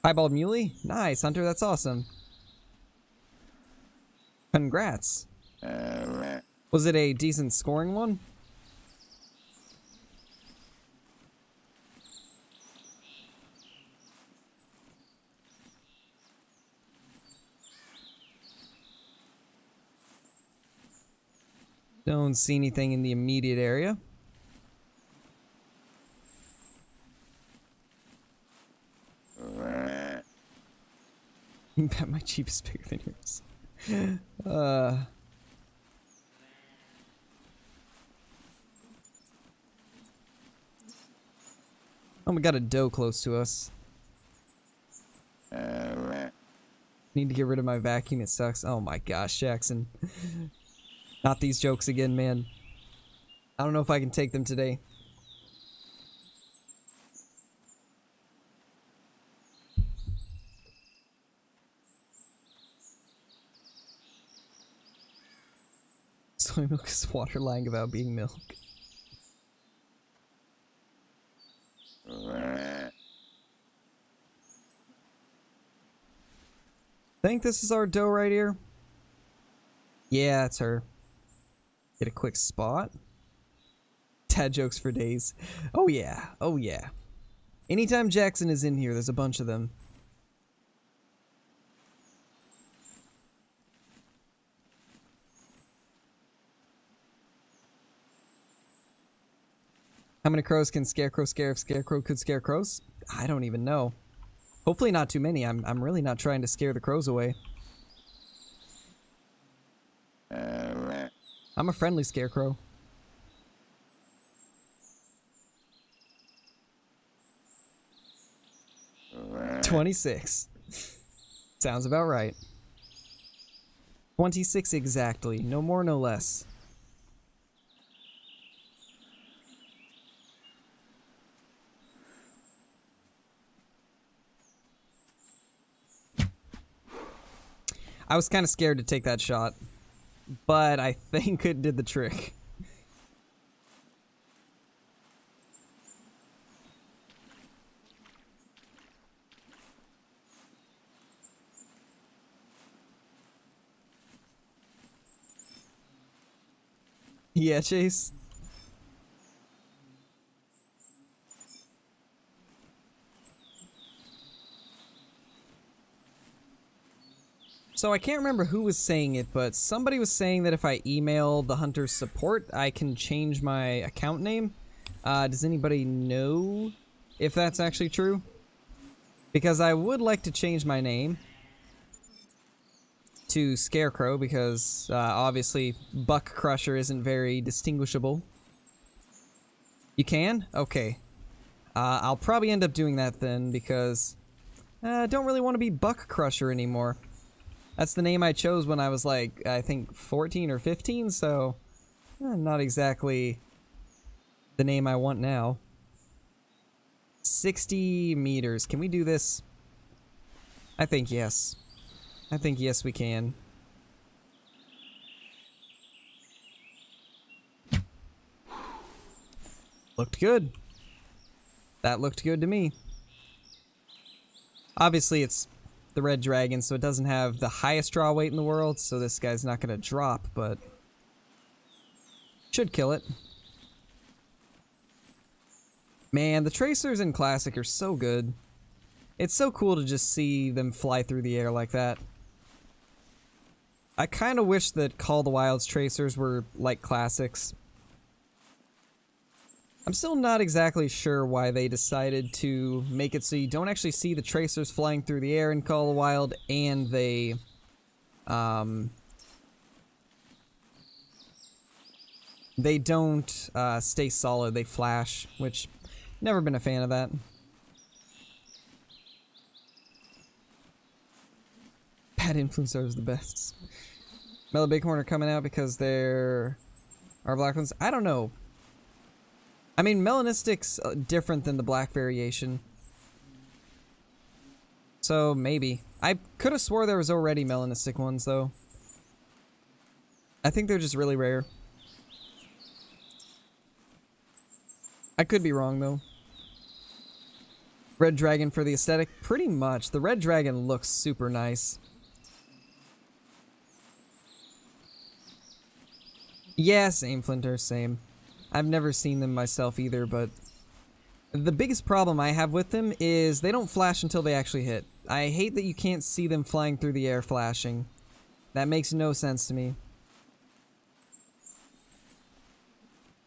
Piebald Muley? Nice, Hunter, that's awesome. Congrats. Was it a decent scoring one? Don't see anything in the immediate area. You bet my Jeep is bigger than yours. Oh, we got a doe close to us. Need to get rid of my vacuum, it sucks. Oh my gosh, Jackson. Not these jokes again, man. I don't know if I can take them today. Soy milk is water lying about being milk. Think this is our doe right here? Yeah, it's her. Get a quick spot. Dad jokes for days. Oh yeah, oh yeah. Anytime Jackson is in here, there's a bunch of them. How many crows can Scarecrow scare if Scarecrow could scare crows? I don't even know. Hopefully not too many. I'm really not trying to scare the crows away. I'm a friendly Scarecrow. $26. Sounds about right. 26 exactly. No more, no less. I was kind of scared to take that shot, but I think it did the trick. Yeah, Chase. So I can't remember who was saying it, but somebody was saying that if I email the hunter's support, I can change my account name. Does anybody know if that's actually true? Because I would like to change my name to Scarecrow, because obviously Buck Crusher isn't very distinguishable. You can? Okay. I'll probably end up doing that then, because I don't really want to be Buck Crusher anymore. That's the name I chose when I was like, I think 14 or 15, so not exactly the name I want now. 60 meters. Can we do this? I think yes. I think yes we can. Looked good. That looked good to me. Obviously it's the red dragon, so it doesn't have the highest draw weight in the world, so this guy's not gonna drop, but should kill it. Man, the tracers in Classic are so good. It's so cool to just see them fly through the air like that. I kind of wish that Call of the Wild's tracers were like Classics. I'm still not exactly sure why they decided to make it so you don't actually see the tracers flying through the air in Call of the Wild, and they don't stay solid, they flash, which never been a fan of that. Bad influencers are the best. Mellow Bighorn are coming out because there are black ones. I don't know. I mean, melanistic's different than the black variation. So, maybe. I could have swore there was already melanistic ones, though. I think they're just really rare. I could be wrong, though. Red Dragon for the aesthetic? Pretty much. The Red Dragon looks super nice. Yeah, same, Flinter, same. I've never seen them myself either, but the biggest problem I have with them is they don't flash until they actually hit. I hate that you can't see them flying through the air flashing. That makes no sense to me.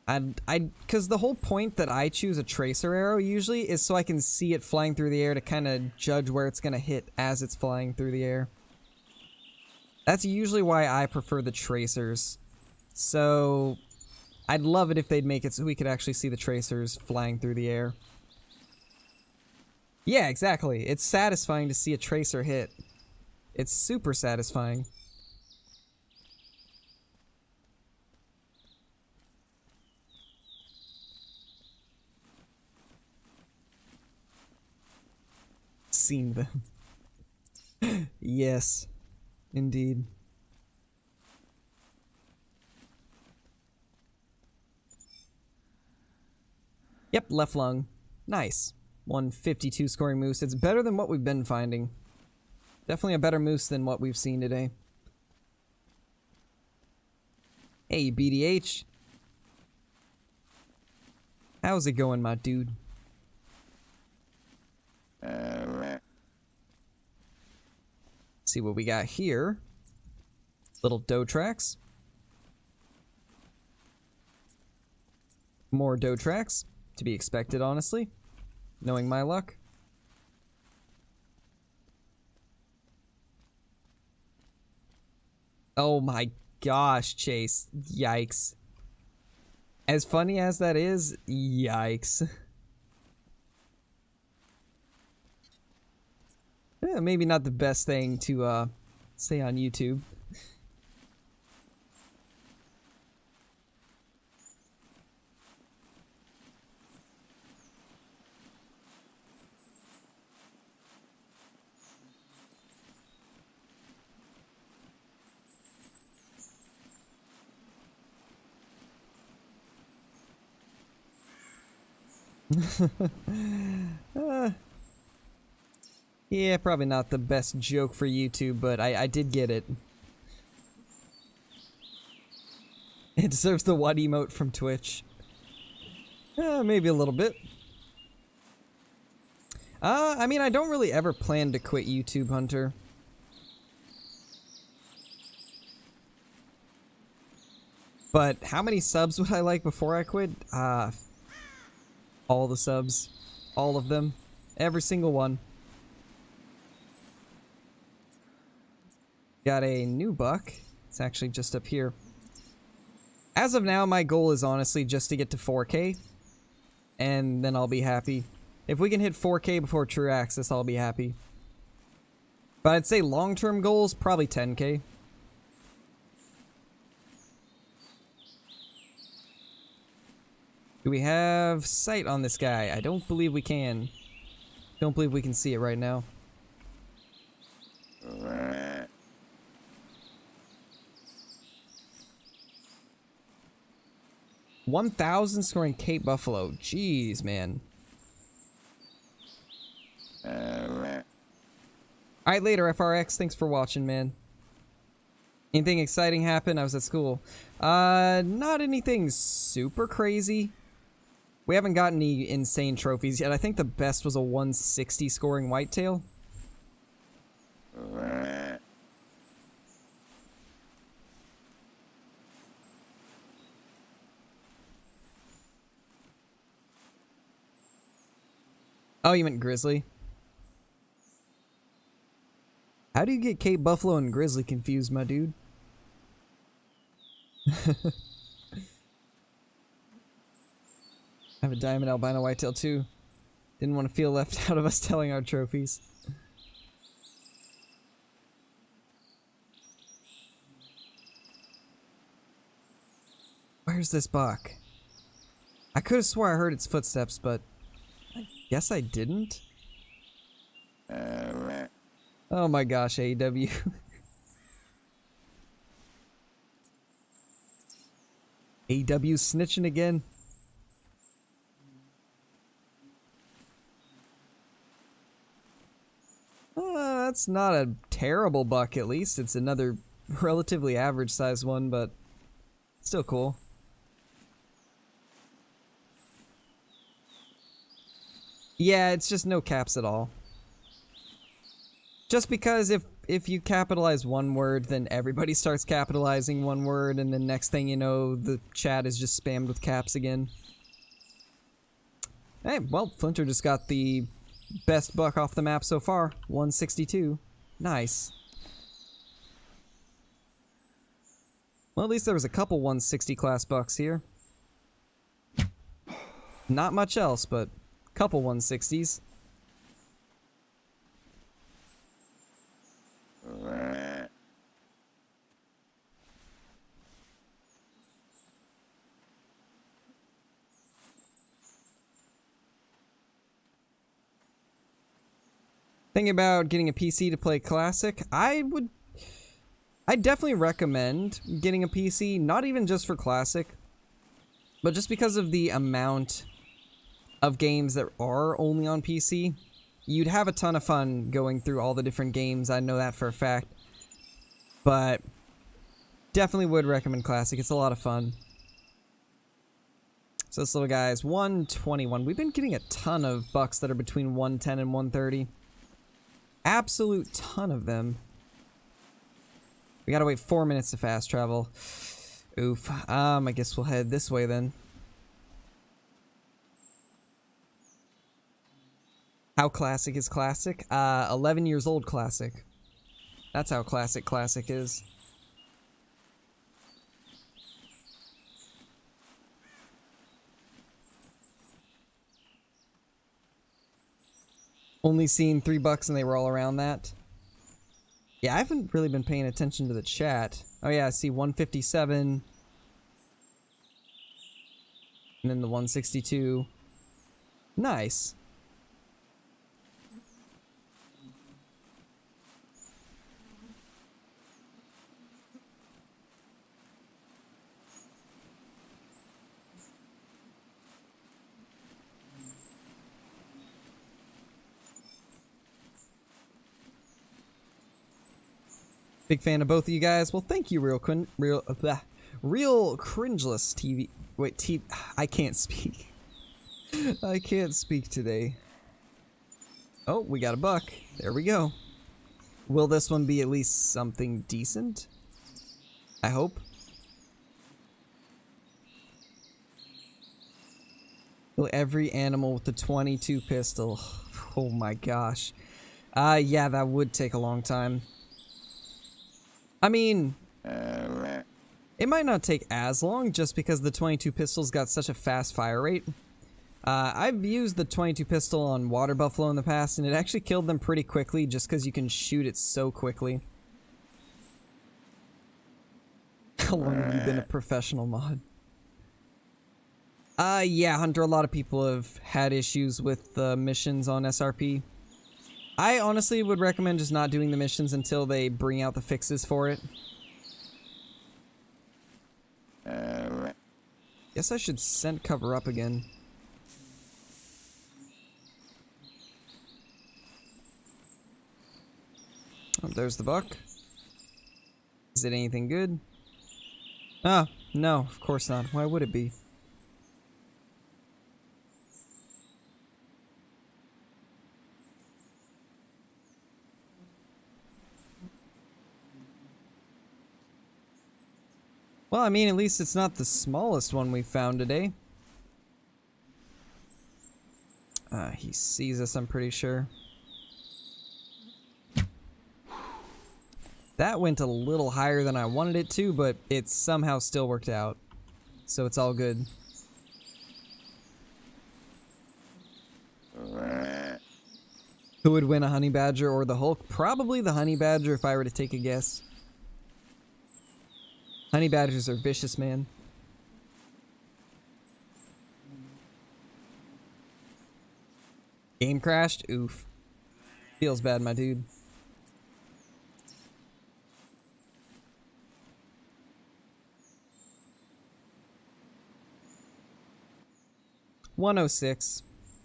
Because the whole point that I choose a tracer arrow usually is so I can see it flying through the air to kind of judge where it's going to hit as it's flying through the air. That's usually why I prefer the tracers. So I'd love it if they'd make it so we could actually see the tracers flying through the air. Yeah, exactly. It's satisfying to see a tracer hit. It's super satisfying. Seen them. Yes, indeed. Yep, left lung. Nice. 152 scoring moose. It's better than what we've been finding. Definitely a better moose than what we've seen today. Hey, BDH. How's it going, my dude? See what we got here. Little doe tracks. More doe tracks. To be expected, honestly. Knowing my luck. Oh my gosh, Chase. Yikes. As funny as that is, yikes. Yeah, maybe not the best thing to say on YouTube. Yeah, probably not the best joke for YouTube, but I did get it. It deserves the what emote from Twitch. Maybe a little bit. I mean, I don't really ever plan to quit YouTube, Hunter. But how many subs would I like before I quit? All the subs. All of them. Every single one. Got a new buck. It's actually just up here. As of now, my goal is honestly just to get to 4K. And then I'll be happy. If we can hit 4K before True Access, I'll be happy. But I'd say long-term goals, probably 10K. Do we have sight on this guy? I don't believe we can. Don't believe we can see it right now. 1,000 scoring Cape Buffalo. Jeez, man. Alright, later, FRX. Thanks for watching, man. Anything exciting happen? I was at school. Not anything super crazy. We haven't gotten any insane trophies yet. I think the best was a 160 scoring whitetail. Oh, you meant grizzly? How do you get Cape Buffalo and grizzly confused, my dude? I have a diamond albino whitetail too. Didn't want to feel left out of us telling our trophies. Where's this buck? I could have swore I heard its footsteps, but I guess I didn't. Oh my gosh, AEW. AEW snitching again. That's not a terrible buck, at least. It's another relatively average sized one, but still cool. Yeah, it's just no caps at all. Just because if you capitalize one word, then everybody starts capitalizing one word, and then next thing you know, the chat is just spammed with caps again. Hey, well, Flinter just got the best buck off the map so far. 162. Nice. Well, at least there was a couple 160 class bucks here. Not much else, but a couple 160s. Thinking about getting a PC to play Classic. I definitely recommend getting a PC, not even just for Classic, but just because of the amount of games that are only on PC. You'd have a ton of fun going through all the different games, I know that for a fact. But definitely would recommend Classic, it's a lot of fun. So this little guy is 121. We've been getting a ton of bucks that are between 110 and 130. Absolute ton of them. We gotta wait 4 minutes to fast travel. Oof. I guess we'll head this way then. How classic is classic? 11 years old classic. That's how classic is. Only seen 3 bucks and they were all around that. Yeah, I haven't really been paying attention to the chat. Oh yeah, I see 157. And then the 162. Nice. Big fan of both of you guys. Well, thank you, real cringeless TV. Wait, I can't speak. I can't speak today. Oh, we got a buck. There we go. Will this one be at least something decent? I hope. Kill every animal with the 22 pistol. Oh my gosh. Yeah, that would take a long time. I mean, it might not take as long just because the 22 pistol's got such a fast fire rate. I've used the 22 pistol on water buffalo in the past, and it actually killed them pretty quickly just because you can shoot it so quickly. How long have you been a professional mod? Yeah, Hunter, a lot of people have had issues with the missions on SRP. I honestly would recommend just not doing the missions until they bring out the fixes for it. Guess I should scent cover up again. Oh, there's the buck. Is it anything good? Ah, no, of course not. Why would it be? Well, I mean, at least it's not the smallest one we found today. He sees us, I'm pretty sure. That went a little higher than I wanted it to, but it somehow still worked out. So it's all good. Who would win, a honey badger or the Hulk? Probably the honey badger if I were to take a guess. Honey badgers are vicious, man. Game crashed? Oof. Feels bad, my dude. $106.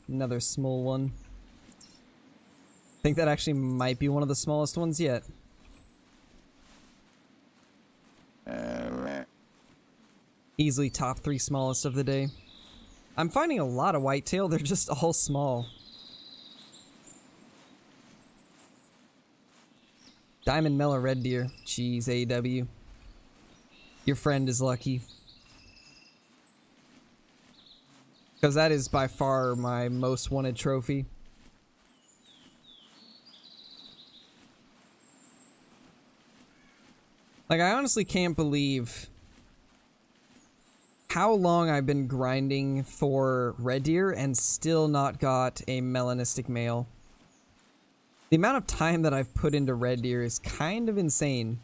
Another small one. I think that actually might be one of the smallest ones yet. Easily top 3 smallest of the day. I'm finding a lot of whitetail, they're just all small. Diamond mellow red deer. Jeez, AW. Your friend is lucky. Because that is by far my most wanted trophy. Like, I honestly can't believe how long I've been grinding for red deer and still not got a melanistic male. The amount of time that I've put into red deer is kind of insane.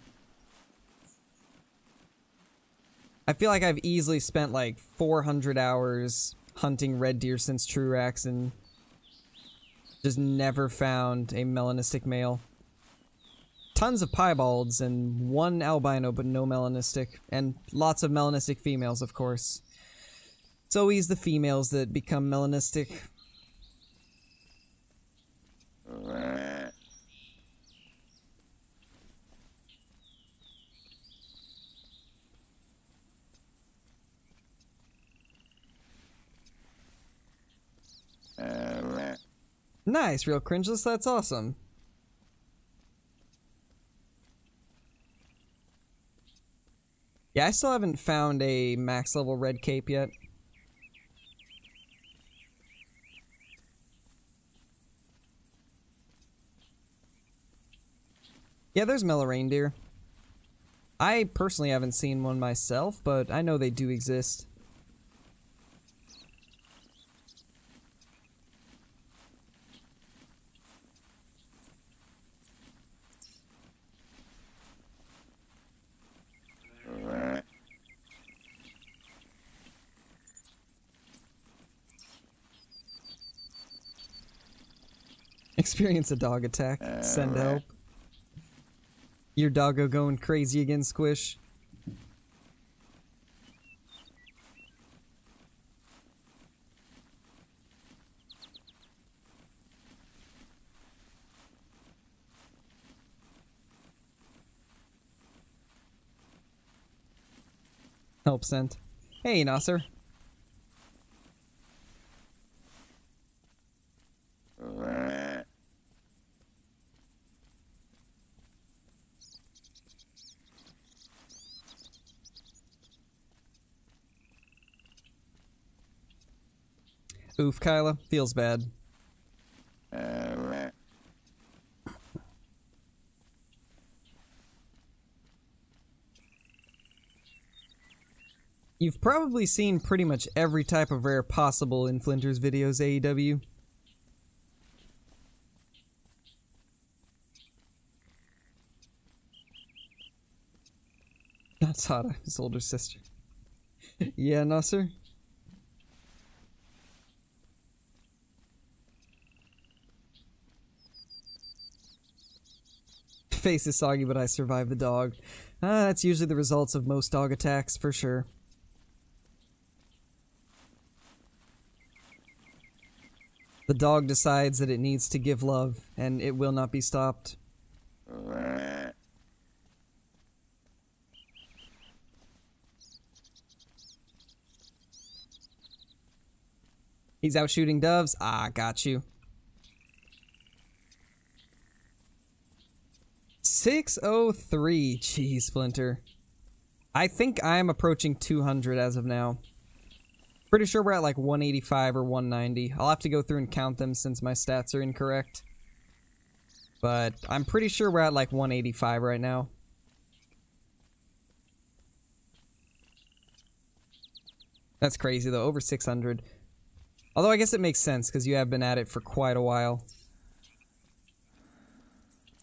I feel like I've easily spent like 400 hours hunting red deer since Truax and just never found a melanistic male. Tons of piebalds and one albino, but no melanistic. And lots of melanistic females, of course. It's always the females that become melanistic. Nice, real cringeless, that's awesome. Yeah, I still haven't found a max level red cape yet. Yeah, there's mellow reindeer. I personally haven't seen one myself, but I know they do exist. Experience a dog attack. Send help. Your doggo going crazy again, Squish. Help sent. Hey, Nasser. Oof, Kyla. Feels bad. You've probably seen pretty much every type of rare possible in Flinter's videos, AEW. Not Sada, his older sister. Yeah, Nasser? Face is soggy, but I survived the dog. That's usually the results of most dog attacks, for sure. The dog decides that it needs to give love, and it will not be stopped. He's out shooting doves? Ah, got you. 603. Jeez, Splinter. I think I'm approaching 200 as of now. Pretty sure we're at like 185 or 190. I'll have to go through and count them since my stats are incorrect. But I'm pretty sure we're at like 185 right now. That's crazy though, over 600. Although I guess it makes sense because you have been at it for quite a while.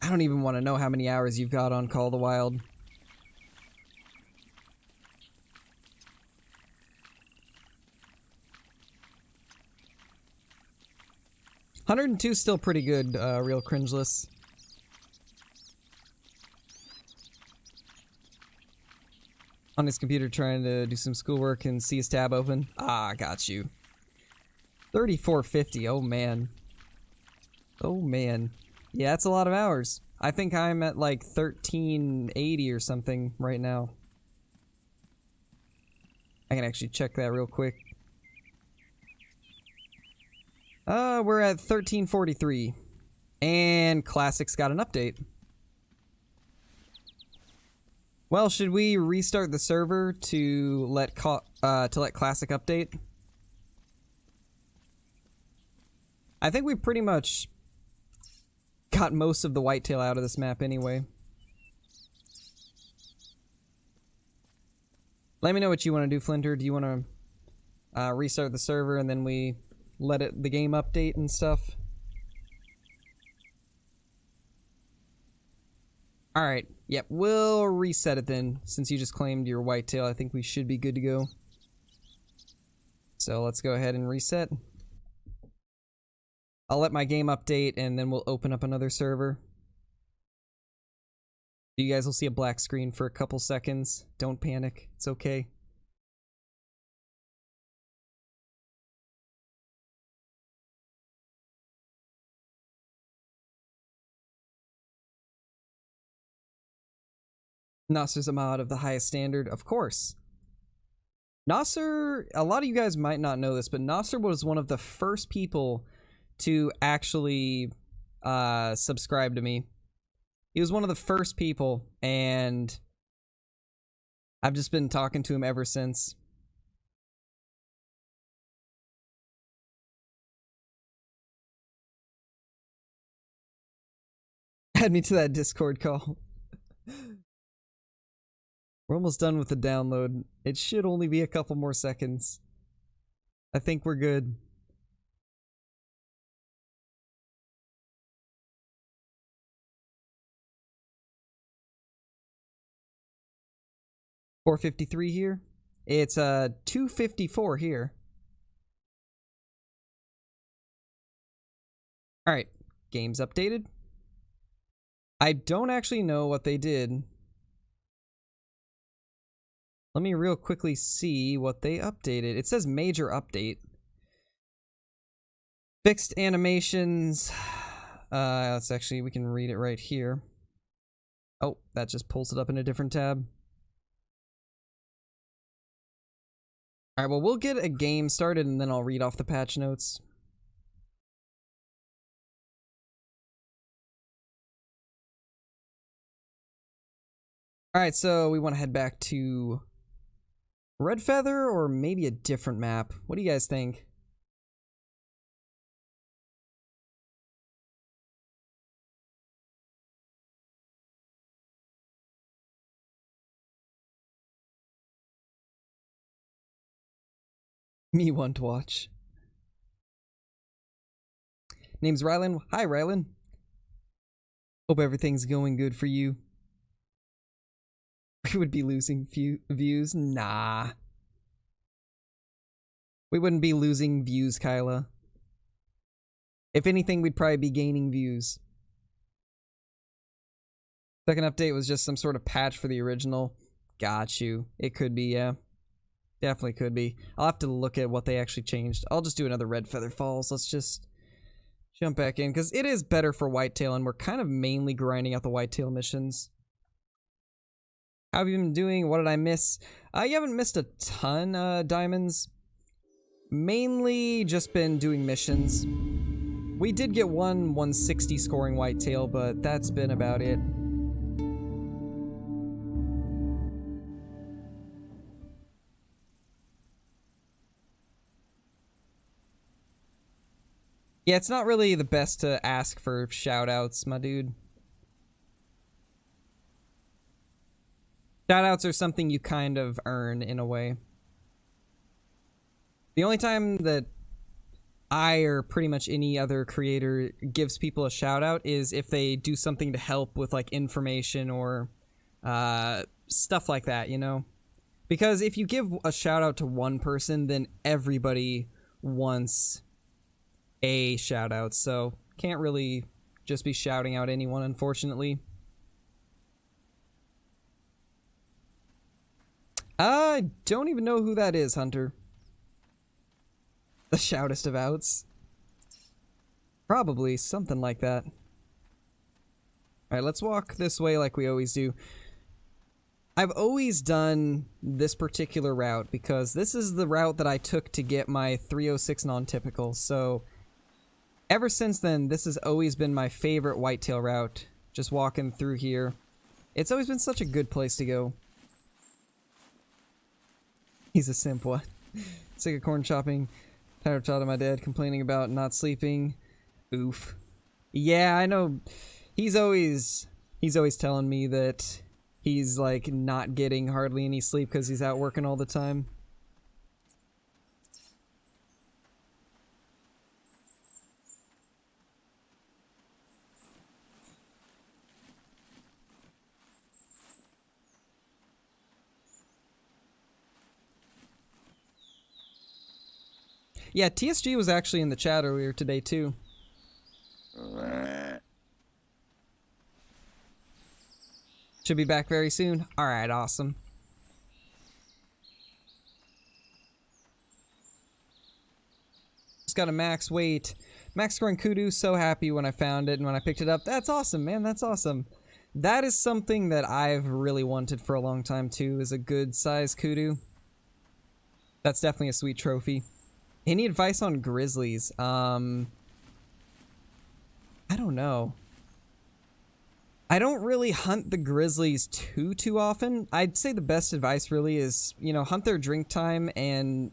I don't even want to know how many hours you've got on Call of the Wild. $102 still pretty good, real cringeless. On his computer trying to do some schoolwork and see his tab open. Ah, got you. 3450, oh man. Oh man. Yeah, that's a lot of hours. I think I'm at like 1380 or something right now. I can actually check that real quick. We're at 1343. And Classic's got an update. Well, should we restart the server to let Classic update? I think we pretty much got most of the whitetail out of this map anyway. Let me know what you want to do, Flinter. Do you want to restart the server and then we let the game update and stuff? Alright, yep, we'll reset it then. Since you just claimed your whitetail, I think we should be good to go. So let's go ahead and reset. I'll let my game update and then we'll open up another server. You guys will see a black screen for a couple seconds. Don't panic, it's okay. Nasser's a mod of the highest standard, of course. Nasser, a lot of you guys might not know this, but Nasser was one of the first people to actually subscribe to me. He was one of the first people, and I've just been talking to him ever since. Add me to that Discord call. We're almost done with the download. It should only be a couple more seconds. I think we're good. $453 here. It's 254 here. All right, game's updated. I don't actually know what they did. Let me real quickly see what they updated. It says major update. Fixed animations. Let's actually, we can read it right here. Oh, that just pulls it up in a different tab. Alright, well, we'll get a game started and then I'll read off the patch notes. Alright, so we want to head back to Red Feather or maybe a different map. What do you guys think? Me want to watch. Name's Rylan. Hi, Rylan. Hope everything's going good for you. We would be losing views? Nah. We wouldn't be losing views, Kyla. If anything, we'd probably be gaining views. Second update was just some sort of patch for the original. Got you. It could be, yeah. Definitely could be. I'll have to look at what they actually changed. I'll just do another Red Feather Falls. Let's just jump back in, because it is better for Whitetail, and we're kind of mainly grinding out the Whitetail missions. How have you been doing? What did I miss? You haven't missed a ton, Diamonds. Mainly just been doing missions. We did get one 160 scoring Whitetail, but that's been about it. Yeah, it's not really the best to ask for shoutouts, my dude. Shoutouts are something you kind of earn in a way. The only time that I or pretty much any other creator gives people a shoutout is if they do something to help with like information or stuff like that, you know? Because if you give a shoutout to one person, then everybody wants a shout out, so can't really just be shouting out anyone, unfortunately. I don't even know who that is, Hunter. The shoutest of outs. Probably something like that. Alright, let's walk this way like we always do. I've always done this particular route because this is the route that I took to get my 306 non-typical, so ever since then, this has always been my favorite Whitetail route. Just walking through here. It's always been such a good place to go. He's a simp, what? Sick of corn chopping. Tired of talking to my dad, complaining about not sleeping. Oof. Yeah, I know. He's always telling me that he's like not getting hardly any sleep because he's out working all the time. Yeah, TSG was actually in the chat earlier today, too. Should be back very soon. Alright, awesome. Just got a max weight. Max scoring kudu, so happy when I found it and when I picked it up. That's awesome, man, that's awesome. That is something that I've really wanted for a long time, too, is a good size kudu. That's definitely a sweet trophy. Any advice on grizzlies? I don't know. I don't really hunt the grizzlies too often. I'd say the best advice really is, you know, hunt their drink time and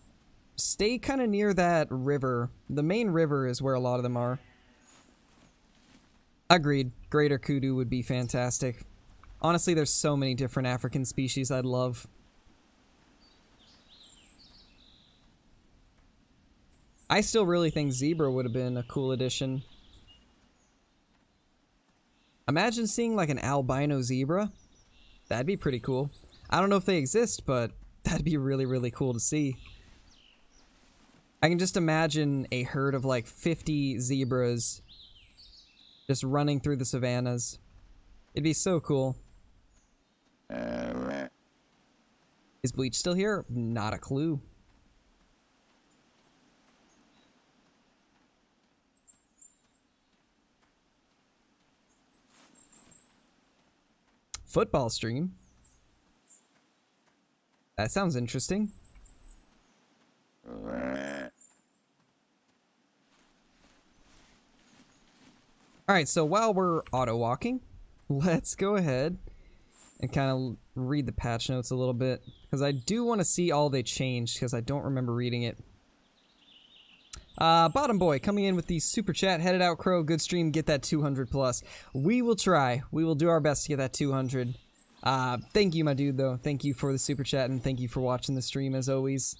stay kind of near that river. The main river is where a lot of them are. Agreed. Greater kudu would be fantastic. Honestly, there's so many different African species I'd love. I still really think zebra would have been a cool addition. Imagine seeing like an albino zebra. That'd be pretty cool. I don't know if they exist, but that'd be really, really cool to see. I can just imagine a herd of like 50 zebras just running through the savannas. It'd be so cool. Is Bleach still here? Not a clue. Football stream? That sounds interesting. Alright, so while we're auto-walking, let's go ahead and kind of read the patch notes a little bit. Because I do want to see all they changed, because I don't remember reading it. Bottom Boy coming in with the super chat. Headed out, Crow. Good stream. Get that 200 plus. We will try. We will do our best to get that 200. Thank you, my dude, though. Thank you for the super chat, and thank you for watching the stream, as always.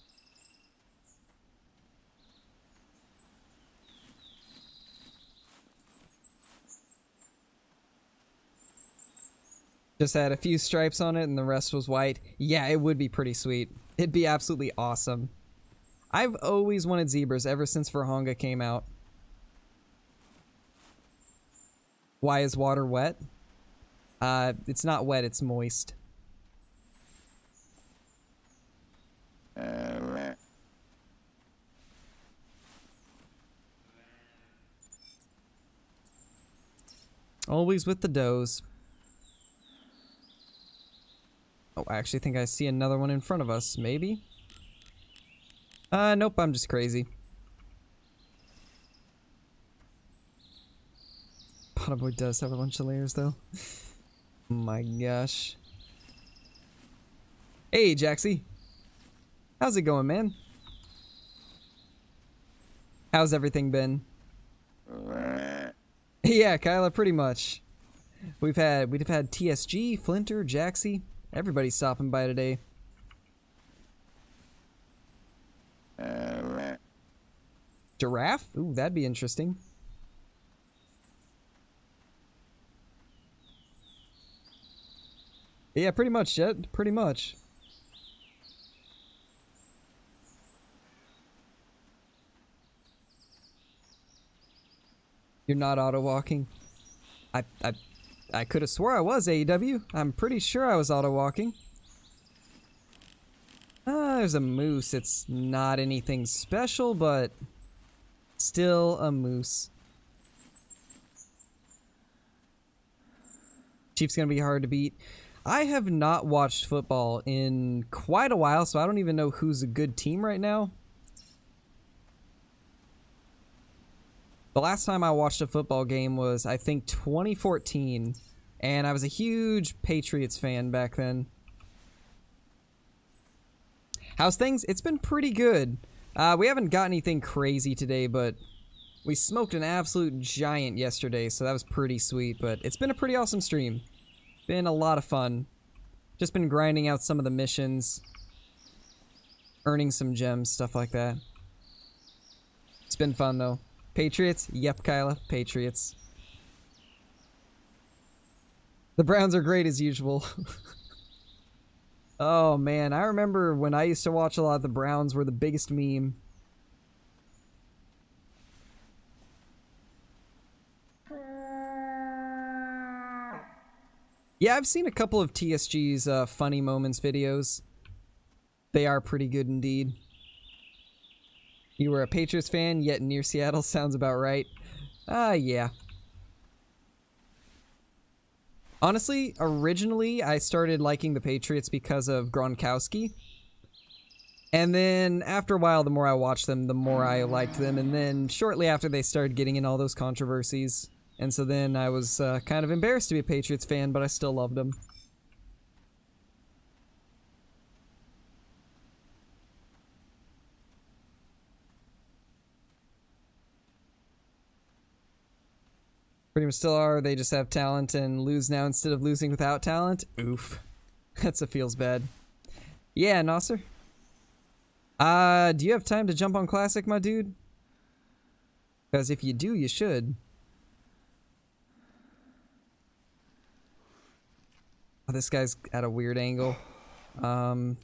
Just had a few stripes on it, and the rest was white. Yeah, it would be pretty sweet. It'd be absolutely awesome. I've always wanted zebras ever since Verhonga came out. Why is water wet? It's not wet, it's moist. Always with the does. Oh, I actually think I see another one in front of us, maybe? Nope, I'm just crazy. Bottom Boy does have a bunch of layers, though. Oh my gosh. Hey, Jaxie. How's it going, man? How's everything been? Yeah, Kyla, pretty much. We've had TSG, Flinter, Jaxie. Everybody's stopping by today. Giraffe? Ooh, that'd be interesting. Yeah, pretty much, Jet. Pretty much. You're not auto-walking? I could have swore I was, AEW. I'm pretty sure I was auto-walking. There's a moose. It's not anything special, but still a moose. Chief's gonna be hard to beat. I have not watched football in quite a while, so I don't even know who's a good team right now. The last time I watched a football game was, I think, 2014, and I was a huge Patriots fan back then. How's things? It's been pretty good. We haven't got anything crazy today, but we smoked an absolute giant yesterday, so that was pretty sweet, but it's been a pretty awesome stream. Been a lot of fun. Just been grinding out some of the missions, earning some gems, stuff like that. It's been fun, though. Patriots? Yep, Kyla. Patriots. The Browns are great as usual. Oh, man. I remember when I used to watch a lot, the Browns were the biggest meme. Yeah, I've seen a couple of TSG's funny moments videos. They are pretty good indeed. You were a Patriots fan, yet near Seattle. Sounds about right. Yeah. Honestly, originally, I started liking the Patriots because of Gronkowski. And then, after a while, the more I watched them, the more I liked them. And then, shortly after, they started getting in all those controversies. And so then I was kind of embarrassed to be a Patriots fan, but I still loved them. Pretty much still are. They just have talent and lose now instead of losing without talent. Oof. That's a feels bad. Yeah, Nasser. Do you have time to jump on Classic, my dude? Because if you do, you should. Oh, this guy's at a weird angle. This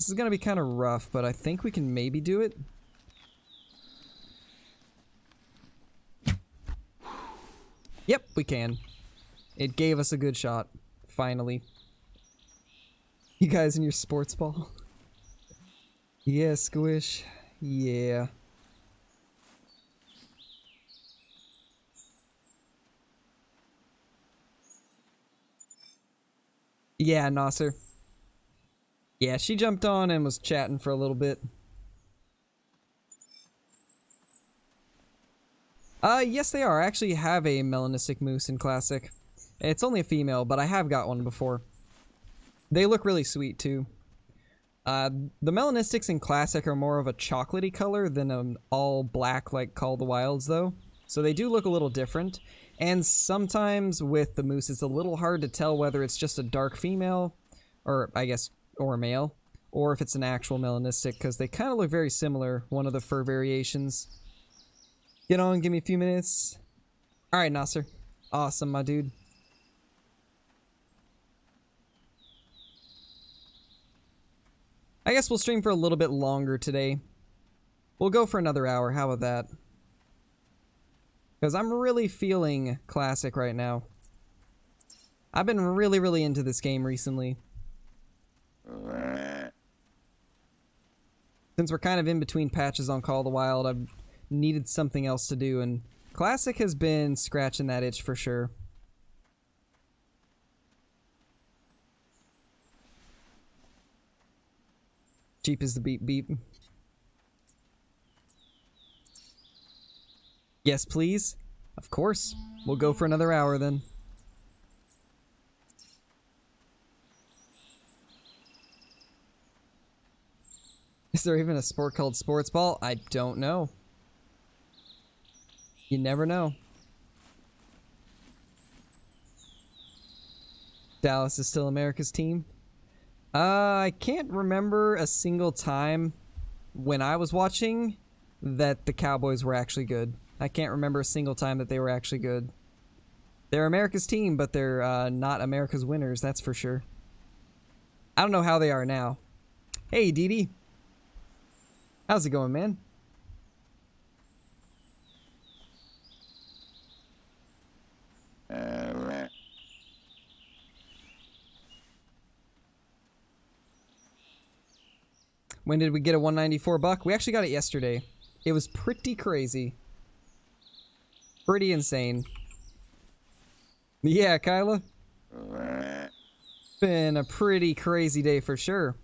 is gonna be kind of rough, but I think we can maybe do it. Yep, we can. It gave us a good shot. Finally. You guys in your sports ball? Yeah, Squish. Yeah. Yeah, Nasser. Yeah, she jumped on and was chatting for a little bit. Yes they are. I actually have a melanistic moose in Classic. It's only a female, but I have got one before. They look really sweet too. The melanistics in Classic are more of a chocolatey color than an all black like Call of the Wilds though. So they do look a little different. And sometimes with the moose it's a little hard to tell whether it's just a dark female, or I guess, or a male, or if it's an actual melanistic, because they kind of look very similar, one of the fur variations. Get on, give me a few minutes. Alright, Nasser. Awesome, my dude. I guess we'll stream for a little bit longer today. We'll go for another hour, how about that? Because I'm really feeling Classic right now. I've been really into this game recently. Since we're kind of in between patches on Call of the Wild, I've needed something else to do, and Classic has been scratching that itch for sure. Cheap as the beep beep. Yes, please. Of course. We'll go for another hour then. Is there even a sport called sports ball? I don't know. You never know. Dallas is still America's team. I can't remember a single time when I was watching that the Cowboys were actually good. I can't remember a single time that they were actually good. They're America's team, but they're not America's winners, that's for sure. I don't know how they are now. Hey, Dee. How's it going, man? When did we get a 194 buck? We actually got it yesterday. It was pretty crazy. Pretty insane. Yeah, Kyla? Been a pretty crazy day for sure.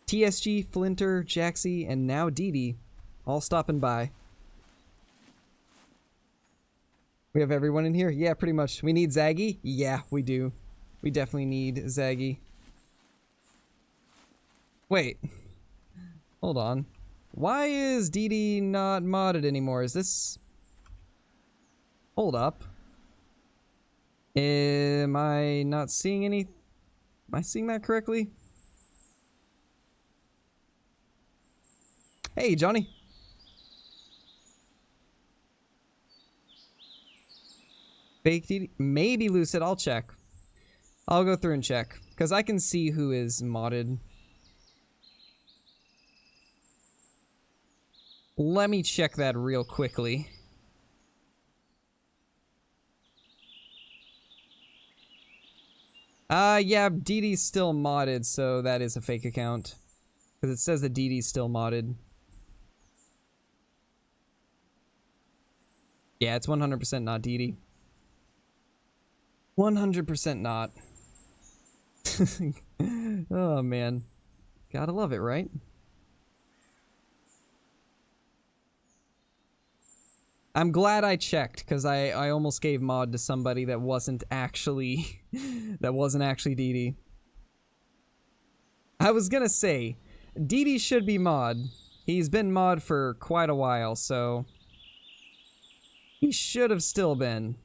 TSG, Flinter, Jaxie, and now Dee all stopping by. We have everyone in here? Yeah, pretty much. We need Zaggy? Yeah, we do. We definitely need Zaggy. Wait. Hold on. Why is Dee not modded anymore? Is this... Hold up. Am I not seeing any... Am I seeing that correctly? Hey, Johnny. Fake Dee? Maybe Lucid. I'll check. I'll go through and check. Because I can see who is modded. Let me check that real quickly. Yeah, Dee's still modded, so that is a fake account. Because it says that Dee's still modded. Yeah, it's 100% not Dee. 100% not. Oh, man. Gotta love it, right? I'm glad I checked, because I almost gave mod to somebody that wasn't actually... that wasn't actually Dee. I was gonna say, Dee should be mod. He's been mod for quite a while, so... He should have still been.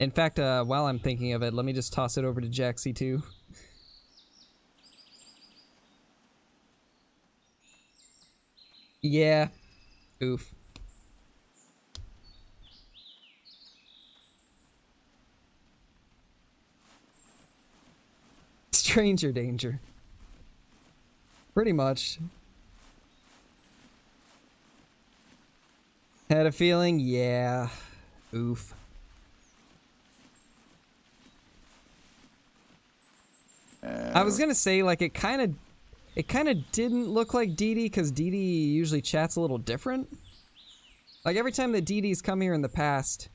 In fact, while I'm thinking of it, let me just toss it over to Jaxie too. Yeah. Oof. Stranger danger. Pretty much. Had a feeling? Yeah. Oof. I was gonna say, like, it kind of didn't look like Dee because Dee usually chats a little different. Like, every time that Dee's come here in the past,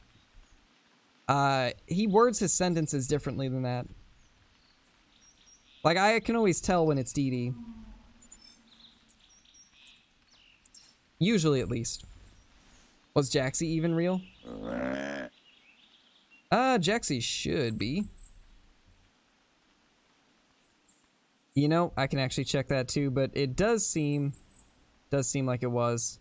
he words his sentences differently than that. Like, I can always tell when it's Dee. Usually, at least. Was Jaxie even real? Jaxie should be. You know, I can actually check that too, but it does seem like it was.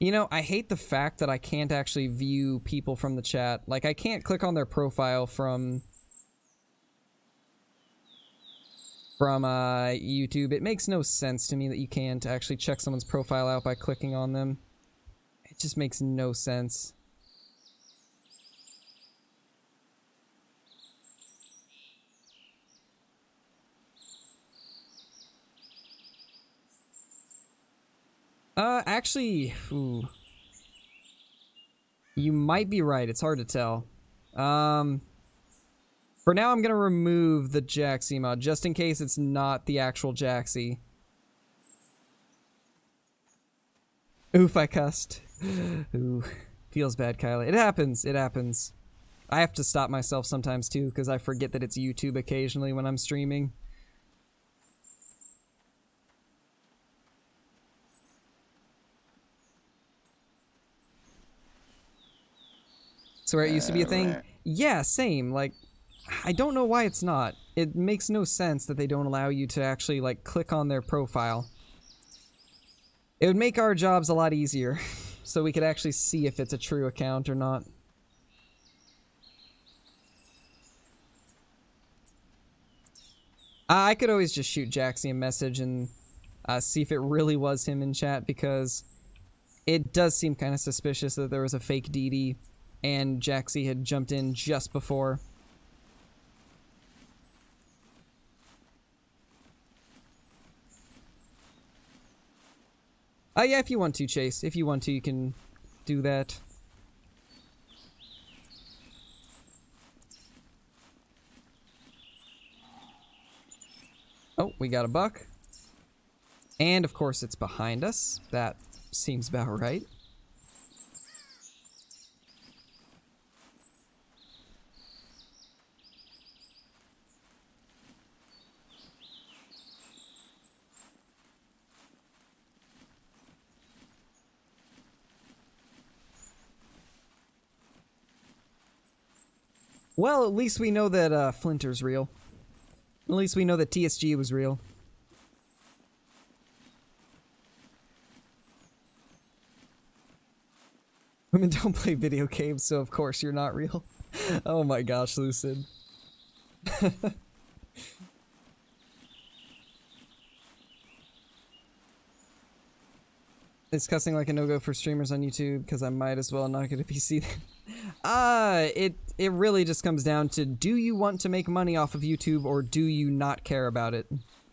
You know, I hate the fact that I can't actually view people from the chat. Like, I can't click on their profile from YouTube. It makes no sense to me that you can't actually check someone's profile out by clicking on them. It just makes no sense. Actually, ooh. You might be right. It's hard to tell. For now, I'm gonna remove the Jaxie mod, just in case it's not the actual Jaxie. Oof, I cussed. Ooh, feels bad, Kylie. It happens, it happens. I have to stop myself sometimes, too, because I forget that it's YouTube occasionally when I'm streaming. So where it used to be a thing? Yeah, same. Like, I don't know why it's not. It makes no sense that they don't allow you to actually, like, click on their profile. It would make our jobs a lot easier, so we could actually see if it's a true account or not. I could always just shoot Jaxie a message and see if it really was him in chat, because it does seem kind of suspicious that there was a fake DD and Jaxie had jumped in just before. Yeah, if you want to, Chase. If you want to, you can do that. Oh, we got a buck. And, of course, it's behind us. That seems about right. Well, at least we know that Flinter's real. At least we know that TSG was real. Women don't play video games, so of course you're not real. Oh my gosh, Lucid. Is cussing like a no-go for streamers on YouTube? Because I might as well not get a PC then. It really just comes down to, do you want to make money off of YouTube, or do you not care about it?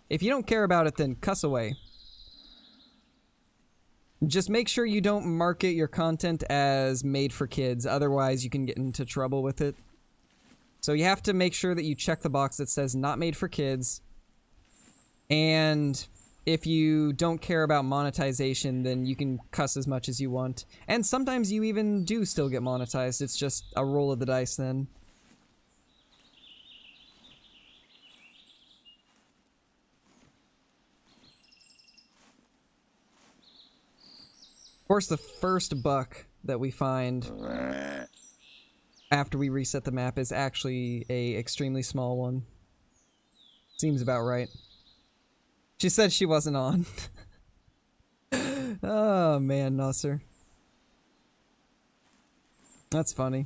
If you don't care about it, then cuss away. Just make sure you don't market your content as made for kids, otherwise you can get into trouble with it. So you have to make sure that you check the box that says not made for kids, and if you don't care about monetization, then you can cuss as much as you want. And sometimes you even do still get monetized. It's just a roll of the dice then. Of course, the first buck that we find after we reset the map is actually a extremely small one. Seems about right. She said she wasn't on. Oh man, Nasser. That's funny.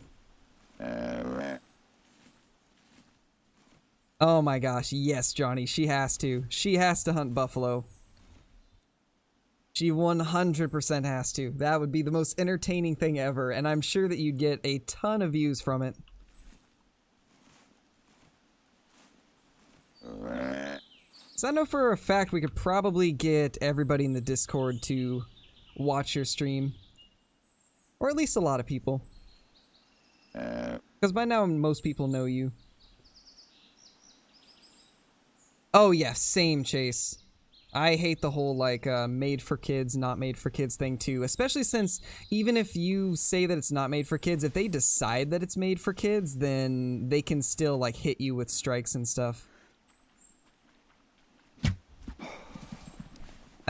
Oh my gosh, yes, Johnny, she has to. She has to hunt buffalo. She 100% has to. That would be the most entertaining thing ever, and I'm sure that you'd get a ton of views from it. So I know for a fact we could probably get everybody in the Discord to watch your stream. Or at least a lot of people. Because by now most people know you. Oh yeah, same, Chase. I hate the whole, like, made for kids, not made for kids thing too. Especially since, even if you say that it's not made for kids, if they decide that it's made for kids, then they can still, like, hit you with strikes and stuff.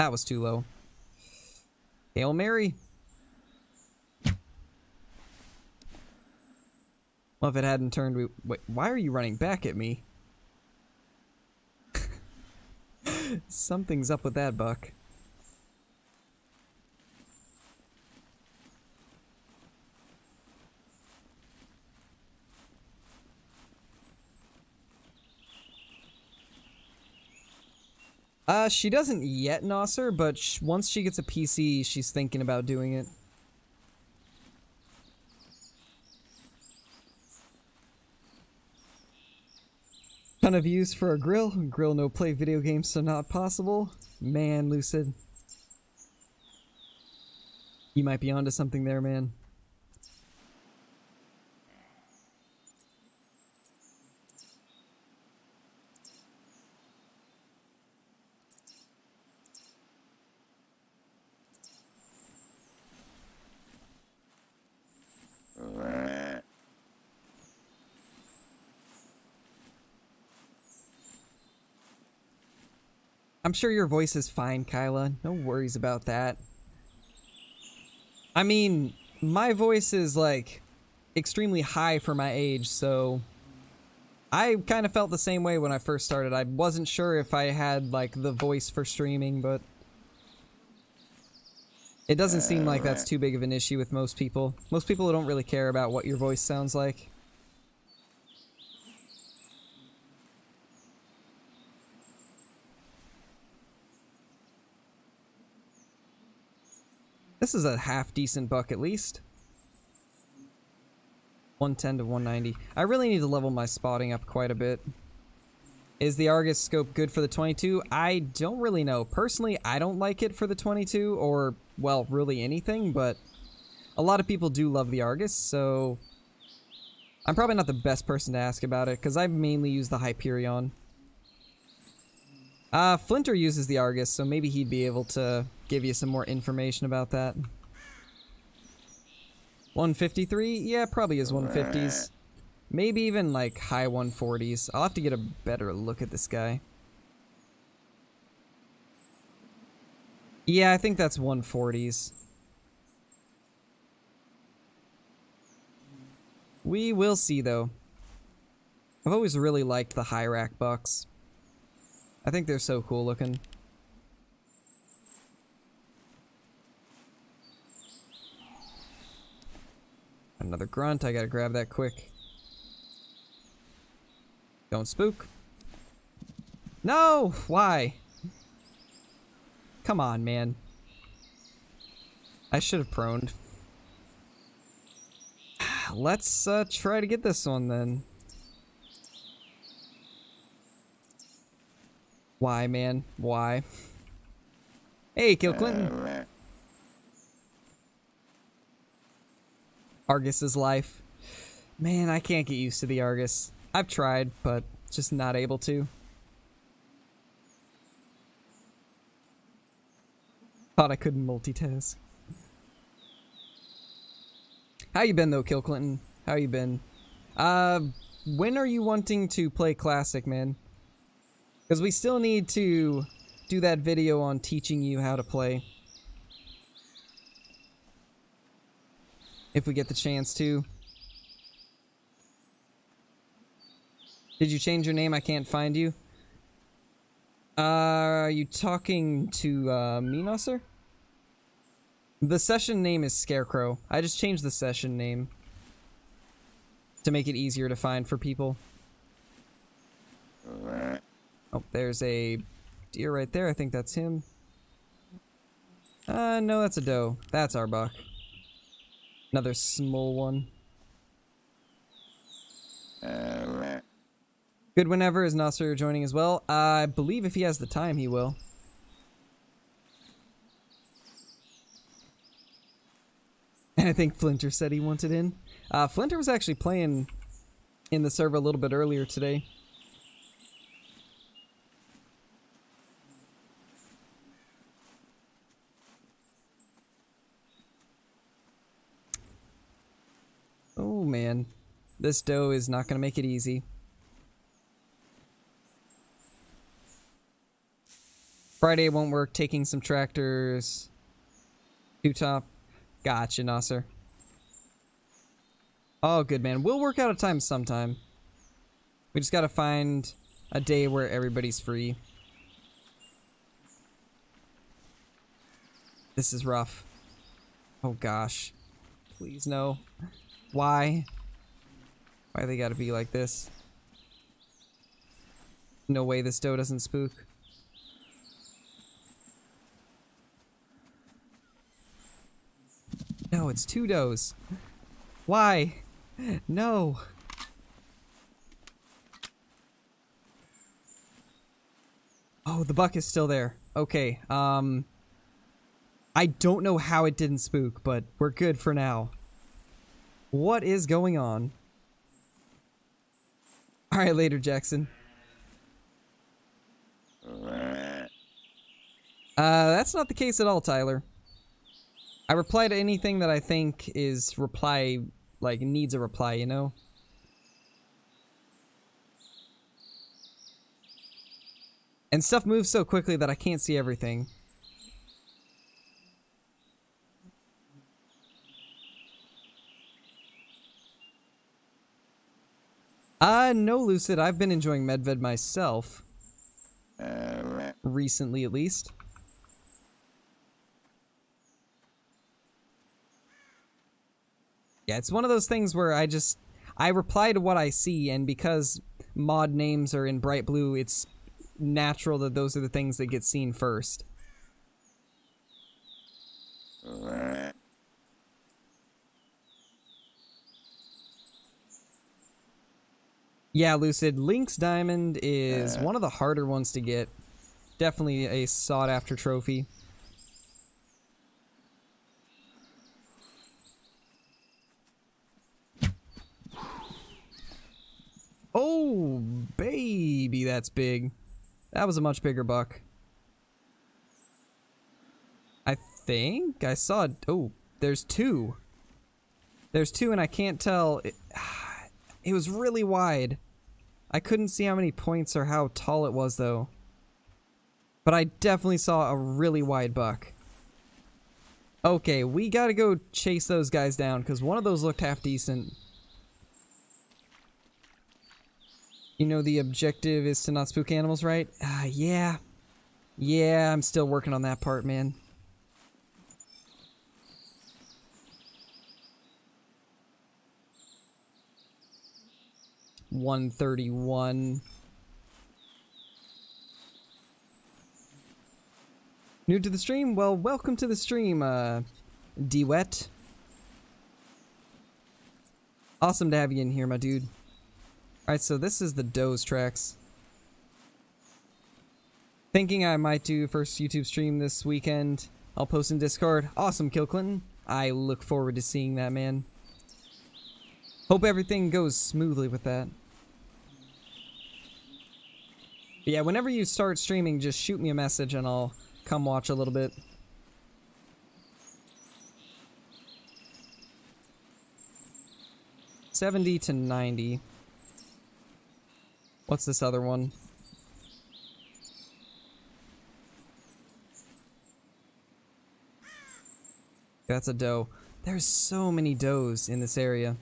That was too low. Hail Mary. Well, if it hadn't turned, wait, why are you running back at me? Something's up with that buck. She doesn't yet, Nosser, but once she gets a PC, she's thinking about doing it. Ton of views for a grill. Grill no play video games, so not possible. Man, Lucid. You might be onto something there, man. I'm sure your voice is fine, Kyla. No worries about that. I mean, my voice is, like, extremely high for my age, so... I kind of felt the same way when I first started. I wasn't sure if I had, like, the voice for streaming, but... It doesn't seem like that's too big of an issue with most people. Most people don't really care about what your voice sounds like. This is a half-decent buck, at least. 110 to 190. I really need to level my spotting up quite a bit. Is the Argus scope good for the 22? I don't really know. Personally, I don't like it for the 22, or, well, really anything, but a lot of people do love the Argus, so... I'm probably not the best person to ask about it, because I mainly use the Hyperion. Flinter uses the Argus, so maybe he'd be able to give you some more information about that. 153? Yeah, probably is 150s. Maybe even, like, high 140s. I'll have to get a better look at this guy. Yeah, I think that's 140s. We will see, though. I've always really liked the high rack bucks. I think they're so cool looking. Another grunt, I gotta grab that quick. Don't spook. No! Why? Come on, man. I should have proned. Let's try to get this one then. Why, man? Why? Hey, Kill Clinton. Argus's life. Man, I can't get used to the Argus. I've tried, but just not able to. Thought I couldn't multitask. How you been though, Kill Clinton? How you been? When are you wanting to play Classic, man? Because we still need to do that video on teaching you how to play. If we get the chance to. Did you change your name? I can't find you. Are you talking to me, no, sir? The session name is Scarecrow. I just changed the session name to make it easier to find for people. Oh, there's a deer right there. I think that's him. No, that's a doe. That's our buck. Another small one. Good whenever. Is Nasser joining as well? I believe if he has the time, he will. And I think Flinter said he wanted in. Flinter was actually playing in the server a little bit earlier today. Oh man, this doe is not going to make it easy. Friday won't work. Taking some tractors. Two top. Gotcha, Nasser. Oh, good, man. We'll work out a time sometime. We just gotta find a day where everybody's free. This is rough. Oh, gosh. Please, no. Why? Why they gotta be like this? No way this doe doesn't spook. No, it's two does. Why? No. Oh, the buck is still there. Okay, I don't know how it didn't spook, but we're good for now. What is going on? Alright, later, Jackson. That's not the case at all, Tyler. I reply to anything that I think is like, needs a reply, you know? And stuff moves so quickly that I can't see everything. No, Lucid. I've been enjoying Medved myself. Recently, at least. Yeah, it's one of those things where I reply to what I see, and because mod names are in bright blue, it's natural that those are the things that get seen first. Yeah, Lucid, Lynx Diamond is one of the harder ones to get. Definitely a sought-after trophy. Oh, baby, that's big. That was a much bigger buck. I think I saw... Oh, there's two. There's two, and I can't tell... It was really wide. I couldn't see how many points or how tall it was, though. But I definitely saw a really wide buck. Okay, we gotta go chase those guys down, because one of those looked half decent. You know the objective is to not spook animals, right? Yeah. Yeah, I'm still working on that part, man. $131. New to the stream? Well, welcome to the stream, D-Wet. Awesome to have you in here, my dude. Alright, so this is the does tracks. Thinking I might do first YouTube stream this weekend. I'll post in Discord. Awesome, Kill Clinton. I look forward to seeing that, man. Hope everything goes smoothly with that. But yeah, whenever you start streaming, just shoot me a message and I'll come watch a little bit. $70 to $90. What's this other one? That's a doe. There's so many does in this area.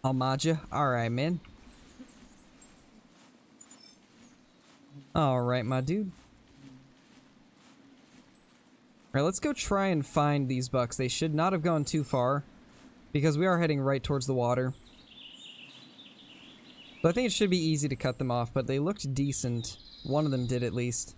Almaja. Alright, man. Alright, my dude. Alright, let's go try and find these bucks. They should not have gone too far, because we are heading right towards the water. So I think it should be easy to cut them off, but they looked decent. One of them did, at least.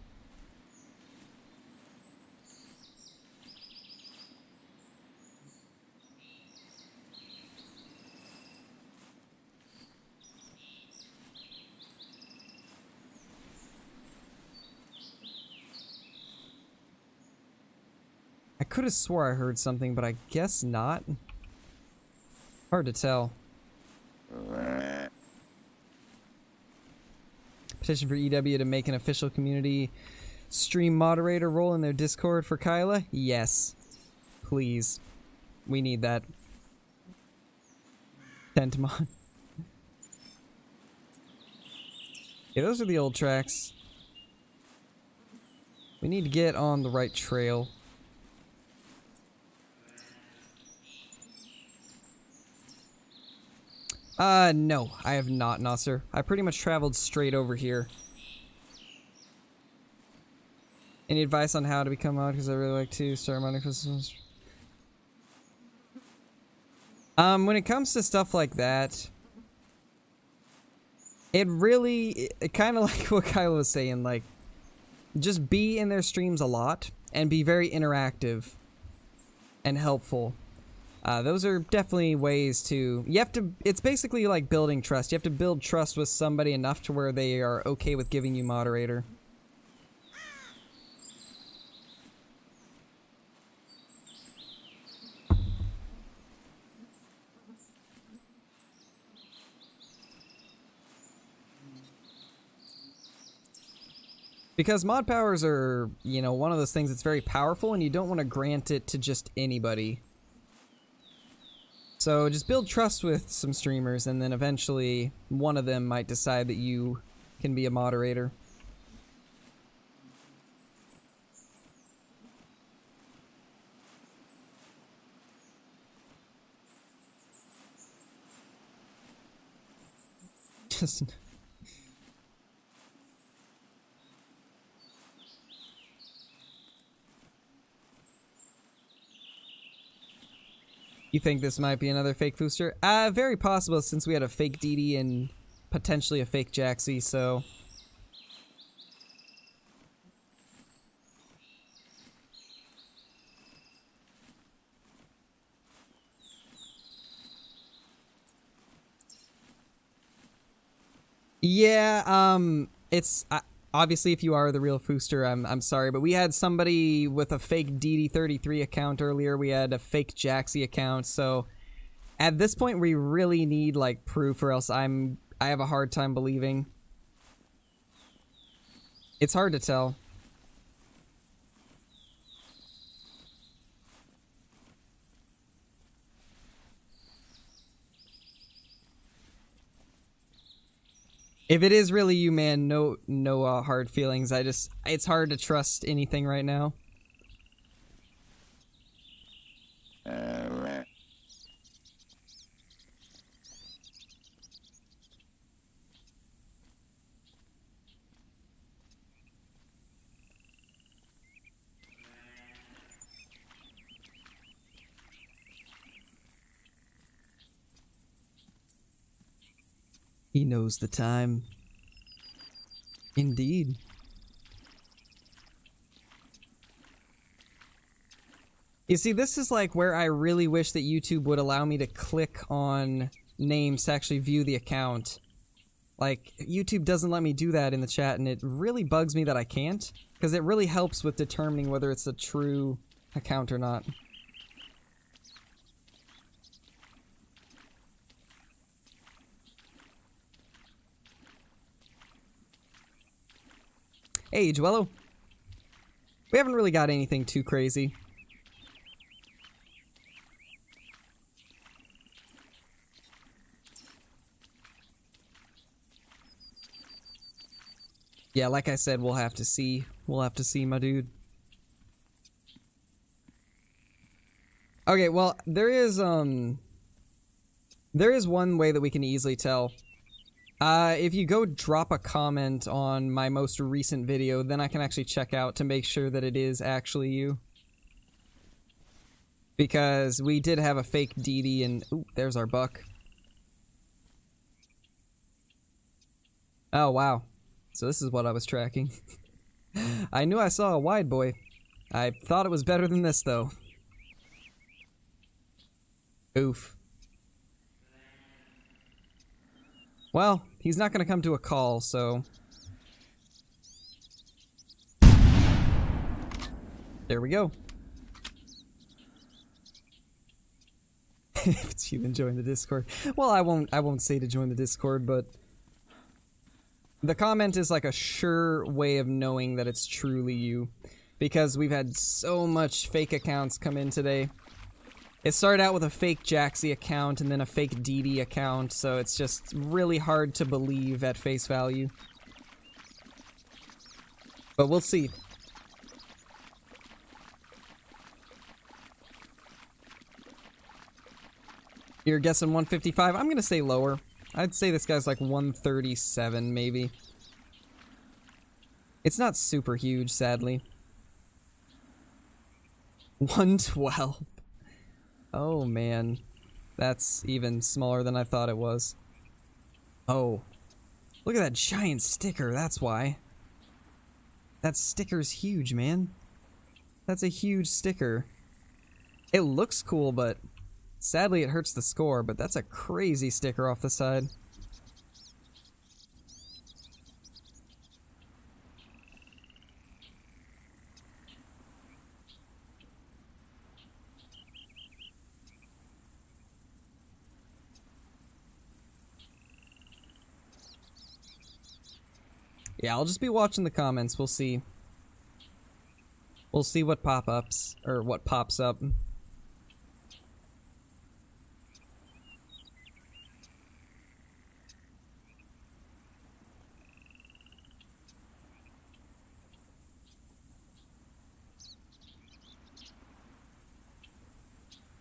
I could have swore I heard something, but I guess not. Hard to tell. Petition for EW to make an official community stream moderator role in their Discord for Kyla? Yes. Please. We need that. Tentamon. Yeah, those are the old tracks. We need to get on the right trail. No, I have not, Nasser. I pretty much traveled straight over here. Any advice on how to become mod? Because I really like to start modding for this. When it comes to stuff like that, it really, kind of like what Kyle was saying, like, just be in their streams a lot and be very interactive and helpful. Those are definitely ways to, it's basically like building trust. You have to build trust with somebody enough to where they are okay with giving you moderator. Because mod powers are, you know, one of those things that's very powerful and you don't want to grant it to just anybody. So just build trust with some streamers and then eventually one of them might decide that you can be a moderator. Just... You think this might be another fake booster? Very possible since we had a fake DD and potentially a fake Jaxie, so... Yeah, it's... obviously, if you are the real Fooster, I'm sorry, but we had somebody with a fake DD33 account earlier. We had a fake Jaxie account, so at this point, we really need like proof, or else I have a hard time believing. It's hard to tell. If it is really you, man, no hard feelings. It's hard to trust anything right now. He knows the time. Indeed. You see, this is like where I really wish that YouTube would allow me to click on names to actually view the account. Like, YouTube doesn't let me do that in the chat, and it really bugs me that I can't, because it really helps with determining whether it's a true account or not. Hey, Joello. We haven't really got anything too crazy. Yeah, like I said, we'll have to see. We'll have to see, my dude. Okay, well, there is one way that we can easily tell. If you go drop a comment on my most recent video, then I can actually check out to make sure that it is actually you. Because we did have a fake DD and... Ooh, there's our buck. Oh, wow. So this is what I was tracking. I knew I saw a wide boy. I thought it was better than this, though. Oof. Well, he's not going to come to a call, so... There we go. If it's you, then join the Discord. Well, I won't say to join the Discord, but... The comment is like a sure way of knowing that it's truly you. Because we've had so much fake accounts come in today. It started out with a fake Jaxie account and then a fake DD account, so it's just really hard to believe at face value. But we'll see. You're guessing 155? I'm gonna say lower. I'd say this guy's like 137, maybe. It's not super huge, sadly. 112. Oh, man. That's even smaller than I thought it was. Oh. Look at that giant sticker, that's why. That sticker's huge, man. That's a huge sticker. It looks cool, but sadly it hurts the score, but that's a crazy sticker off the side. Yeah, I'll just be watching the comments. We'll see. We'll see what pop-ups, or what pops up.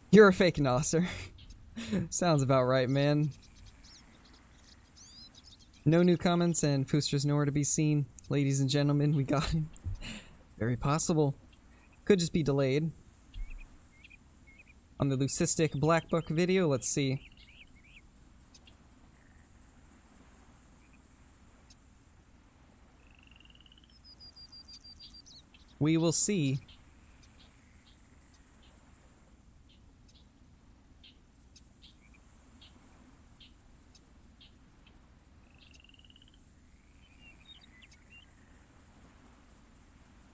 You're a fake nosser. Sounds about right, man. No new comments and Fooster's nowhere to be seen. Ladies and gentlemen, we got him. Very possible. Could just be delayed. On the Leucistic Black Book video, let's see. We will see.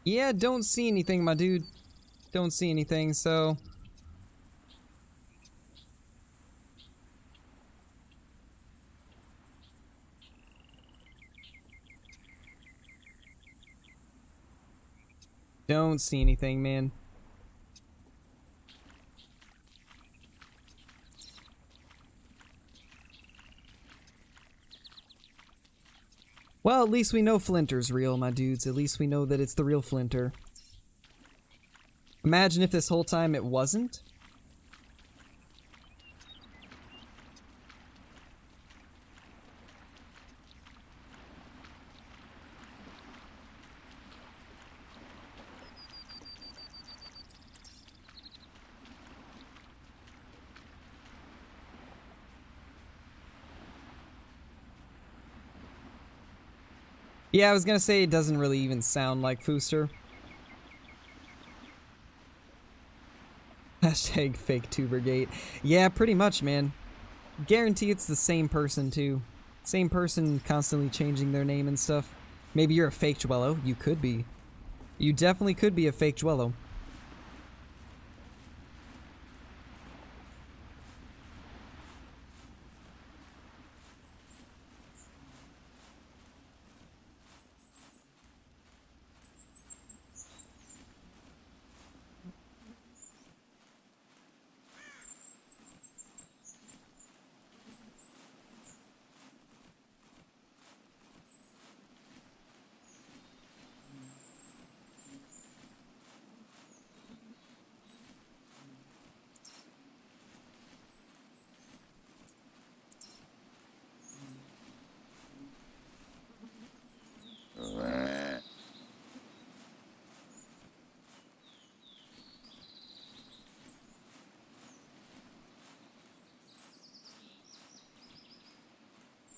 Yeah, don't see anything, my dude. Don't see anything, so... Don't see anything, man. Well, at least we know Flinter's real, my dudes. At least we know that it's the real Flinter. Imagine if this whole time it wasn't. Yeah, I was gonna say it doesn't really even sound like Fooster. Hashtag fake Tubergate. Yeah, pretty much, man. Guarantee it's the same person, too. Same person constantly changing their name and stuff. Maybe you're a fake Dwello. You could be. You definitely could be a fake Dwello.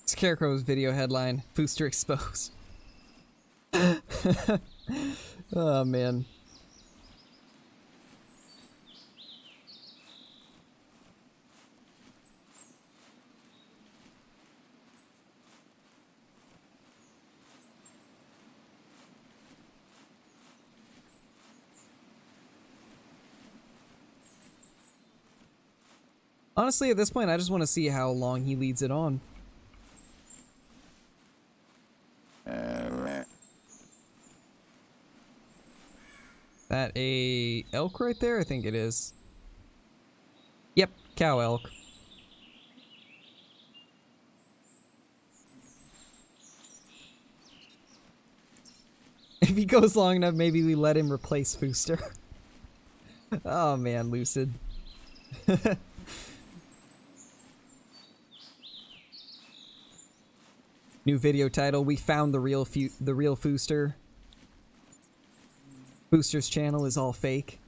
Scarecrow's video headline, Fooster exposed. Oh, man. Honestly, at this point, I just want to see how long he leads it on. That a elk right there? I think it is. Yep, cow elk. If he goes long enough, maybe we let him replace Fooster. Oh man, Lucid. New video title, we found the real Fooster. Fooster's channel is all fake.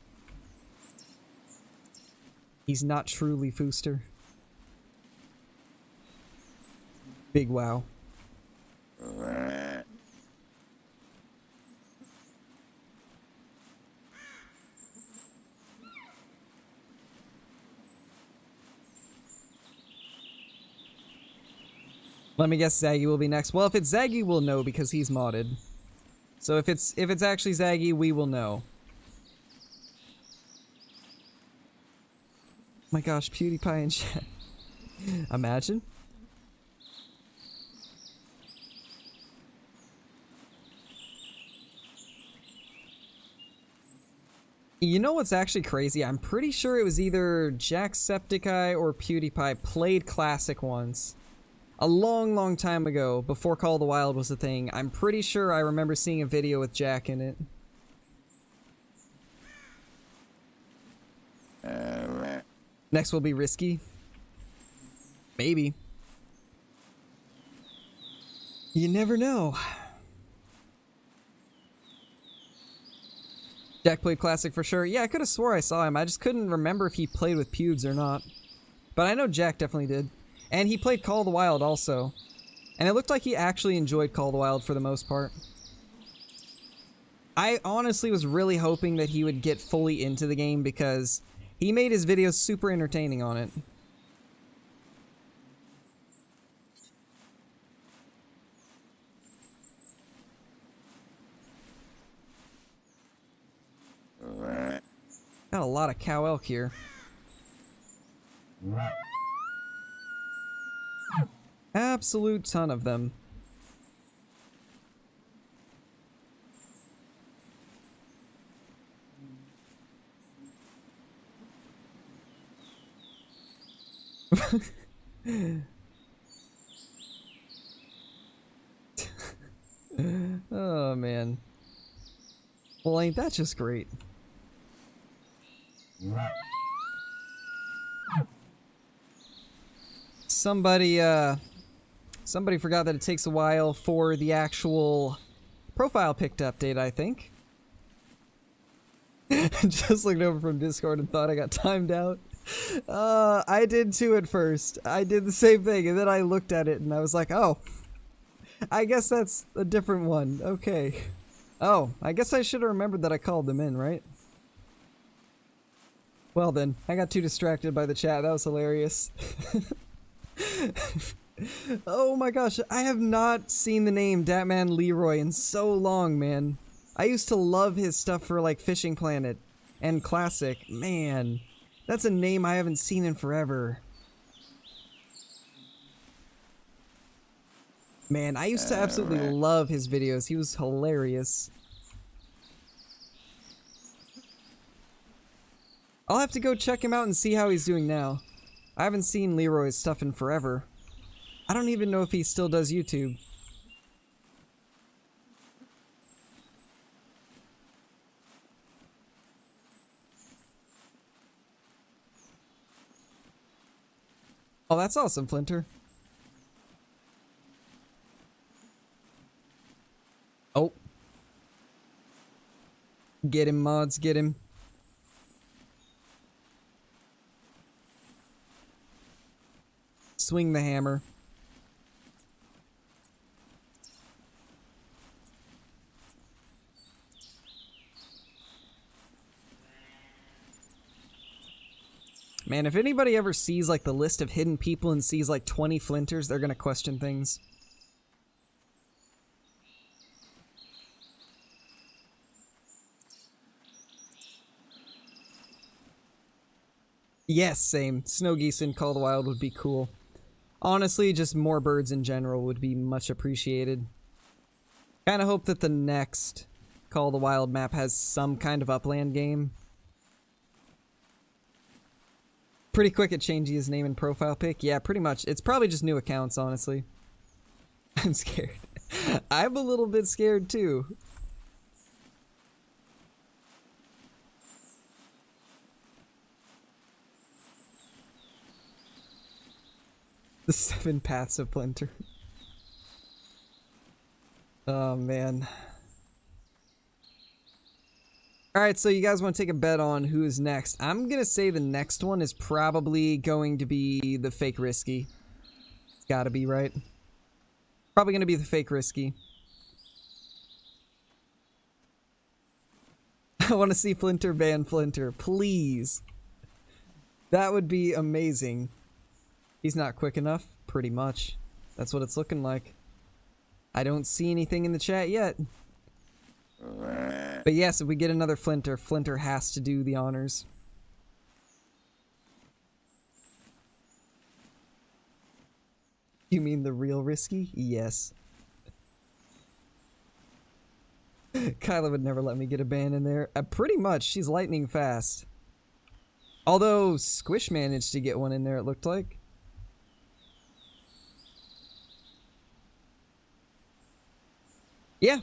He's not truly Fooster. Big wow. Let me guess Zaggy will be next. Well, if it's Zaggy, we'll know because he's modded. So if it's actually Zaggy, we will know. Oh my gosh, PewDiePie in chat. Imagine. You know what's actually crazy? I'm pretty sure it was either Jacksepticeye or PewDiePie played Classic once. A long, long time ago, before Call of the Wild was a thing. I'm pretty sure I remember seeing a video with Jack in it. Next will be Risky. Maybe. You never know. Jack played Classic for sure. Yeah, I could have swore I saw him. I just couldn't remember if he played with Pewds or not. But I know Jack definitely did. And he played Call of the Wild also. And it looked like he actually enjoyed Call of the Wild for the most part. I honestly was really hoping that he would get fully into the game because he made his videos super entertaining on it. Got a lot of cow elk here. Absolute ton of them. Oh man. Well, ain't that just great? Somebody forgot that it takes a while for the actual profile pic to update, I think. Just looked over from Discord and thought I got timed out. I did too at first. I did the same thing, and then I looked at it and I was like, oh, I guess that's a different one. Okay. Oh, I guess I should have remembered that I called them in, right? Well then, I got too distracted by the chat. That was hilarious. Oh my gosh, I have not seen the name Datman Leroy in so long, man. I used to love his stuff for like Fishing Planet and Classic. Man, that's a name I haven't seen in forever. Man, I used to absolutely love his videos. He was hilarious. I'll have to go check him out and see how he's doing now. I haven't seen Leroy's stuff in forever. I don't even know if he still does YouTube. Oh, that's awesome, Flinter. Oh. Get him, mods, get him. Swing the hammer. Man, if anybody ever sees like the list of hidden people and sees like 20 Flinters, they're gonna question things. Yes, same. Snow geese in Call of the Wild would be cool. Honestly, just more birds in general would be much appreciated. Kinda hope that the next Call of the Wild map has some kind of upland game. Pretty quick at changing his name and profile pic. Yeah, pretty much. It's probably just new accounts, honestly. I'm scared. I'm a little bit scared too. The 7 paths of Flinter. Oh, man. Alright, so you guys want to take a bet on who is next. I'm gonna say the next one is probably going to be the fake Risky. It's gotta be, right? Probably gonna be the fake Risky. I want to see Flinter ban Flinter, please. That would be amazing. He's not quick enough? Pretty much. That's what it's looking like. I don't see anything in the chat yet. But yes, if we get another Flinter, Flinter has to do the honors. You mean the real Risky? Yes. Kyla would never let me get a ban in there. Pretty much, she's lightning fast. Although, Squish managed to get one in there, it looked like. Yeah,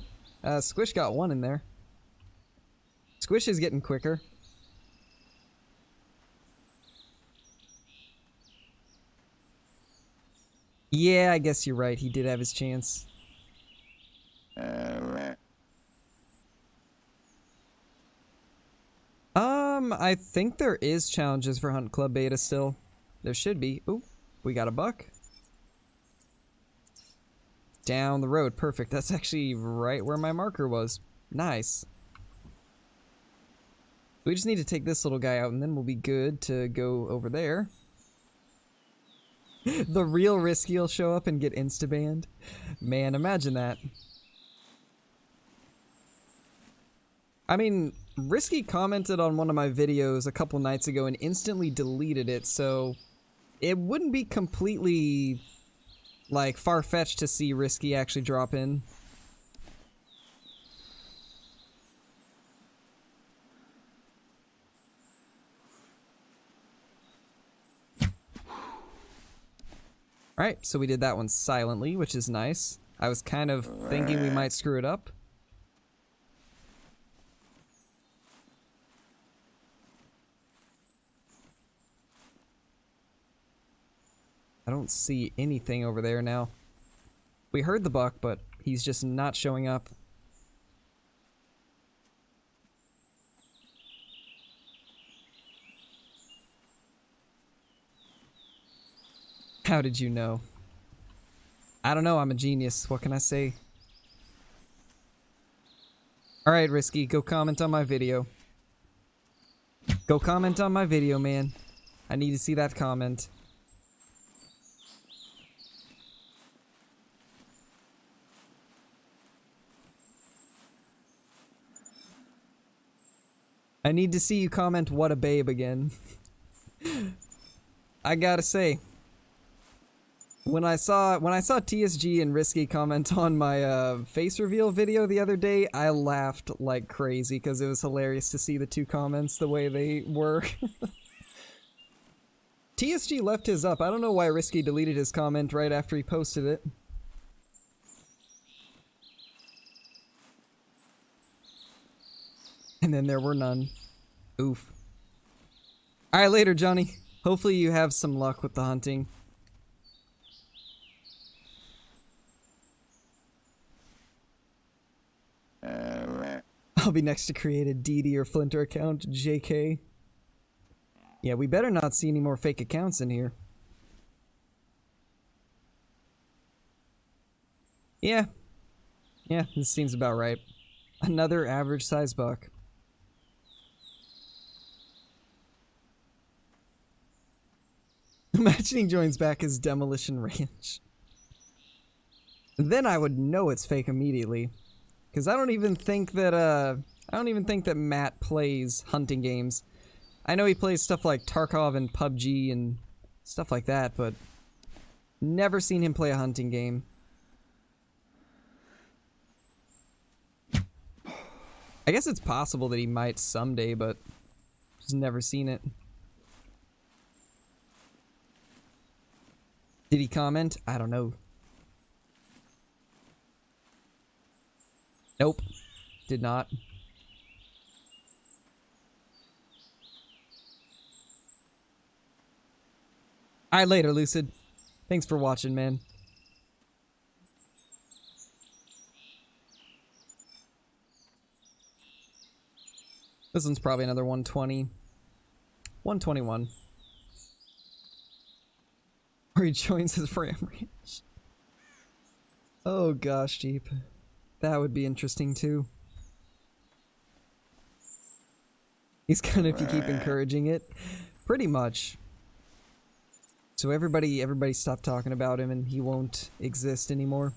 Squish got one in there. Squish is getting quicker. Yeah, I guess you're right. He did have his chance. I think there is challenges for Hunt Club Beta still. There should be. Ooh, we got a buck. Down the road. Perfect. That's actually right where my marker was. Nice. We just need to take this little guy out and then we'll be good to go over there. The real Risky will show up and get insta-banned. Man, imagine that. I mean, Risky commented on one of my videos a couple nights ago and instantly deleted it, so it wouldn't be completely, like, far-fetched to see Risky actually drop in. Alright, so we did that one silently, which is nice. I was kind of thinking we might screw it up. I don't see anything over there now. We heard the buck, but he's just not showing up. How did you know? I don't know, I'm a genius. What can I say? Alright, Risky, go comment on my video. Go comment on my video, man. I need to see that comment. I need to see you comment "what a babe" again. I gotta say, when I saw TSG and Risky comment on my face reveal video the other day, I laughed like crazy because it was hilarious to see the two comments the way they were. TSG left his up. I don't know why Risky deleted his comment right after he posted it. And then there were none. Oof. Alright, later, Johnny. Hopefully you have some luck with the hunting. I'll be next to create a DD or Flinter account, JK. Yeah, we better not see any more fake accounts in here. Yeah. Yeah, this seems about right. Another average size buck. Imagining joins back as Demolition Ranch. Then I would know it's fake immediately. Because I don't even think that Matt plays hunting games. I know he plays stuff like Tarkov and PUBG and stuff like that, but never seen him play a hunting game. I guess it's possible that he might someday, but just never seen it. Did he comment? I don't know. Nope. Did not. Alright, later, Lucid. Thanks for watching, man. This one's probably another 120. 121. Or he joins his ram ranch. Oh gosh, Jeep. That would be interesting too. He's gonna if you keep encouraging it. Pretty much. So everybody stop talking about him and he won't exist anymore.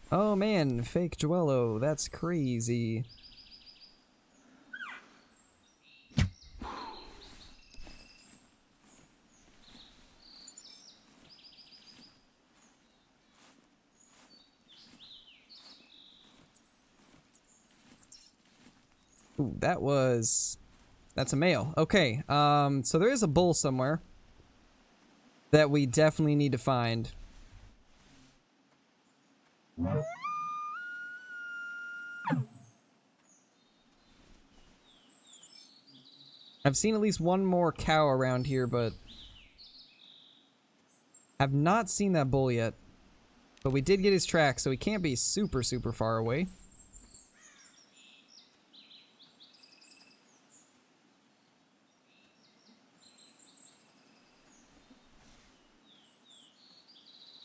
Oh man, fake Joello, that's crazy. Ooh, that's a male. Okay, so there is a bull somewhere that we definitely need to find. I've seen at least one more cow around here, but I've not seen that bull yet. But we did get his track, so he can't be super, super far away.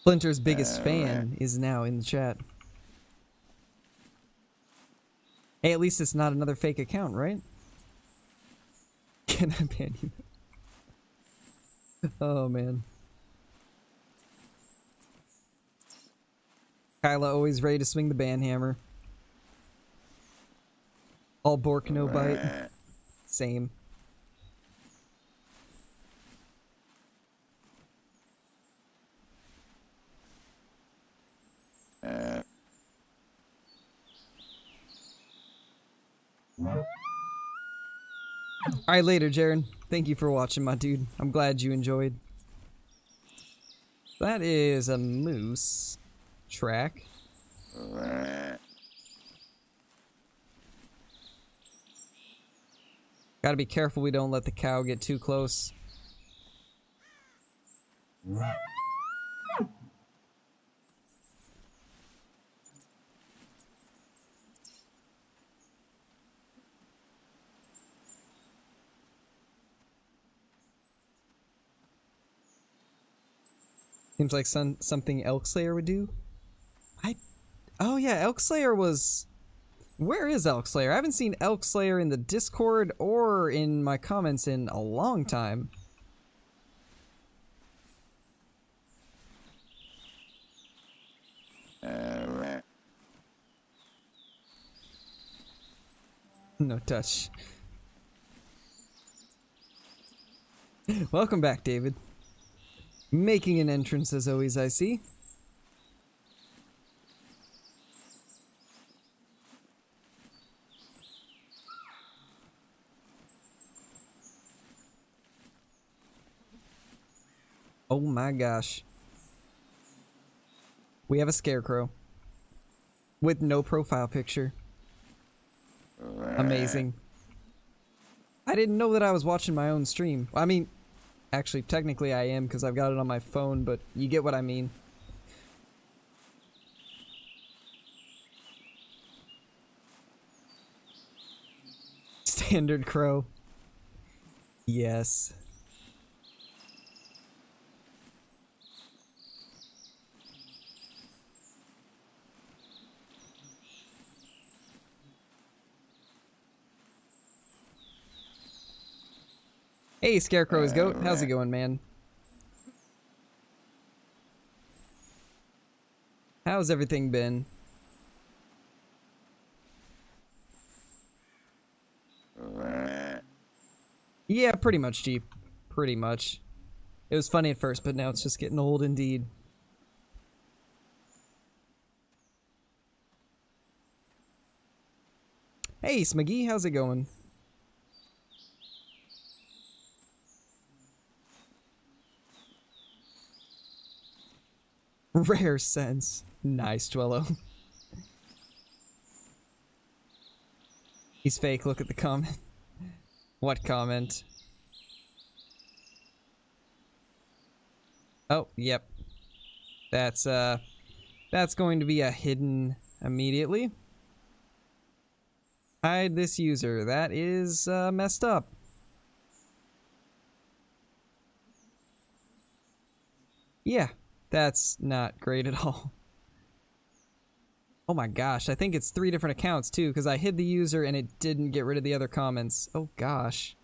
Splinter's biggest fan is now in the chat. Hey, at least it's not another fake account, right? Can I ban you? Oh, man. Kyla always ready to swing the ban hammer. All bork, no bite. Same. Alright, later, Jaren. Thank you for watching, my dude. I'm glad you enjoyed. That is a moose track. Gotta be careful we don't let the cow get too close. Seems like something Elk Slayer would do. Oh yeah, Elk Slayer was... Where is Elk Slayer? I haven't seen Elk Slayer in the Discord or in my comments in a long time. No touch. Welcome back, David. Making an entrance as always, I see. Oh my gosh. We have a Scarecrow. With no profile picture. Amazing. I didn't know that I was watching my own stream. I mean, actually, technically I am because I've got it on my phone, but you get what I mean. Standard crow. Yes. Hey, Scarecrow's goat. How's it going, man? How's everything been? Yeah, pretty much, Jeep. Pretty much. It was funny at first, but now it's just getting old indeed. Hey, Smuggy, how's it going? Rare sense. Nice, Dwello. He's fake, look at the comment. What comment? Oh, yep. That's going to be a hidden immediately. Hide this user. That is messed up. Yeah, that's not great at all. Oh my gosh, I think it's 3 different accounts too, because I hid the user and it didn't get rid of the other comments. Oh gosh.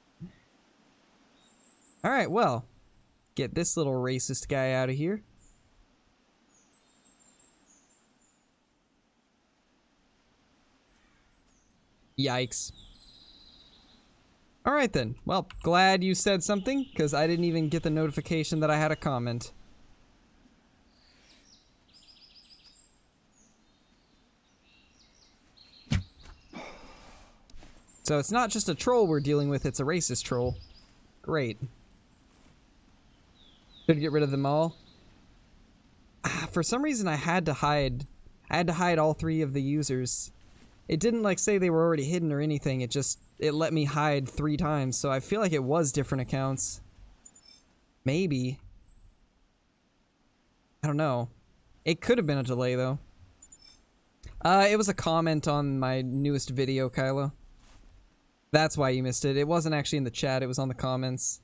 Alright, well, get this little racist guy out of here. Yikes. Alright then, well, glad you said something, because I didn't even get the notification that I had a comment. So it's not just a troll we're dealing with, it's a racist troll. Great. Should get rid of them all. For some reason I had to hide all 3 of the users. It didn't like say they were already hidden or anything, it let me hide 3 times, so I feel like it was different accounts. Maybe. I don't know. It could have been a delay though. It was a comment on my newest video, Kylo. That's why you missed it. It wasn't actually in the chat, it was on the comments.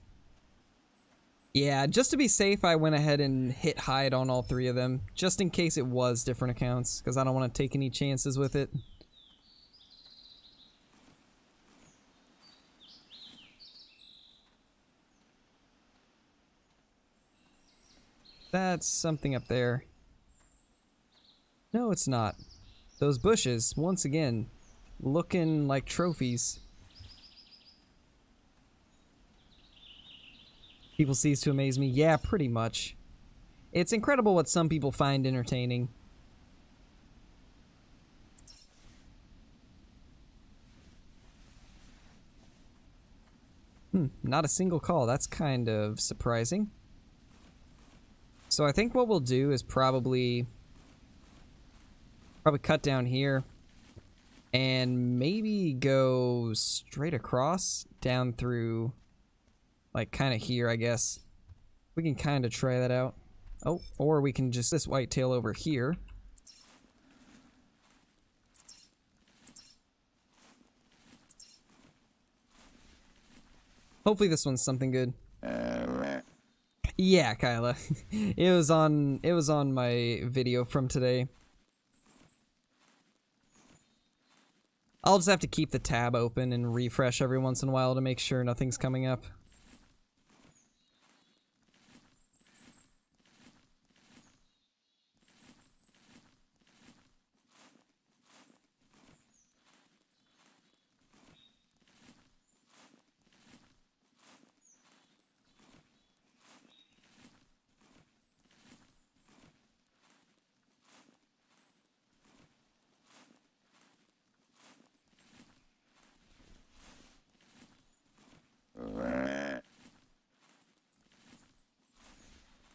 Yeah, just to be safe, I went ahead and hit hide on all 3 of them, just in case it was different accounts, because I don't want to take any chances with it. That's something up there. No, it's not. Those bushes, once again, looking like trophies. People cease to amaze me. Yeah, pretty much. It's incredible what some people find entertaining. Not a single call. That's kind of surprising. So I think what we'll do is probably cut down here and maybe go straight across down through like kind of here, I guess. We can kind of try that out. Oh, or we can just this whitetail over here. Hopefully this one's something good. Yeah, Kyla. It was on my video from today. I'll just have to keep the tab open and refresh every once in a while to make sure nothing's coming up.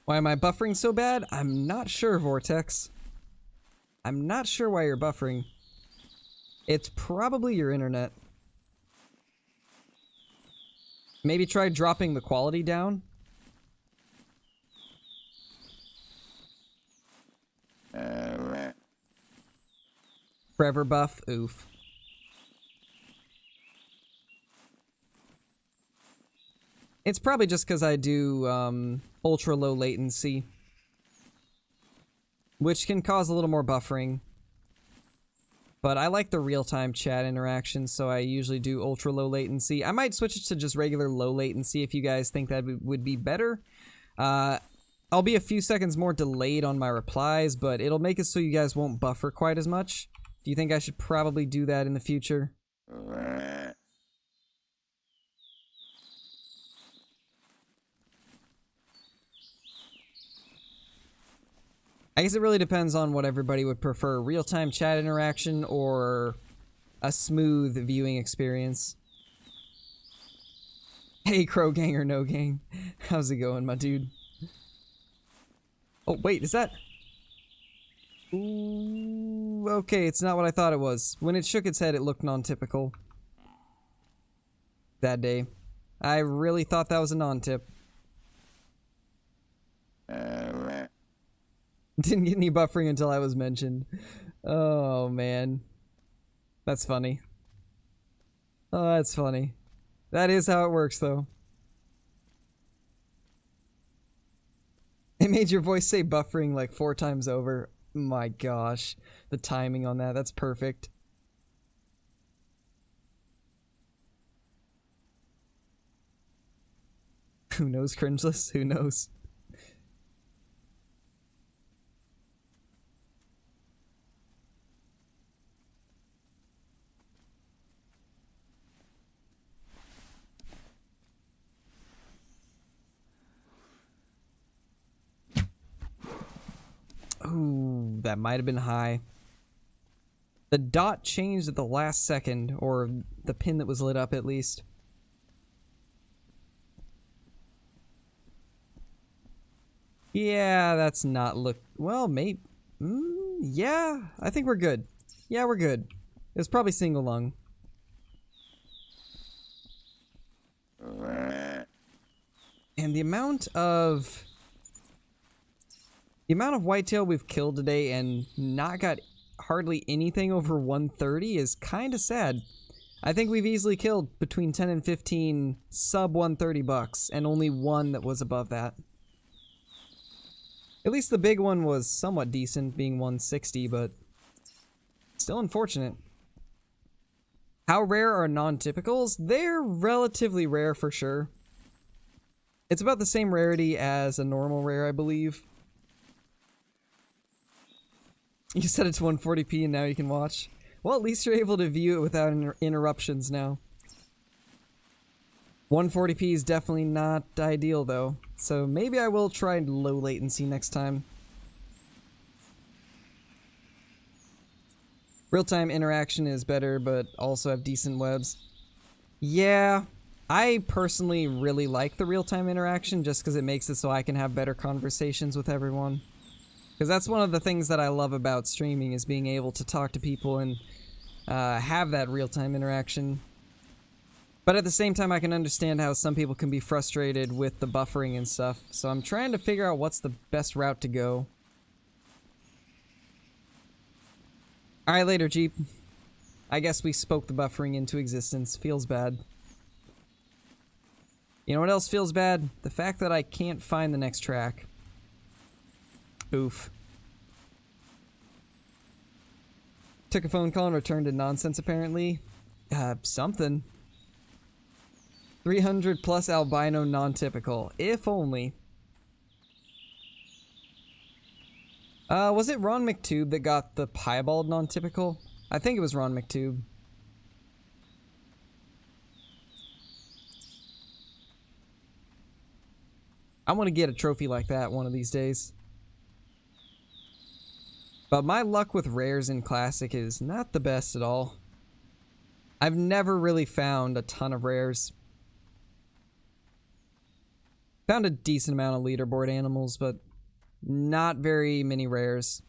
Why am I buffering so bad? I'm not sure, Vortex. I'm not sure why you're buffering. It's probably your internet. Maybe try dropping the quality down. Forever buff, oof. It's probably just because I do ultra low latency, which can cause a little more buffering. But I like the real-time chat interaction, so I usually do ultra low latency. I might switch it to just regular low latency if you guys think that would be better. I'll be a few seconds more delayed on my replies, but it'll make it so you guys won't buffer quite as much. Do you think I should probably do that in the future? I guess it really depends on what everybody would prefer, real-time chat interaction or a smooth viewing experience. Hey, Crow Gang or no gang. How's it going, my dude? Oh, wait, is that... Ooh, okay, it's not what I thought it was. When it shook its head, it looked non-typical. that day. I really thought that was a non-tip. Didn't get any buffering until I was mentioned. Oh, man. That's funny. Oh, that's funny. That is how it works, though. It made your voice say buffering like 4 times over. My gosh. The timing on that, that's perfect. Who knows, Cringeless? Who knows? Ooh, that might have been high. The dot changed at the last second, or the pin that was lit up at least. Yeah, that's not look... Well, maybe... yeah, I think we're good. Yeah, we're good. It was probably single lung. And the amount of whitetail we've killed today and not got hardly anything over 130 is kind of sad. I think we've easily killed between 10 and 15 sub 130 bucks, and only one that was above that. At least the big one was somewhat decent, being 160, but still unfortunate. How rare are non-typicals? They're relatively rare for sure. It's about the same rarity as a normal rare, I believe. You set it to 140p and now you can watch. Well, at least you're able to view it without interruptions now. 140p is definitely not ideal though, so maybe I will try low latency next time. Real-time interaction is better, but also have decent webs. Yeah, I personally really like the real-time interaction just because it makes it so I can have better conversations with everyone. Because that's one of the things that I love about streaming, is being able to talk to people and have that real-time interaction. But at the same time, I can understand how some people can be frustrated with the buffering and stuff. So I'm trying to figure out what's the best route to go. Alright, later, Jeep. I guess we spoke the buffering into existence. Feels bad. You know what else feels bad? The fact that I can't find the next track. Oof. Took a phone call and returned to nonsense, apparently. Something. 300 plus albino non-typical. If only. Was it Ron McTube that got the piebald non-typical? I think it was Ron McTube. I want to get a trophy like that one of these days. But my luck with rares in Classic is not the best at all. I've never really found a ton of rares. Found a decent amount of leaderboard animals, but not very many rares.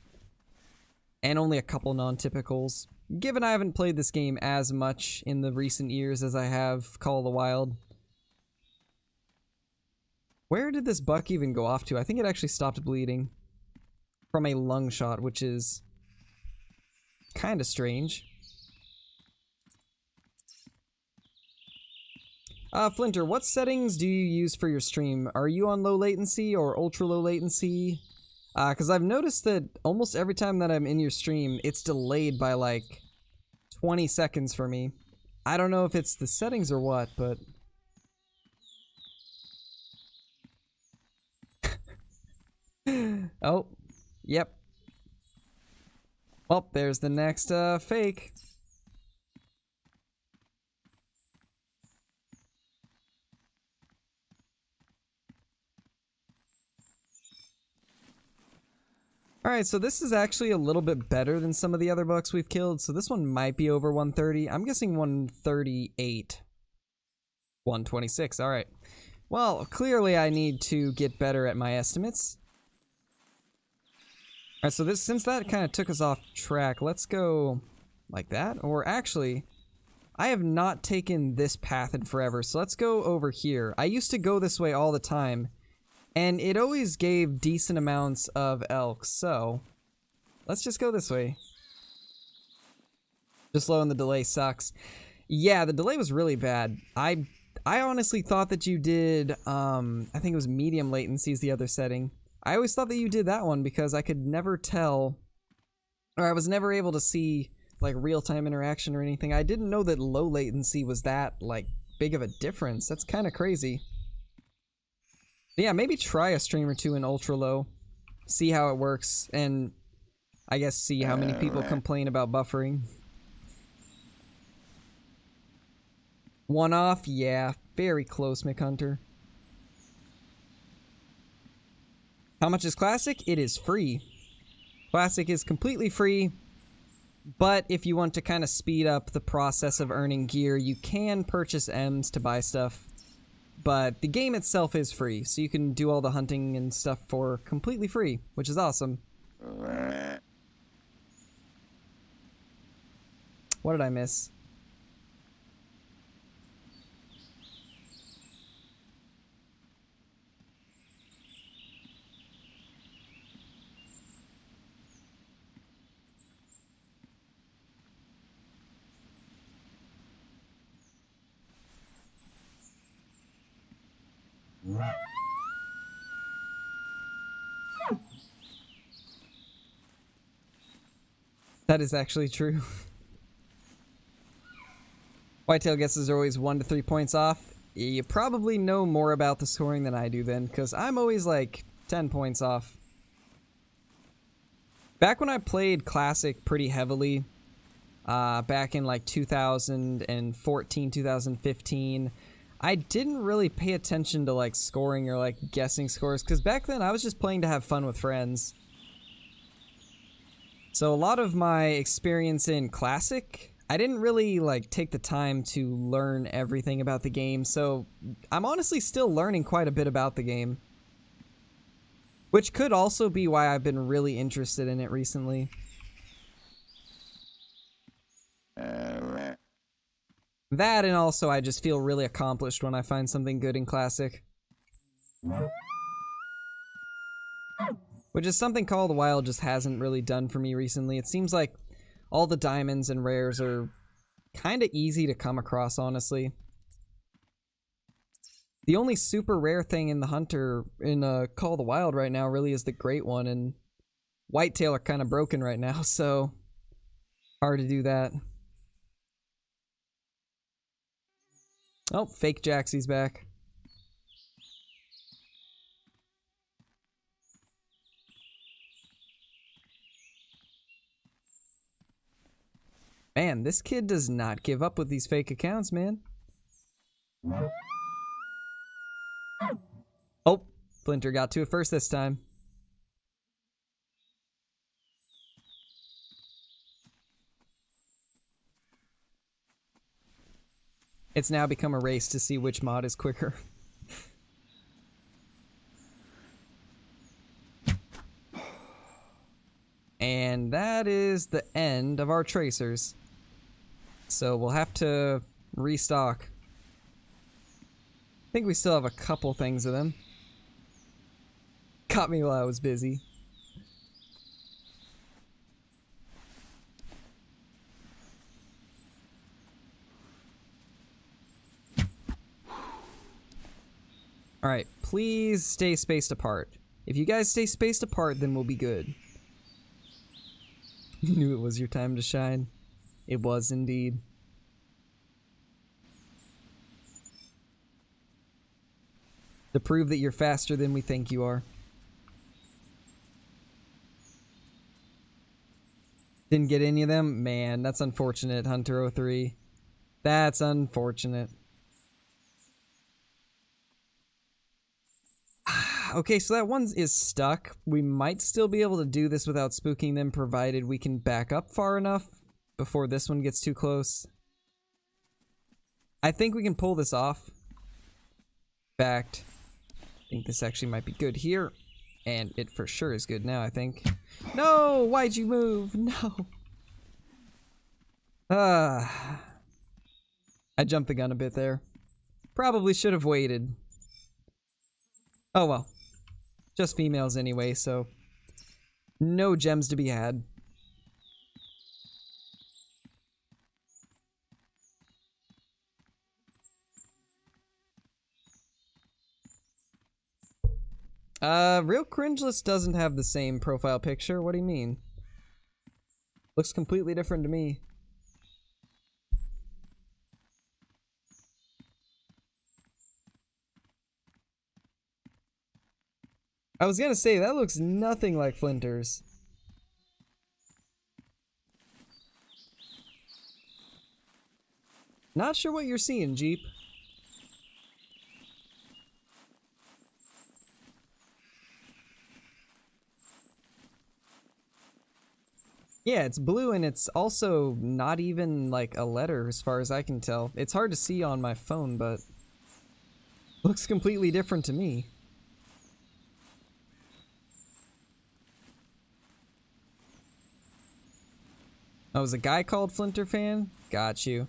And only a couple non-typicals. Given I haven't played this game as much in the recent years as I have Call of the Wild. Where did this buck even go off to? I think it actually stopped bleeding. From a lung shot, which is kind of strange. Flinter, what settings do you use for your stream? Are you on low latency or ultra low latency? Because I've noticed that almost every time that I'm in your stream, it's delayed by like 20 seconds for me. I don't know if it's the settings or what, but... Oh, yep. Well, there's the next fake. Alright, so this is actually a little bit better than some of the other bucks we've killed, so this one might be over 130. I'm guessing 138. 126, alright. Well, clearly I need to get better at my estimates. Alright, so since that kind of took us off track, let's go like that. Or actually, I have not taken this path in forever, so let's go over here. I used to go this way all the time, and it always gave decent amounts of elk, so let's just go this way. Just low and the delay sucks. Yeah, the delay was really bad. I honestly thought that you did, I think it was medium latency is the other setting. I always thought that you did that one because I could never tell, or I was never able to see like real-time interaction or anything. I didn't know that low latency was that like big of a difference. That's kind of crazy. But yeah, maybe try a stream or two in ultra low, see how it works, and I guess see how many people complain about buffering. One off, yeah, very close, McHunter. How much is Classic? It is free. Classic is completely free, but if you want to kind of speed up the process of earning gear, you can purchase M's to buy stuff. But the game itself is free, so you can do all the hunting and stuff for completely free, which is awesome. What did I miss? That is actually true. Whitetail guesses are always 1 to 3 points off. You probably know more about the scoring than I do then, because I'm always like 10 points off. Back when I played Classic pretty heavily, back in like 2014, 2015, I didn't really pay attention to like scoring or like guessing scores, because back then I was just playing to have fun with friends. So a lot of my experience in Classic, I didn't really like take the time to learn everything about the game, so I'm honestly still learning quite a bit about the game. Which could also be why I've been really interested in it recently. That, and also I just feel really accomplished when I find something good in Classic. Which is something Call of the Wild just hasn't really done for me recently. It seems like all the diamonds and rares are kind of easy to come across, honestly. The only super rare thing in the Hunter, in Call of the Wild right now, really is the Great One, and Whitetail are kind of broken right now, so hard to do that. Oh, fake Jaxie's back. Man, this kid does not give up with these fake accounts, man. Oh, Flinter got to it first this time. It's now become a race to see which mod is quicker. And that is the end of our tracers. So we'll have to restock. I think we still have a couple things of them. Caught me while I was busy. Alright, please stay spaced apart. If you guys stay spaced apart, then we'll be good. Knew it was your time to shine. It was indeed. To prove that you're faster than we think you are. Didn't get any of them? Man, that's unfortunate, Hunter03. That's unfortunate. Okay, so that one is stuck. We might still be able to do this without spooking them, provided we can back up far enough before this one gets too close. I think we can pull this off. In fact, I think this actually might be good here. And it for sure is good now, I think. No! Why'd you move? No! I jumped the gun a bit there. Probably should have waited. Oh well. Just females anyway, so no gems to be had. Real Cringeless doesn't have the same profile picture. What do you mean? Looks completely different to me. I was gonna say, that looks nothing like Flinter's. Not sure what you're seeing, Jeep. Yeah, it's blue and it's also not even like a letter as far as I can tell. It's hard to see on my phone, but looks completely different to me. Oh, was a guy called Flinter Fan? Got you.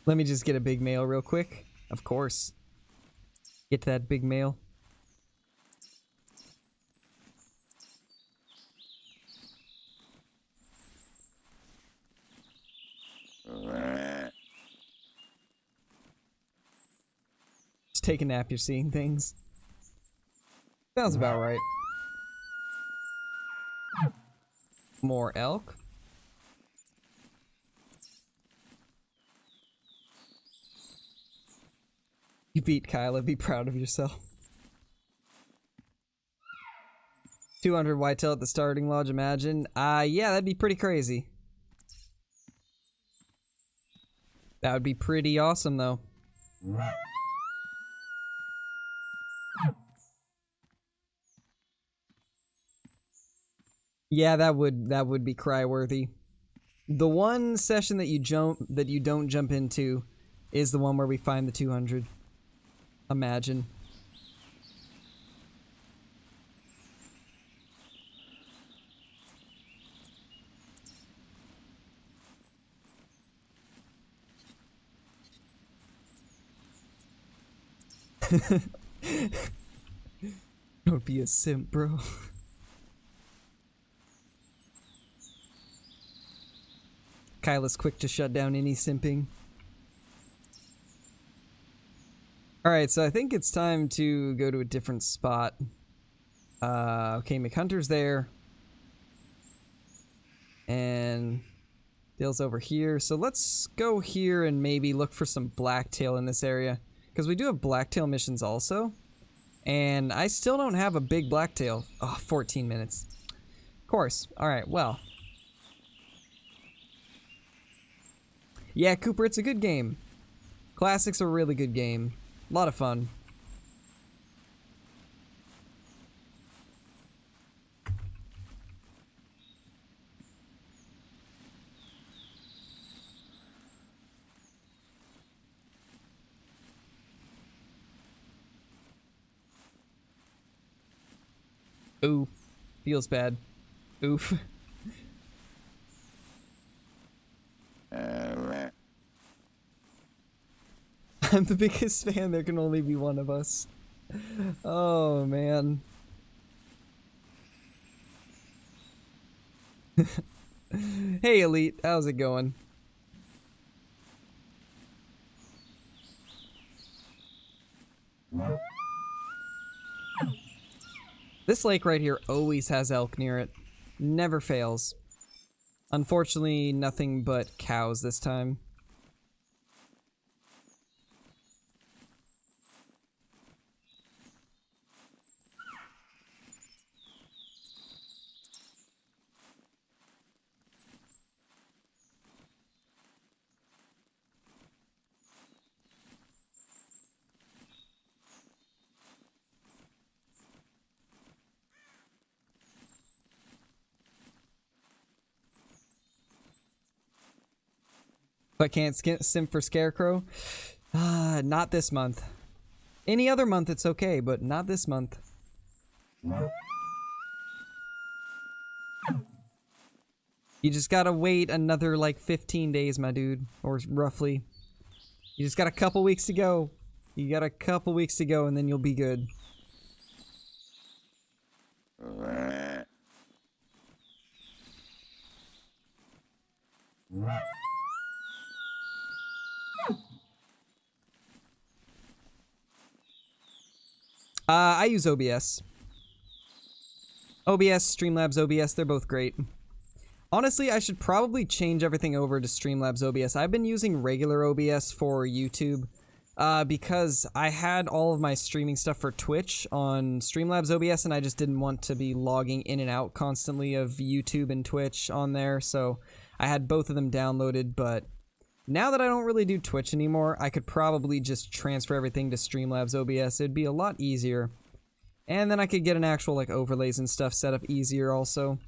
Let me just get a big mail real quick. Of course. Get to that big mail. Just take a nap, you're seeing things. Sounds about right. More elk. You beat Kyla, be proud of yourself. 200 whitetail at the starting lodge, imagine. Yeah, that'd be pretty crazy. That would be pretty awesome, though. Yeah, that would be cry-worthy. The one session that you don't jump into is the one where we find the 200. Imagine. Don't be a simp, bro. Kyla's quick to shut down any simping. Alright, so I think it's time to go to a different spot. Okay, McHunter's there. And Dale's over here. So let's go here and maybe look for some blacktail in this area. Because we do have blacktail missions also. And I still don't have a big blacktail. Oh, 14 minutes. Of course. Alright, well. Yeah, Cooper, it's a good game. Classic's a really good game. A lot of fun. Ooh, feels bad. Oof. I'm the biggest fan, there can only be one of us. Oh, man. Hey, Elite, how's it going? This lake right here always has elk near it. Never fails. Unfortunately, nothing but cows this time. But can't sim for Scarecrow? Not this month. Any other month it's okay, but not this month. You just gotta wait another, like, 15 days, my dude. Or roughly. You just got a couple weeks to go. You got a couple weeks to go, and then you'll be good. I use OBS. OBS, Streamlabs OBS, they're both great. Honestly, I should probably change everything over to Streamlabs OBS. I've been using regular OBS for YouTube because I had all of my streaming stuff for Twitch on Streamlabs OBS, and I just didn't want to be logging in and out constantly of YouTube and Twitch on there, so I had both of them downloaded, but now that I don't really do Twitch anymore, I could probably just transfer everything to Streamlabs OBS. It'd be a lot easier. And then I could get an actual, like, overlays and stuff set up easier also.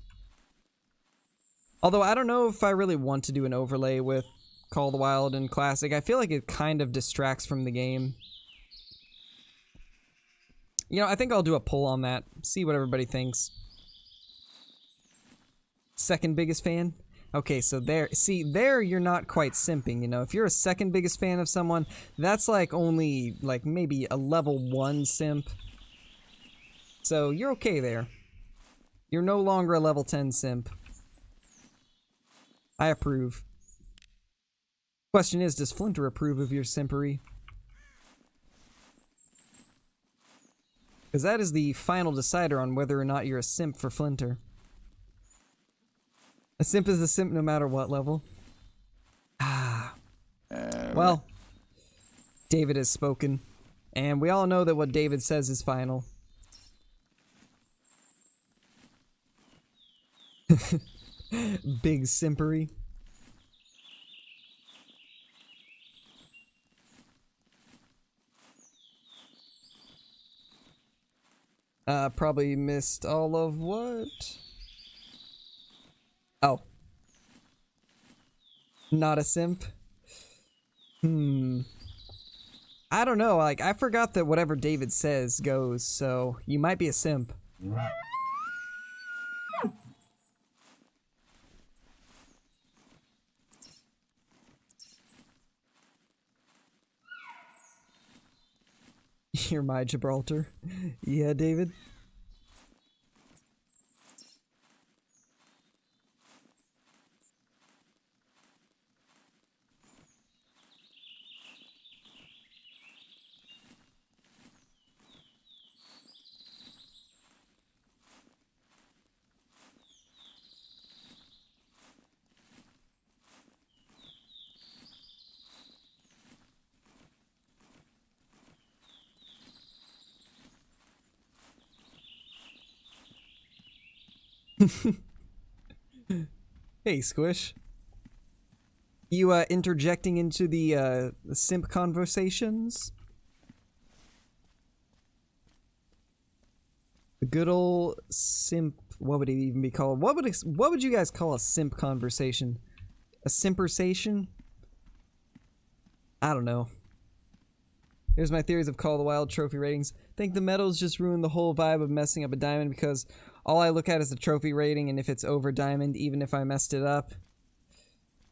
Although I don't know if I really want to do an overlay with Call of the Wild and Classic. I feel like it kind of distracts from the game. You know, I think I'll do a poll on that. See what everybody thinks. Second biggest fan? Okay, so there, see, there you're not quite simping, you know. If you're a second biggest fan of someone, that's like only, like, maybe a level 1 simp. So you're okay there. You're no longer a level 10 simp. I approve. Question is, does Flinter approve of your simpery? Because that is the final decider on whether or not you're a simp for Flinter. A simp is a simp no matter what level. Ah. Well, David has spoken. And we all know that what David says is final. Big simpery. Probably missed all of what? Oh. Not a simp? I don't know, like, I forgot that whatever David says goes, so you might be a simp. You're my Gibraltar. Yeah, David? Hey, Squish. You, interjecting into the simp conversations? The good old simp... What would it even be called? What would you guys call a simp conversation? A simpersation? I don't know. Here's my theories of Call of the Wild trophy ratings. Think the medals just ruined the whole vibe of messing up a diamond because all I look at is the trophy rating and if it's over diamond, even if I messed it up.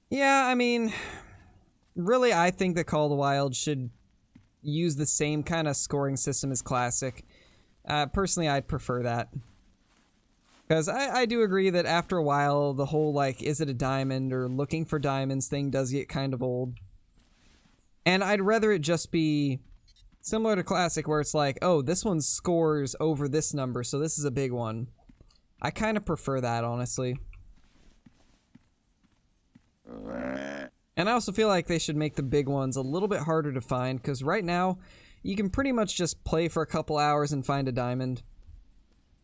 Yeah, I mean, really I think that Call of the Wild should use the same kind of scoring system as Classic. Personally, I'd prefer that. Because I do agree that after a while, the whole, like, is it a diamond or looking for diamonds thing does get kind of old. And I'd rather it just be similar to Classic, where it's like, oh, this one scores over this number, so this is a big one. I kind of prefer that, honestly. And I also feel like they should make the big ones a little bit harder to find, because right now, you can pretty much just play for a couple hours and find a diamond.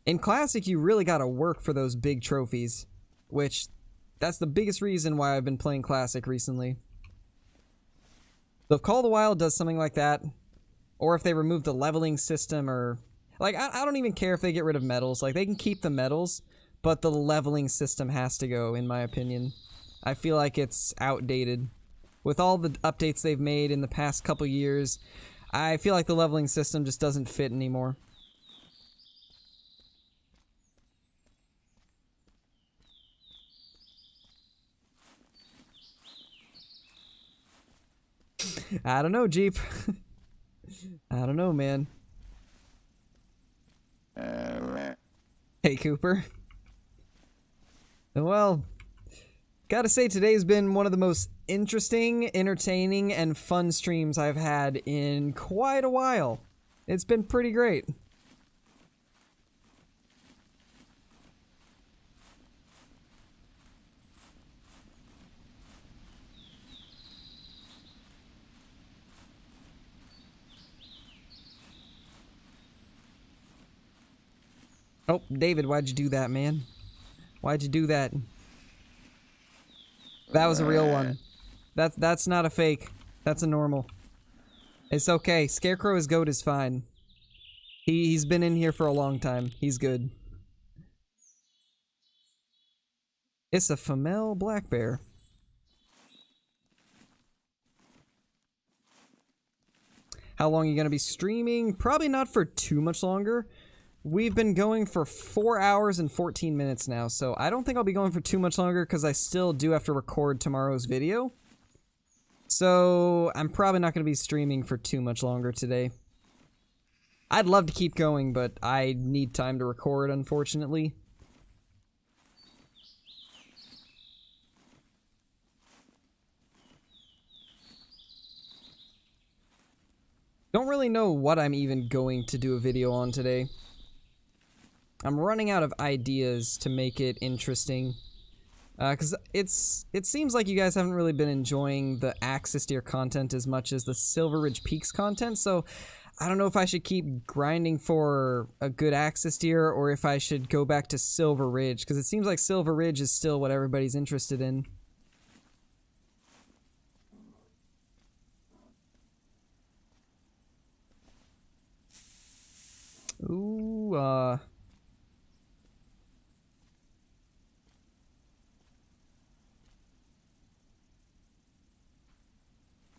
In Classic, you really gotta work for those big trophies, which, that's the biggest reason why I've been playing Classic recently. So if Call of the Wild does something like that, or if they remove the leveling system, or... Like, I don't even care if they get rid of medals. Like, they can keep the medals, but the leveling system has to go, in my opinion. I feel like it's outdated. With all the updates they've made in the past couple years, I feel like the leveling system just doesn't fit anymore. I don't know, Jeep. I don't know, man. Hey, Cooper. Well, gotta say today's been one of the most interesting, entertaining, and fun streams I've had in quite a while. It's been pretty great. Oh, David, why'd you do that, man? Why'd you do that? That was a real one. That's not a fake. That's a normal. It's okay. Scarecrow is goat is fine. He's been in here for a long time. He's good. It's a female black bear. How long are you gonna be streaming? Probably not for too much longer. We've been going for 4 hours and 14 minutes now, so I don't think I'll be going for too much longer because I still do have to record tomorrow's video. So I'm probably not going to be streaming for too much longer today. I'd love to keep going, but I need time to record, unfortunately. Don't really know what I'm even going to do a video on today. I'm running out of ideas to make it interesting. Because it seems like you guys haven't really been enjoying the Axis Deer content as much as the Silver Ridge Peaks content, so I don't know if I should keep grinding for a good Axis Deer or if I should go back to Silver Ridge, because it seems like Silver Ridge is still what everybody's interested in. Ooh,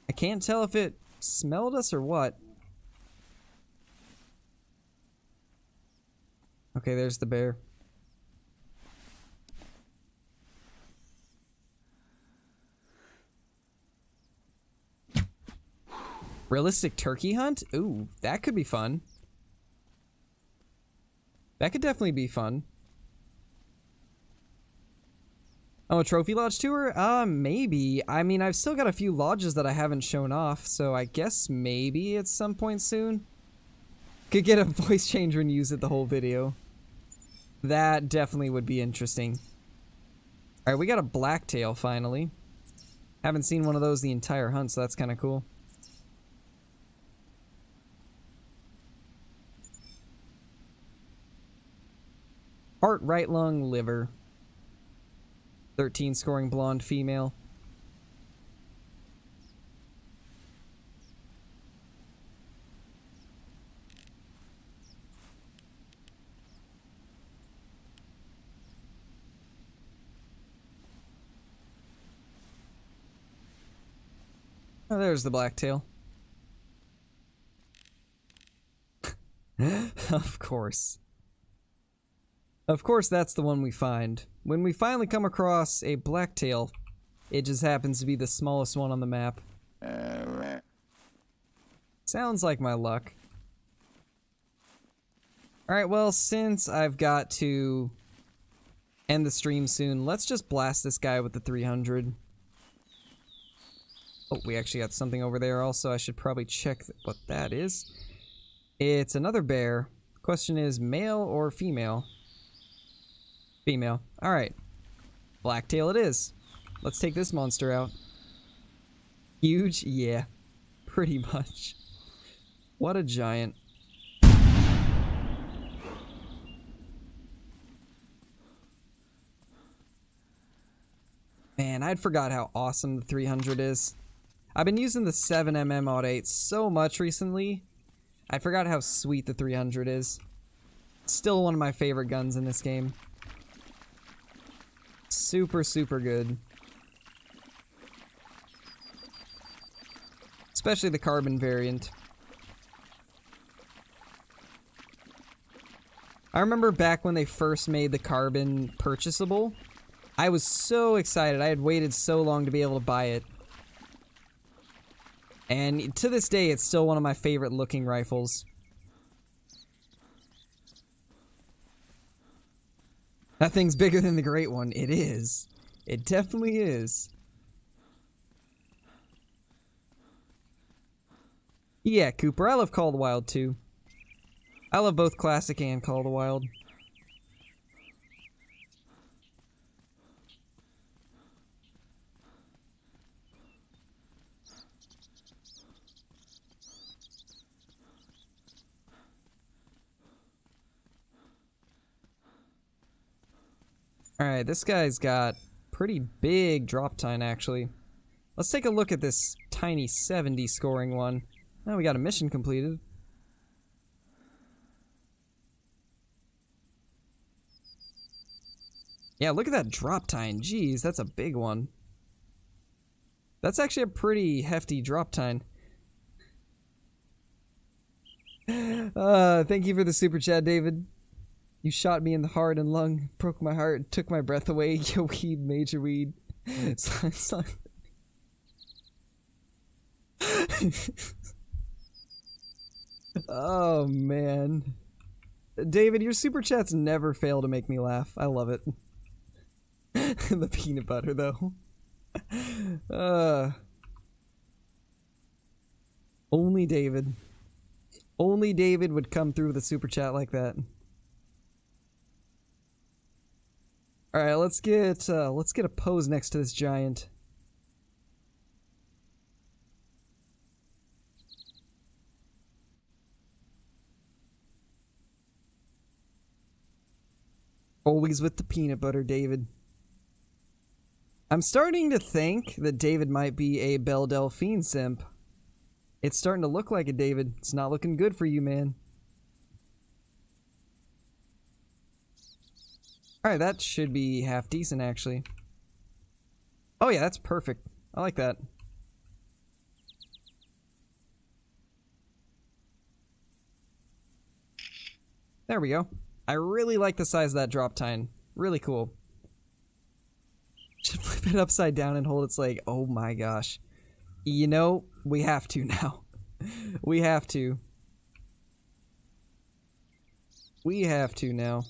I can't tell if it smelled us or what. Okay, there's the bear. Realistic turkey hunt? Ooh, that could be fun. That could definitely be fun. Oh, a trophy lodge tour? Maybe. I mean, I've still got a few lodges that I haven't shown off, so I guess maybe at some point soon. Could get a voice changer and use it the whole video. That definitely would be interesting. Alright, we got a blacktail finally. Haven't seen one of those the entire hunt, so that's kind of cool. Heart, right lung, liver. 13 scoring blonde female. Oh, there's the blacktail. Of course. Of course, that's the one we find. When we finally come across a blacktail, it just happens to be the smallest one on the map. Sounds like my luck. Alright, well, since I've got to end the stream soon, let's just blast this guy with the 300. Oh, we actually got something over there also. I should probably check what that is. It's another bear. Question is, male or female? Female. Alright. Blacktail it is. Let's take this monster out. Huge? Yeah. Pretty much. What a giant. Man, I'd forgot how awesome the 300 is. I've been using the 7mm Mod 8 so much recently. I forgot how sweet the 300 is. Still one of my favorite guns in this game. Super, super good. Especially the carbon variant. I remember back when they first made the carbon purchasable. I was so excited. I had waited so long to be able to buy it. And to this day, it's still one of my favorite looking rifles. That thing's bigger than the Great One. It is. It definitely is. Yeah, Cooper, I love Call of the Wild too. I love both Classic and Call of the Wild. Alright, this guy's got pretty big drop time, actually. Let's take a look at this tiny 70 scoring one. Oh, we got a mission completed. Yeah, look at that drop time. Jeez, that's a big one. That's actually a pretty hefty drop time. Thank you for the super chat, David. You shot me in the heart and lung, broke my heart, took my breath away. Yo, weed, major weed. Oh, man. David, your super chats never fail to make me laugh. I love it. The peanut butter, though. Only David. Only David would come through with a super chat like that. Alright, let's get a pose next to this giant. Always with the peanut butter, David. I'm starting to think that David might be a Belle Delphine simp. It's starting to look like it, David. It's not looking good for you, man. Alright, that should be half decent, actually. Oh yeah, that's perfect. I like that. There we go. I really like the size of that drop tine. Really cool. Should flip it upside down and hold its leg. Oh my gosh. You know, we have to now. We have to. We have to now.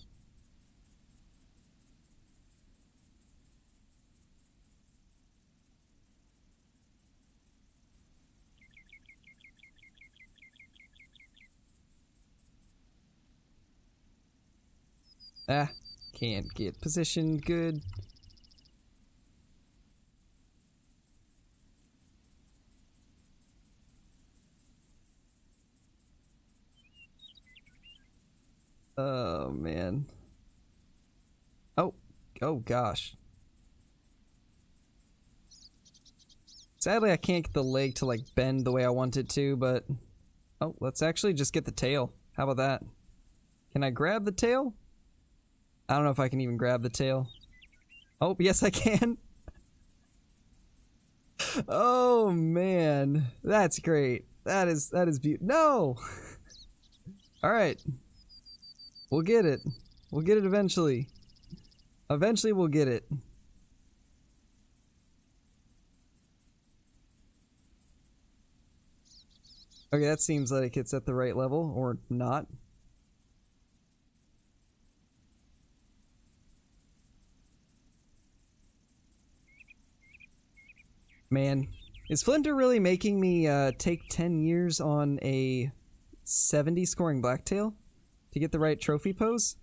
Ah, can't get positioned good. Oh, man. Oh gosh. Sadly, I can't get the leg to, like, bend the way I want it to, but... Oh, let's actually just get the tail. How about that? Can I grab the tail? I don't know if I can even grab the tail. Oh, yes I can. Oh, man. That's great. That is beautiful. No! Alright. We'll get it. We'll get it eventually. Eventually we'll get it. Okay, that seems like it's at the right level, or not. Man, is Flinter really making me take 10 years on a 70 scoring blacktail to get the right trophy pose?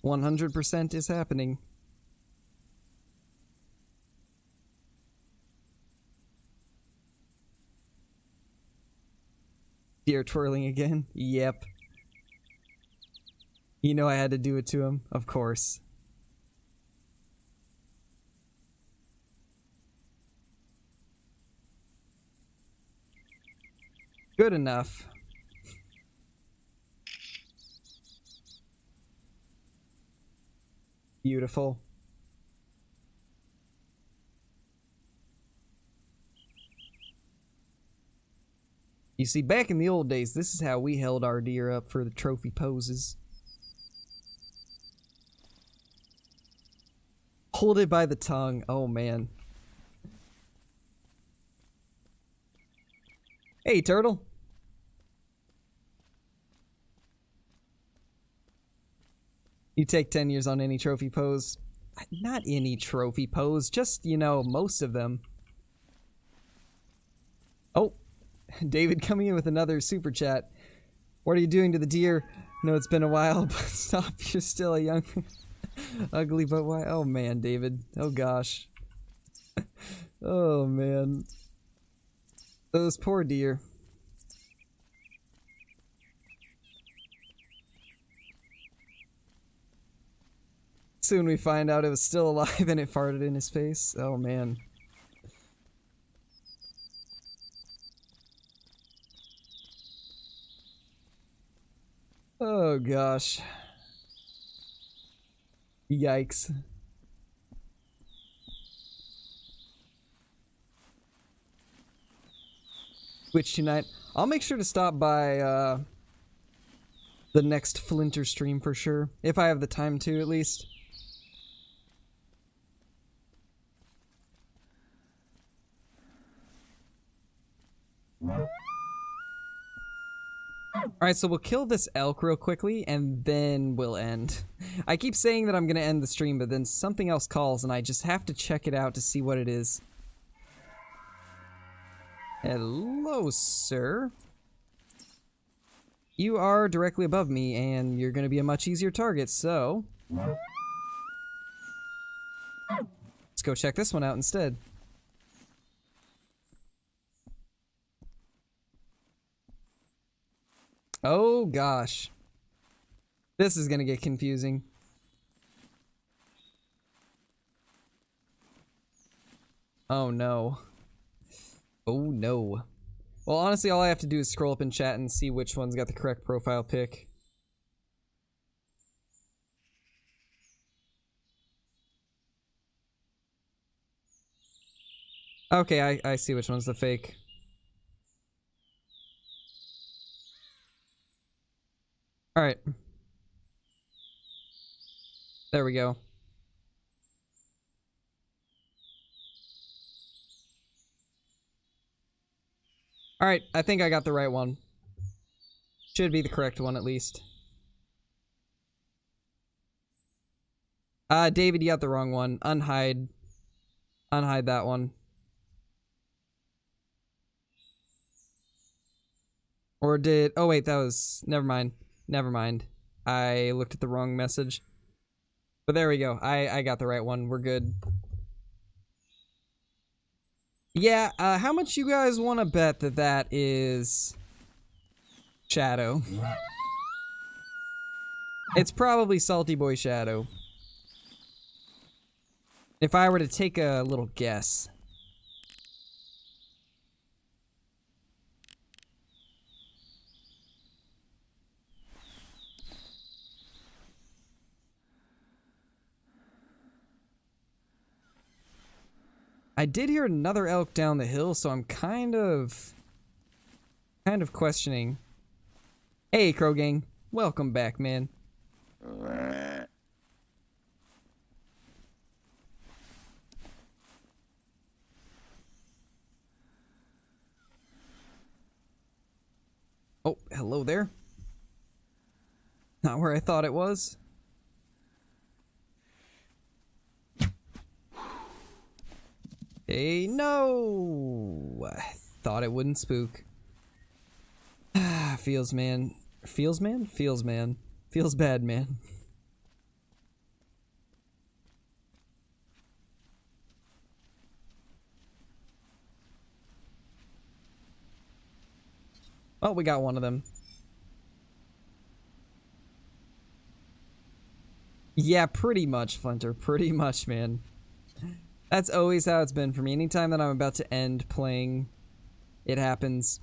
100% is happening. Deer twirling again? Yep. You know I had to do it to him, of course. Good enough. Beautiful. You see, back in the old days, this is how we held our deer up for the trophy poses. Hold it by the tongue. Oh, man. Hey, turtle. You take 10 years on any trophy pose. Not any trophy pose, just, you know, most of them. Oh, David coming in with another super chat. What are you doing to the deer? No, it's been a while, but stop. You're still a young, ugly, but why? Oh, man, David. Oh, gosh. Oh, man. Those poor deer. Soon we find out it was still alive and it farted in his face. Oh, man. Oh, gosh. Yikes. Twitch tonight. I'll make sure to stop by, the next Flinter stream for sure. If I have the time to, at least. Alright, so we'll kill this elk real quickly, and then we'll end. I keep saying that I'm gonna end the stream, but then something else calls, and I just have to check it out to see what it is. Hello, sir. You are directly above me, and you're gonna be a much easier target, so... let's go check this one out instead. Oh gosh. This is gonna get confusing. Oh no. Oh no. Well, honestly, all I have to do is scroll up in chat and see which one's got the correct profile pic. Okay, I see which one's the fake. Alright. There we go. Alright, I think I got the right one. Should be the correct one, at least. David, you got the wrong one. Unhide. Unhide that one. Or did... oh wait, that was... never mind. Never mind. I looked at the wrong message. But there we go. I got the right one. We're good. Yeah, how much you guys want to bet that that is... Shadow? It's probably Salty Boy Shadow. If I were to take a little guess. I did hear another elk down the hill, so I'm kind of questioning. Hey, Crow Gang. Welcome back, man. Oh, hello there. Not where I thought it was. Hey, no! I thought it wouldn't spook. Feels, man. Feels, man? Feels, man. Feels bad, man. Oh, we got one of them. Yeah, pretty much, Flinter. Pretty much, man. That's always how it's been for me. Anytime that I'm about to end playing, it happens.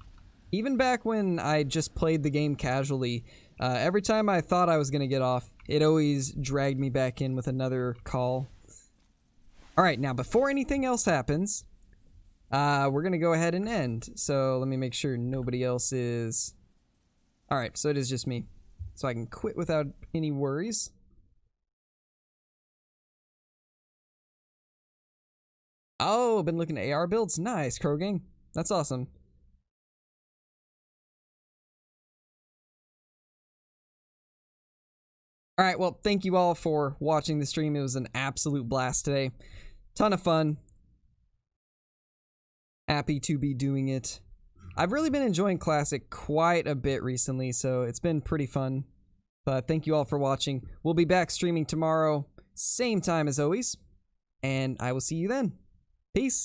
Even back when I just played the game casually, every time I thought I was going to get off, it always dragged me back in with another call. Alright, now before anything else happens, we're going to go ahead and end. So let me make sure nobody else is... Alright, so it is just me. So I can quit without any worries. Oh, been looking at AR builds? Nice, Crow Gang. That's awesome. All right, well, thank you all for watching the stream. It was an absolute blast today. Ton of fun. Happy to be doing it. I've really been enjoying Classic quite a bit recently, so it's been pretty fun. But thank you all for watching. We'll be back streaming tomorrow, same time as always, and I will see you then. Peace.